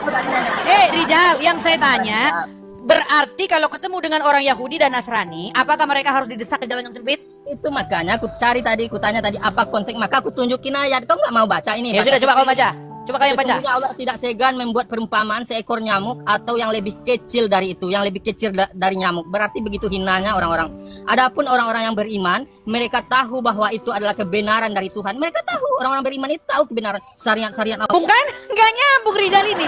Rijal, yang saya tanya, berarti kalau ketemu dengan orang Yahudi dan Nasrani, apakah mereka harus didesak ke jalan yang sempit? Itu makanya aku tanya tadi apa konteks, maka aku tunjukin ayat. Kau nggak mau baca ini? Ya sudah, coba kau baca. Coba kalian baca. Sesungguhnya Allah tidak segan membuat perumpamaan seekor nyamuk atau yang lebih kecil dari itu, yang lebih kecil dari nyamuk. Berarti begitu hinanya orang-orang. Adapun orang-orang yang beriman, mereka tahu bahwa itu adalah kebenaran dari Tuhan. Mereka tahu, orang-orang beriman itu tahu kebenaran syariat Allah. Bukan? Nggak nyambung Rijal ini.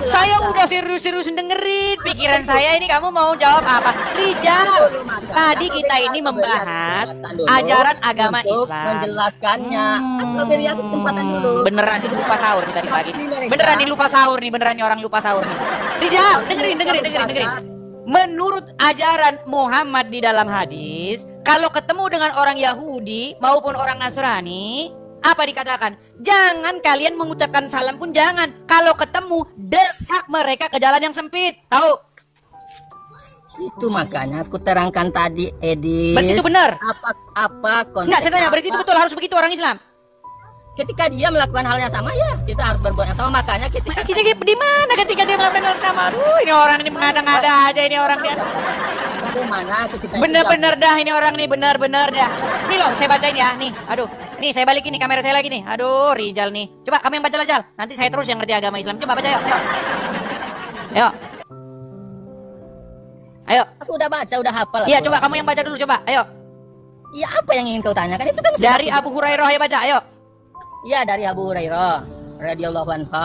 Saya udah serius dengerin pikiran saya ini, kamu mau jawab apa? Rijal, tadi kita ini membahas ajaran agama Islam. Menjelaskannya. Aku beri aku kesempatan dulu. Beneran lupa sahur kita di pagi. Beneran nih lupa sahur nih, beneran nih orang lupa sahur nih. Rijal, dengerin. Menurut ajaran Muhammad di dalam hadis, kalau ketemu dengan orang Yahudi maupun orang Nasrani, apa dikatakan? Jangan kalian mengucapkan salam pun jangan. Kalau ketemu, desak mereka ke jalan yang sempit. Tahu? Itu makanya aku terangkan tadi, Edis. Berarti itu benar? Apa konteks? Enggak, saya tanya, berarti itu betul, harus begitu orang Islam? Ketika dia melakukan hal yang sama, ya kita harus berbuat yang sama. Makanya kita di mana ketika dia melakukan hal yang sama? Aduh, ini orang ini mengada-ngada aja ini orang dia. Bagaimana ketika bener-bener dah ini orang nih, bener-bener dah. Nih loh, saya bacain ya, nih. Aduh, nih saya balikin nih kamera saya lagi nih. Aduh, Rijal nih. Coba kamu yang baca Rijal. Nanti saya terus yang ngerti agama Islam. Coba baca yuk. Ayo. Aku udah baca, udah hafal. Iya, coba kamu yang baca dulu, coba. Ayo. Iya, apa yang ingin kau tanyakan? Itu kan dari Abu Hurairah, ya baca, ayo. Iya, dari Abu Hurairah radhiyallahu anhu.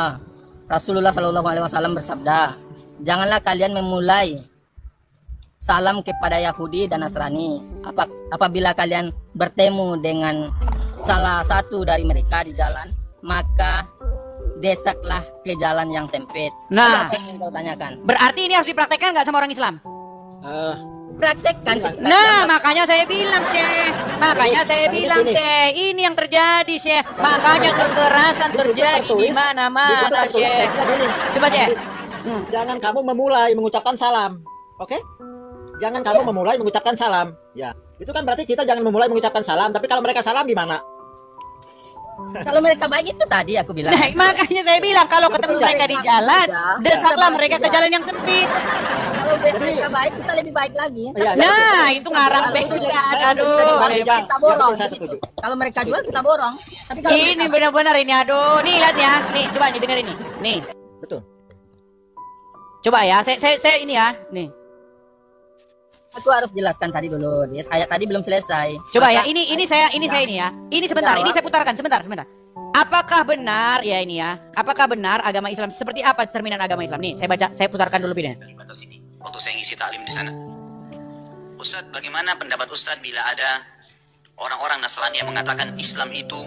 Rasulullah sallallahu alaihi wasallam bersabda, "Janganlah kalian memulai salam kepada Yahudi dan Nasrani apabila kalian bertemu dengan salah satu dari mereka di jalan, maka desaklah ke jalan yang sempit." Nah, apa yang kau tanyakan? Berarti ini harus dipraktekkan nggak sama orang Islam? Praktekkan. Nah, makanya saya bilang, Syekh. Ini yang terjadi, Syekh. Makanya kekerasan terjadi di mana-mana, Syekh. Coba, Syekh. Jangan kamu memulai mengucapkan salam. Oke? Jangan kamu memulai mengucapkan salam. Ya. Itu kan berarti kita jangan memulai mengucapkan salam, tapi kalau mereka salam gimana? Kalau mereka baik itu tadi aku bilang. Nah, makanya saya bilang kalau ketemu mereka di jalan, desaklah mereka ke jalan yang sempit. Kalau mereka baik, kita lebih baik lagi. Nah, itu ngarang banget. Aduh, kita borong. Kalau mereka jual, kita borong. Tapi kalau ini benar-benar ini, aduh. Nih lihat ya. Nih, coba nih dengerin nih. Nih. Betul. Coba ya, saya ini ya. Nih. Aku harus jelaskan tadi dulu, ayat tadi belum selesai. Coba ya, ini saya ini ya. Ini sebentar, ini saya putarkan sebentar. Apakah benar ya ini ya? Apakah benar agama Islam seperti apa cerminan agama Islam? Nih, saya putarkan dulu videonya. Waktu saya ngisi taklim di sana. Ustadz, bagaimana pendapat Ustadz bila ada orang-orang Nasrani yang mengatakan Islam itu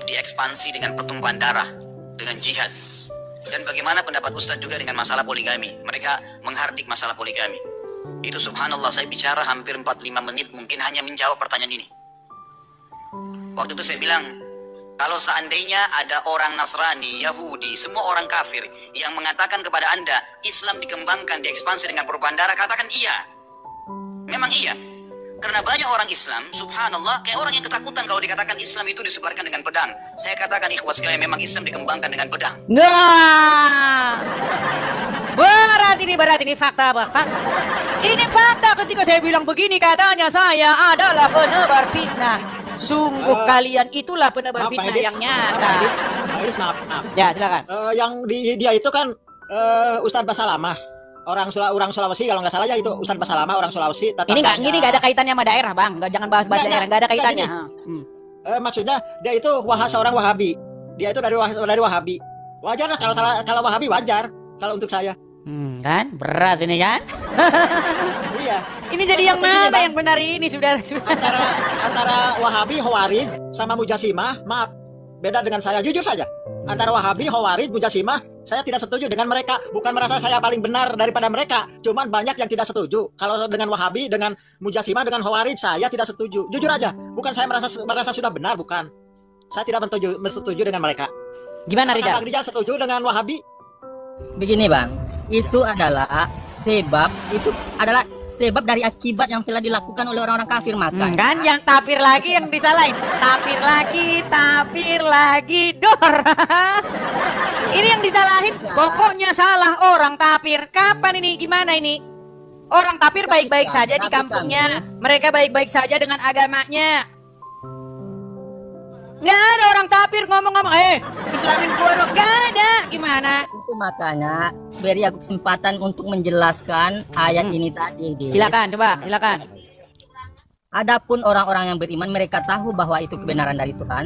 diekspansi dengan pertumpahan darah, dengan jihad? Dan bagaimana pendapat Ustadz juga dengan masalah poligami? Mereka menghardik masalah poligami. Itu subhanallah, saya bicara hampir 45 menit mungkin hanya menjawab pertanyaan ini. Waktu itu saya bilang, kalau seandainya ada orang Nasrani, Yahudi, semua orang kafir yang mengatakan kepada Anda Islam dikembangkan, diekspansi dengan perubahan darah, katakan iya. Memang iya. Karena banyak orang Islam, subhanallah, kayak orang yang ketakutan kalau dikatakan Islam itu disebarkan dengan pedang. Saya katakan ikhwas sekalian, memang Islam dikembangkan dengan pedang. Nah, berat ini fakta, Pak. Ini fakta ketika saya bilang begini, katanya saya adalah penebar fitnah. Sungguh kalian itulah penebar fitnah yang nyata. Maaf. Ya, silakan. Yang dia itu kan Ustadz Basalamah. Orang Sulawesi kalau nggak salah ya, itu Ustadz Basalamah orang Sulawesi. Ini nggak ada kaitannya sama daerah, Bang. Jangan bahas daerah, nggak ada kaitannya. Maksudnya dia itu seorang Wahabi. Dia itu dari Wahabi. Wajar lah kalau Wahabi, wajar kalau untuk saya. Kan berat ini kan? Iya. Ini jadi yang mana yang benar ini, saudara? Antara Wahabi, Khawarij sama Mujasimah, maaf, beda dengan saya, jujur saja. Antara Wahabi, Khawarij, Mujasimah, saya tidak setuju dengan mereka. Bukan merasa saya paling benar daripada mereka, cuman banyak yang tidak setuju. Kalau dengan Wahabi, dengan Mujasimah, dengan Khawarij, saya tidak setuju. Jujur aja, bukan saya merasa sudah benar, bukan. Saya tidak setuju dengan mereka. Gimana, Rizal? Rizal setuju dengan Wahabi? Begini Bang, itu adalah sebab dari akibat yang telah dilakukan oleh orang-orang kafir, maka kan yang tapir lagi yang disalahin. Tapir lagi dor. Ini yang disalahin, pokoknya salah orang tapir. Kapan ini, gimana ini? Orang tapir baik-baik saja di kampungnya, mereka baik-baik saja dengan agamanya. Nggak ada orang tapir ngomong-ngomong, Islamin gua dong, nggak ada. Gimana? Itu makanya beri aku kesempatan untuk menjelaskan ayat ini tadi. Silakan. Adapun orang-orang yang beriman, mereka tahu bahwa itu kebenaran dari Tuhan,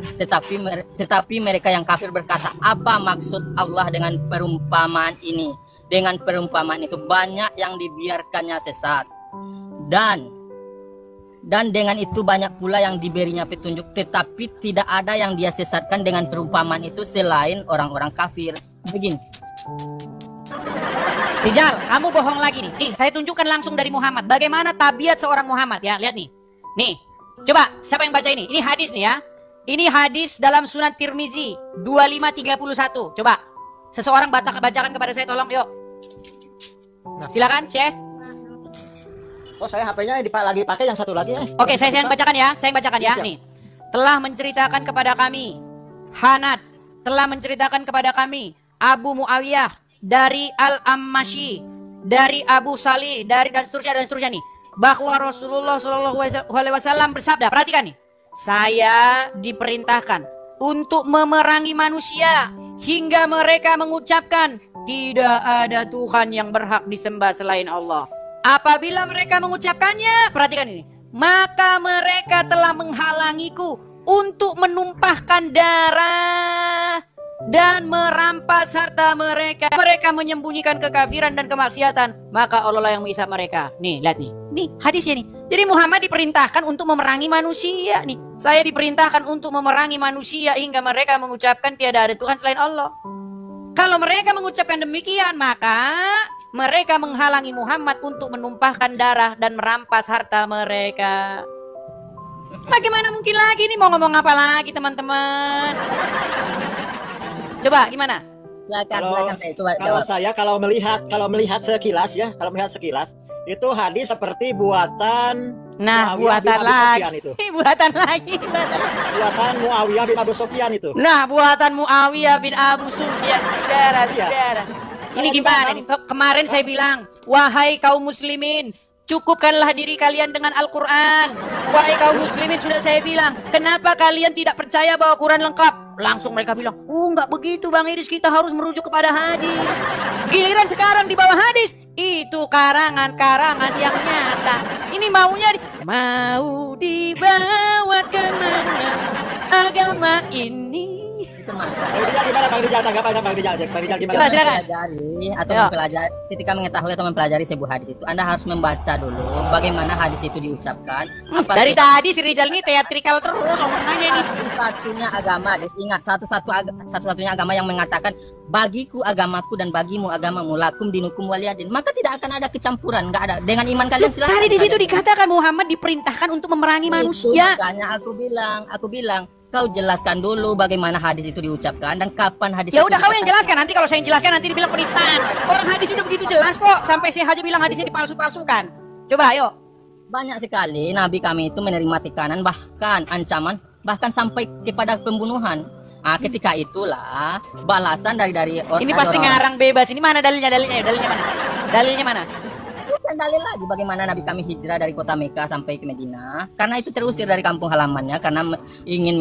tetapi mereka yang kafir berkata, apa maksud Allah dengan perumpamaan ini? Dengan perumpamaan itu banyak yang dibiarkannya sesat, dan dengan itu banyak pula yang diberinya petunjuk, tetapi tidak ada yang dia sesatkan dengan perumpamaan itu selain orang-orang kafir. Begini. Rizal, kamu bohong lagi nih. Nih, saya tunjukkan langsung dari Muhammad. Bagaimana tabiat seorang Muhammad? Ya, lihat nih. Nih, coba siapa yang baca ini? Ini hadis nih ya. Ini hadis dalam Sunan Tirmizi 2531. Coba seseorang bacakan kepada saya, tolong, yuk. Silakan, Syekh. Oh, saya HP-nya lagi pakai yang satu lagi ya. Oke, saya yang bacakan ya. Nih. Telah menceritakan kepada kami Hanad, telah menceritakan kepada kami Abu Muawiyah dari Al-Ammashi, dari Abu Salih, dan seterusnya nih, bahwa Rasulullah SAW bersabda, perhatikan nih, saya diperintahkan untuk memerangi manusia hingga mereka mengucapkan tidak ada Tuhan yang berhak disembah selain Allah. Apabila mereka mengucapkannya, perhatikan ini, maka mereka telah menghalangiku untuk menumpahkan darah dan merampas harta mereka. Mereka menyembunyikan kekafiran dan kemaksiatan, maka Allah lah yang menghisab mereka. Nih, lihat nih. Nih, hadisnya nih. Jadi Muhammad diperintahkan untuk memerangi manusia nih. Saya diperintahkan untuk memerangi manusia hingga mereka mengucapkan tiada ada Tuhan selain Allah. Kalau mereka mengucapkan demikian, maka mereka menghalangi Muhammad untuk menumpahkan darah dan merampas harta mereka. Bagaimana mungkin lagi nih, mau ngomong apa lagi teman-teman? Coba gimana? Silakan saya coba kalau jawab. Saya kalau melihat sekilas itu hadis seperti buatan buatan lagi. Buatan Muawiyah bin Abu Sufyan itu. Nah, buatan Muawiyah bin Abu Sufyan, saudara. Ini gimana nih? Kemarin saya bilang, wahai kaum muslimin, cukupkanlah diri kalian dengan Al-Quran. Wahai kaum muslimin, sudah saya bilang, kenapa kalian tidak percaya bahwa Quran lengkap? Langsung mereka bilang, nggak begitu Bang Idris, kita harus merujuk kepada hadis. Giliran sekarang di bawah hadis, itu karangan-karangan yang nyata. Ini mau dibawa kemana? agama ini. Gimana Bang Rijal, tanggapannya Bang Rijal? Bang Rijal gimana? Mempelajari atau mempelajari, ketika mengetahui atau mempelajari sebuah hadis itu, Anda harus membaca dulu bagaimana hadis itu diucapkan. Dari tadi si Rijal ini teatrikal terus omongannya ini. Satu-satunya agama, guys, ingat, satu-satunya agama yang mengatakan bagiku agamaku dan bagimu agamamu, lakum dinukum waliyadin, maka tidak akan ada kecampuran, nggak ada. Dengan iman kalian silakan. Tadi di situ dikatakan Muhammad diperintahkan untuk memerangi manusia. Makanya aku bilang kau jelaskan dulu bagaimana hadis itu diucapkan dan kapan hadis ya itu udah kau yang jelaskan, nanti kalau saya yang jelaskan nanti dibilang penistaan. Orang hadis udah begitu jelas kok, sampai saya aja bilang hadisnya dipalsu-palsukan. Coba ayo. Banyak sekali nabi kami itu menerima tekanan, bahkan ancaman, bahkan sampai kepada pembunuhan. Ketika itulah balasan dari orang. Ini pasti ngarang bebas. Ini mana dalilnya mana? Bukan dalil lagi bagaimana nabi kami hijrah dari kota Mekah sampai ke Madinah, karena itu terusir dari kampung halamannya karena ingin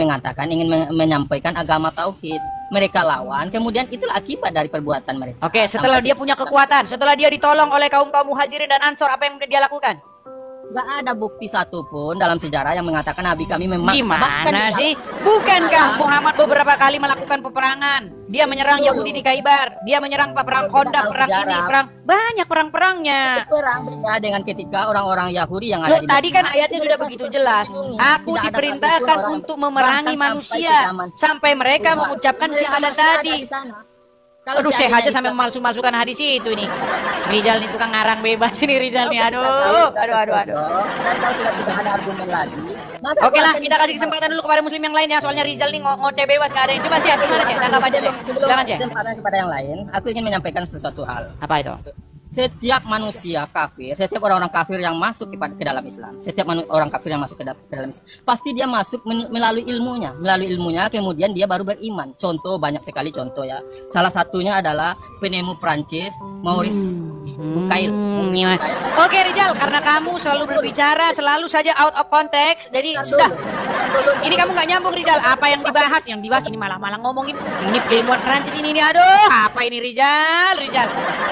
menyampaikan agama tauhid. Mereka lawan, kemudian itulah akibat dari perbuatan mereka. Oke, setelah dia punya kekuatan, setelah dia ditolong oleh kaum Muhajirin dan Ansor, apa yang dia lakukan? Gak ada bukti satupun dalam sejarah yang mengatakan nabi kami memaksa. Gimana sih? Bukankah Muhammad beberapa kali melakukan peperangan? Dia menyerang Yahudi di Khaybar, dia menyerang perang Khandaq, banyak perang-perangnya. Perang beda dengan ketika orang-orang Yahudi yang ada di tadi kan ayatnya sudah begitu jelas. Aku diperintahkan untuk memerangi manusia sampai mereka mengucapkan syahadat tadi. Aduh, saya aja sampai memalsu-malsukan hadis itu nih. Rijal nih tukang ngarang bebas ini Rijal nih. Aduh. Sudah ada argumen lagi. Oke lah, kita kasih kesempatan dulu kepada muslim yang lain ya. Soalnya Rijal nih ngoceh bebas, gak ada yang. Coba sih, gimana sih? Tangkap aja sih. Silakan sih. Kesempatan kepada yang lain, aku ingin menyampaikan sesuatu hal. Apa itu? Setiap manusia kafir, setiap orang-orang kafir yang masuk ke dalam Islam, setiap orang kafir yang masuk ke dalam Islam, pasti dia masuk melalui ilmunya, kemudian dia baru beriman. Contoh, banyak sekali contoh ya. Salah satunya adalah penemu Prancis, Maurice Bucaille. Oke Rijal, karena kamu selalu berbicara selalu saja out of context, jadi sudah. Ini kamu nggak nyambung Rijal. Apa yang dibahas? Yang dibahas ini malah ngomongin ini ilmuwan Prancis ini nih. Aduh, apa ini Rijal?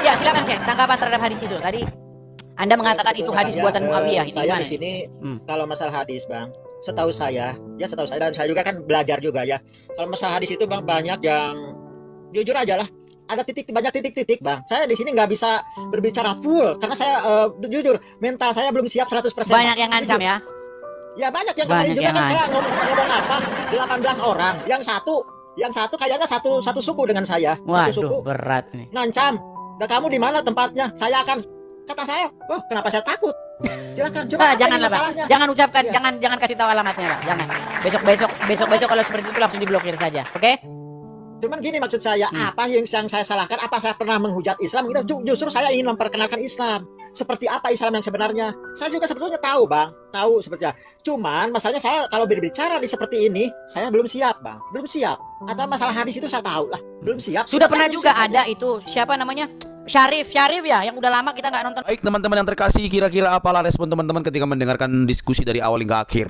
Ya silakan cek tanggapan terhadap hadis itu. Tadi Anda mengatakan itu hadis buatan Muawiyah. Saya di sini kalau masalah hadis, Bang, setahu saya dan saya juga kan belajar juga ya. Kalau masalah hadis itu Bang, banyak yang jujur aja lah. Ada banyak titik-titik, Bang. Saya di sini nggak bisa berbicara full karena saya jujur mental saya belum siap 100%. Banyak yang ngancam ya. Ya banyak yang kemarin juga kan saya ngomong apa 18 orang. Yang satu kayaknya satu suku dengan saya. Waduh, satu suku. Berat nih. Ngancam. Dan kamu di mana tempatnya? Saya akan, kata saya, kenapa saya takut? Silakan coba. Janganlah, Pak. Jangan ucapkan, jangan kasih tahu alamatnya, Pak. Jangan. Besok kalau seperti itu langsung diblokir saja. Oke? Cuman gini maksud saya, apa yang saya salahkan? Apa saya pernah menghujat Islam? Justru saya ingin memperkenalkan Islam. Seperti apa Islam yang sebenarnya? Saya juga sebetulnya tahu, Bang. Tahu sebenarnya. Cuman masalahnya saya kalau berbicara di seperti ini, saya belum siap, Bang. Belum siap. Atau masalah hadis itu saya tahu lah. Belum siap. Sudah pernah juga ada itu, siapa namanya? Syarif ya, yang udah lama kita nggak nonton. Baik teman-teman yang terkasih, kira-kira apalah respon teman-teman ketika mendengarkan diskusi dari awal hingga akhir?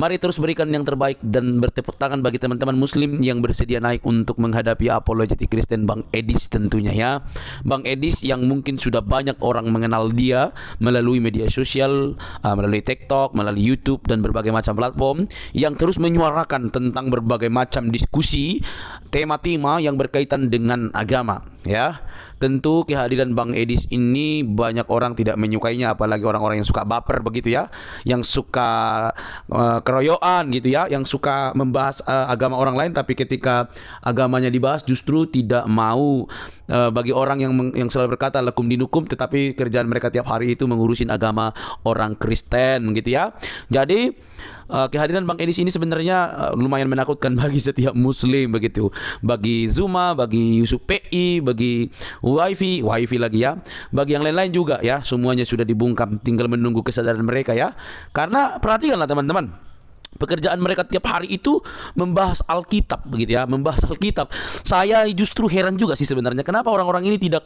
Mari terus berikan yang terbaik dan bertepuk tangan bagi teman-teman muslim yang bersedia naik untuk menghadapi apologetik Kristen Bang Edis tentunya ya. Bang Edis yang mungkin sudah banyak orang mengenal dia melalui media sosial, melalui TikTok, melalui YouTube dan berbagai macam platform yang terus menyuarakan tentang berbagai macam diskusi, tema-tema yang berkaitan dengan agama ya. Tentu kehadiran Bang Edis ini banyak orang tidak menyukainya, apalagi orang-orang yang suka baper begitu ya, yang suka keroyokan gitu ya, yang suka membahas agama orang lain tapi ketika agamanya dibahas justru tidak mau. Bagi orang yang selalu berkata lakum dinukum, tetapi kerjaan mereka tiap hari itu mengurusin agama orang Kristen gitu ya. Jadi kehadiran Bang Edis ini sebenarnya lumayan menakutkan bagi setiap muslim begitu. Bagi Zuma, bagi Yusuf PI, bagi Wifi lagi ya. Bagi yang lain-lain juga ya, semuanya sudah dibungkam, tinggal menunggu kesadaran mereka ya. Karena perhatikanlah teman-teman, pekerjaan mereka tiap hari itu membahas Alkitab begitu ya, membahas Alkitab. Saya justru heran juga sih sebenarnya kenapa orang-orang ini tidak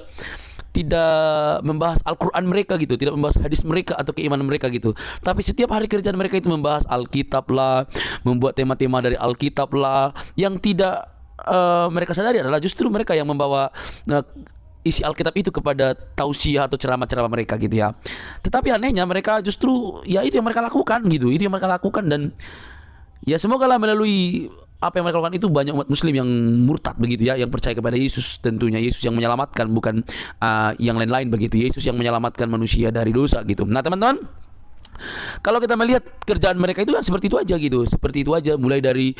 membahas Al-Quran mereka gitu, tidak membahas hadis mereka atau keimanan mereka gitu. Tapi setiap hari kerjaan mereka itu membahas Alkitab lah, membuat tema-tema dari Alkitab lah. Yang tidak mereka sadari adalah justru mereka yang membawa isi Alkitab itu kepada tausiah atau ceramah-ceramah mereka gitu ya. Tetapi anehnya mereka justru ya itu yang mereka lakukan gitu, itu yang mereka lakukan. Dan Ya semoga lah melalui apa yang mereka lakukan itu banyak umat muslim yang murtad begitu ya, yang percaya kepada Yesus, tentunya Yesus yang menyelamatkan, bukan yang lain-lain begitu. Yesus yang menyelamatkan manusia dari dosa gitu. Nah teman-teman, kalau kita melihat kerjaan mereka itu kan seperti itu aja gitu, seperti itu aja, mulai dari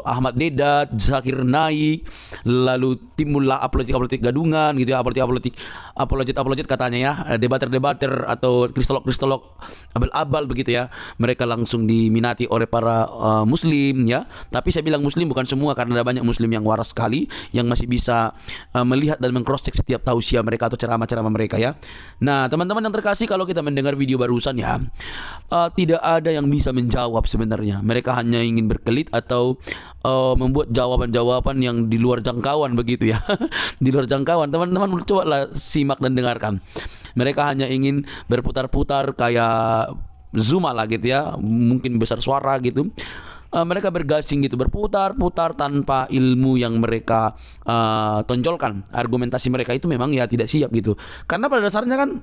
Ahmad Dedat, Zakir Naik, lalu timbullah apologetik gadungan gitu ya, apologet katanya ya, debater atau kristolog abal-abal begitu ya, mereka langsung diminati oleh para muslim ya. Tapi saya bilang muslim bukan semua, karena ada banyak muslim yang waras sekali, yang masih bisa melihat dan meng-cross check setiap tausiah mereka atau ceramah-ceramah mereka ya. Nah teman-teman yang terkasih, kalau kita mendengar video barusan ya, tidak ada yang bisa menjawab sebenarnya. Mereka hanya ingin berkelit atau membuat jawaban-jawaban yang di luar jangkauan begitu ya. Di luar jangkauan. Teman-teman coba lah simak dan dengarkan. Mereka hanya ingin berputar-putar kayak Zuma lah gitu ya, mungkin besar suara gitu. Mereka bergasing gitu, berputar-putar tanpa ilmu yang mereka tonjolkan. Argumentasi mereka itu memang ya tidak siap gitu. Karena pada dasarnya kan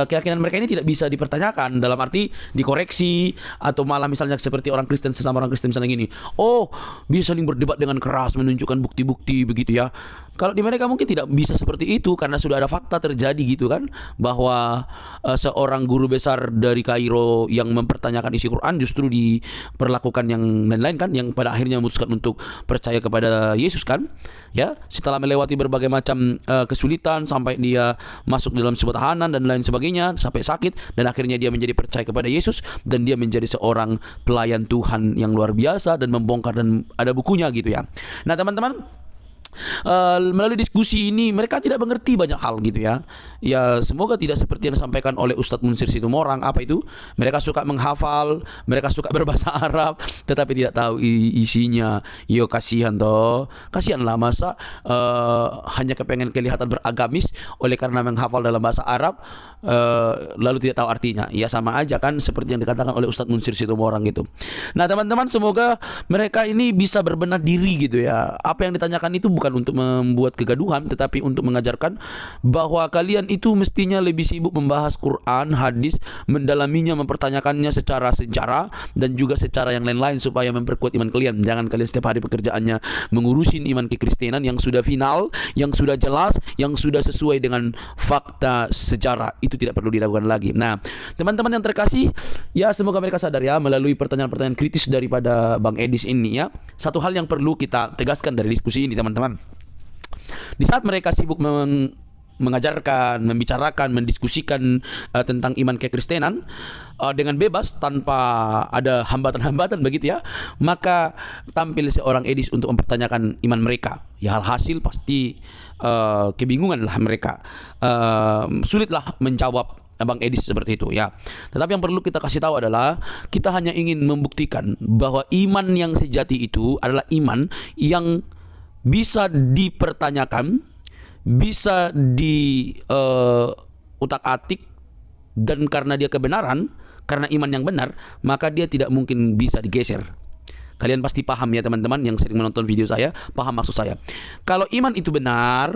keyakinan mereka ini tidak bisa dipertanyakan, dalam arti dikoreksi, atau malah misalnya seperti orang Kristen, sesama orang Kristen misalnya gini, oh bisa saling berdebat dengan keras menunjukkan bukti-bukti begitu ya. Kalau di mereka mungkin tidak bisa seperti itu, karena sudah ada fakta terjadi gitu kan, bahwa seorang guru besar dari Kairo yang mempertanyakan isi Quran justru diperlakukan yang lain-lain kan, yang pada akhirnya memutuskan untuk percaya kepada Yesus kan ya, setelah melewati berbagai macam kesulitan sampai dia masuk dalam sebuah tahanan dan lain sebagainya, sampai sakit, dan akhirnya dia menjadi percaya kepada Yesus, dan dia menjadi seorang pelayan Tuhan yang luar biasa dan membongkar, dan ada bukunya gitu ya. Nah teman-teman, melalui diskusi ini mereka tidak mengerti banyak hal gitu ya. Ya semoga tidak seperti yang disampaikan oleh Ustadz Munsir Situmorang. Apa itu? Mereka suka menghafal, mereka suka berbahasa Arab, tetapi tidak tahu isinya. Yo kasihan toh, kasihanlah masa hanya kepengen kelihatan beragamis oleh karena menghafal dalam bahasa Arab, lalu tidak tahu artinya. Ya sama aja kan seperti yang dikatakan oleh Ustadz Munsir Situmorang gitu. Nah teman-teman, semoga mereka ini bisa berbenah diri gitu ya. Apa yang ditanyakan itu bukan untuk membuat kegaduhan, tetapi untuk mengajarkan bahwa kalian itu mestinya lebih sibuk membahas Quran, hadis, mendalaminya, mempertanyakannya secara sejarah dan juga secara yang lain-lain supaya memperkuat iman kalian. Jangan kalian setiap hari pekerjaannya mengurusin iman kekristenan yang sudah final, yang sudah jelas, yang sudah sesuai dengan fakta sejarah. Itu tidak perlu dilakukan lagi. Nah, teman-teman yang terkasih, ya semoga mereka sadar ya, melalui pertanyaan-pertanyaan kritis daripada Bang Edis ini ya. Satu hal yang perlu kita tegaskan dari diskusi ini teman-teman, di saat mereka sibuk mengajarkan, membicarakan, mendiskusikan tentang iman kekristenan dengan bebas tanpa ada hambatan-hambatan begitu ya, maka tampil seorang Edis untuk mempertanyakan iman mereka. Ya alhasil pasti kebingungan lah mereka, sulitlah menjawab Bang Edis seperti itu ya. Tetapi yang perlu kita kasih tahu adalah kita hanya ingin membuktikan bahwa iman yang sejati itu adalah iman yang bisa dipertanyakan, bisa diutak-atik, dan karena dia kebenaran, karena iman yang benar, maka dia tidak mungkin bisa digeser. Kalian pasti paham ya teman-teman yang sering menonton video saya, paham maksud saya. Kalau iman itu benar,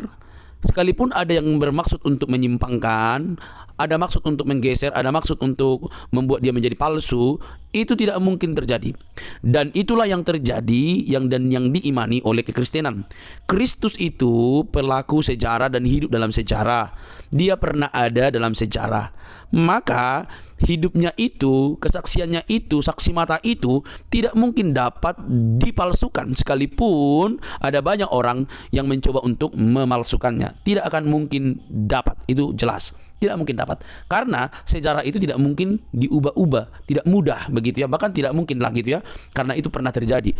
sekalipun ada yang bermaksud untuk menyimpangkan, ada maksud untuk menggeser, ada maksud untuk membuat dia menjadi palsu, itu tidak mungkin terjadi. Dan itulah yang terjadi yang diimani oleh kekristenan. Kristus itu pelaku sejarah dan hidup dalam sejarah. Dia pernah ada dalam sejarah. Maka hidupnya itu, kesaksiannya itu, saksi mata itu tidak mungkin dapat dipalsukan, sekalipun ada banyak orang yang mencoba untuk memalsukannya. Tidak akan mungkin dapat, itu jelas. Tidak mungkin dapat, karena sejarah itu tidak mungkin diubah-ubah, tidak mudah begitu ya, bahkan tidak mungkin lah gitu ya, karena itu pernah terjadi.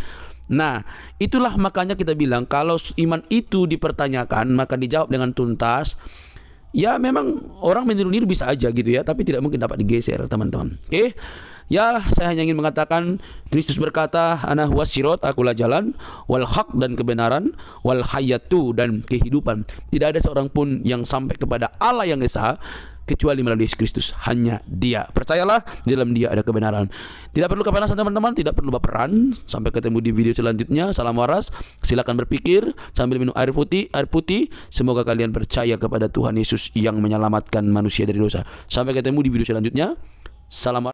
Nah, itulah makanya kita bilang kalau iman itu dipertanyakan maka dijawab dengan tuntas. Ya memang orang meniru-niru bisa aja gitu ya, tapi tidak mungkin dapat digeser teman-teman. Oke? Ya, saya hanya ingin mengatakan Kristus berkata, ana huwas sirot, akulah jalan, wal haq dan kebenaran, wal hayatu dan kehidupan. Tidak ada seorang pun yang sampai kepada Allah yang Esa kecuali melalui Yesus Kristus. Hanya Dia. Percayalah, di dalam Dia ada kebenaran. Tidak perlu kepanasan teman-teman, tidak perlu baperan. Sampai ketemu di video selanjutnya. Salam waras. Silakan berpikir sambil minum air putih. Semoga kalian percaya kepada Tuhan Yesus yang menyelamatkan manusia dari dosa. Sampai ketemu di video selanjutnya. Salam waras.